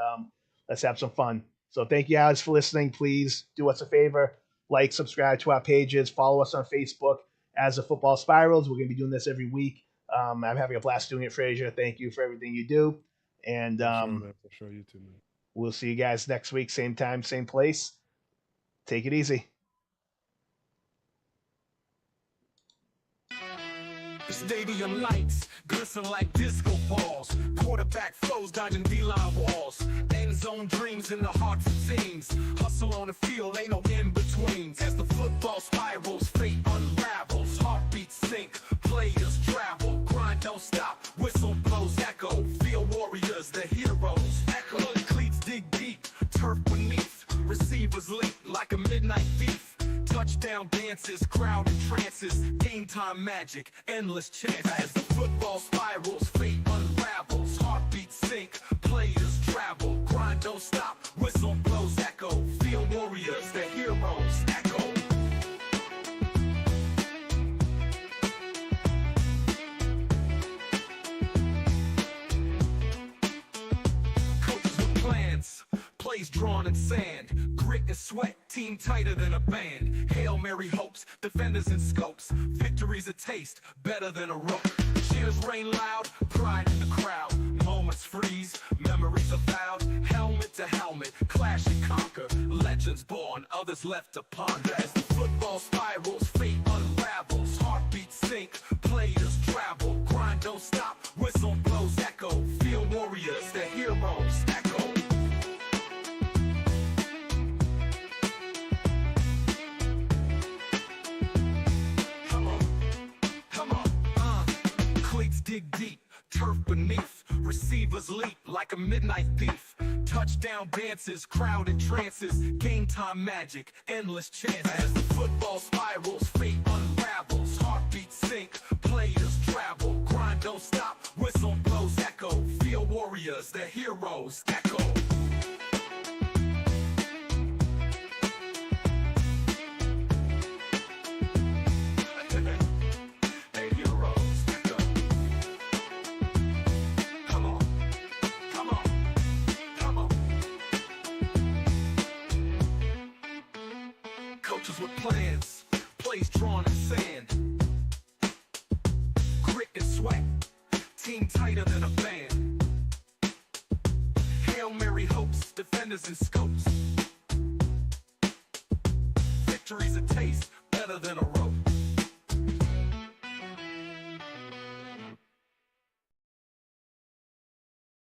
let's have some fun. So thank you guys for listening. Please do us a favor. Like, subscribe to our pages. Follow us on Facebook as the Football Spirals. We're going to be doing this every week. I'm having a blast doing it, Frazier. Thank you for everything you do. And For sure, you too, man. We'll see you guys next week. Same time, same place. Take it easy. Stadium lights glisten like disco balls. Quarterback flows dodging D-line walls. End zone dreams in the hearts of teams. Hustle on the field, ain't no in-betweens. As the football spirals, fate unravels. Heartbeats sink, players travel. Grind don't stop, whistle blows echo. Field warriors, the heroes. Echo, cleats dig deep, turf beneath. Receivers leap like a midnight thief. Touchdown dances, crowd in trances, game time magic, endless chances. As the football spirals, fate unravels, heartbeats sink, players travel, grind don't stop, whistle blows echo, field warriors, the heroes, echo. Coaches with plans, play plays drawn in sand, grit and sweat, team tighter than a band. Hail Mary hopes, defenders in scopes, victory's a taste, better than a rope. Cheers rain loud, pride in the crowd, moments freeze, memories avowed. Helmet to helmet, clash and conquer, legends born, others left to ponder. As the football spirals, fate unravels, heartbeats sink, players travel, grind don't stop, whistle blows echo, feel warriors, the heroes echo. Come on, cleats dig deep, turf beneath, receivers leap like a midnight thief. Touchdown dances, crowded trances, game time magic, endless chances. As the football spirals, fate unravels, heartbeats sink, players travel, grind don't stop, whistle blows echo, feel warriors, the heroes echo. The heroes echo. Come on, come on, come on. Coaches with plans, plays drawn in sand, grit and sweat, team tighter than a band. Hail Mary hopes, defenders in scopes, victory's a taste, better than a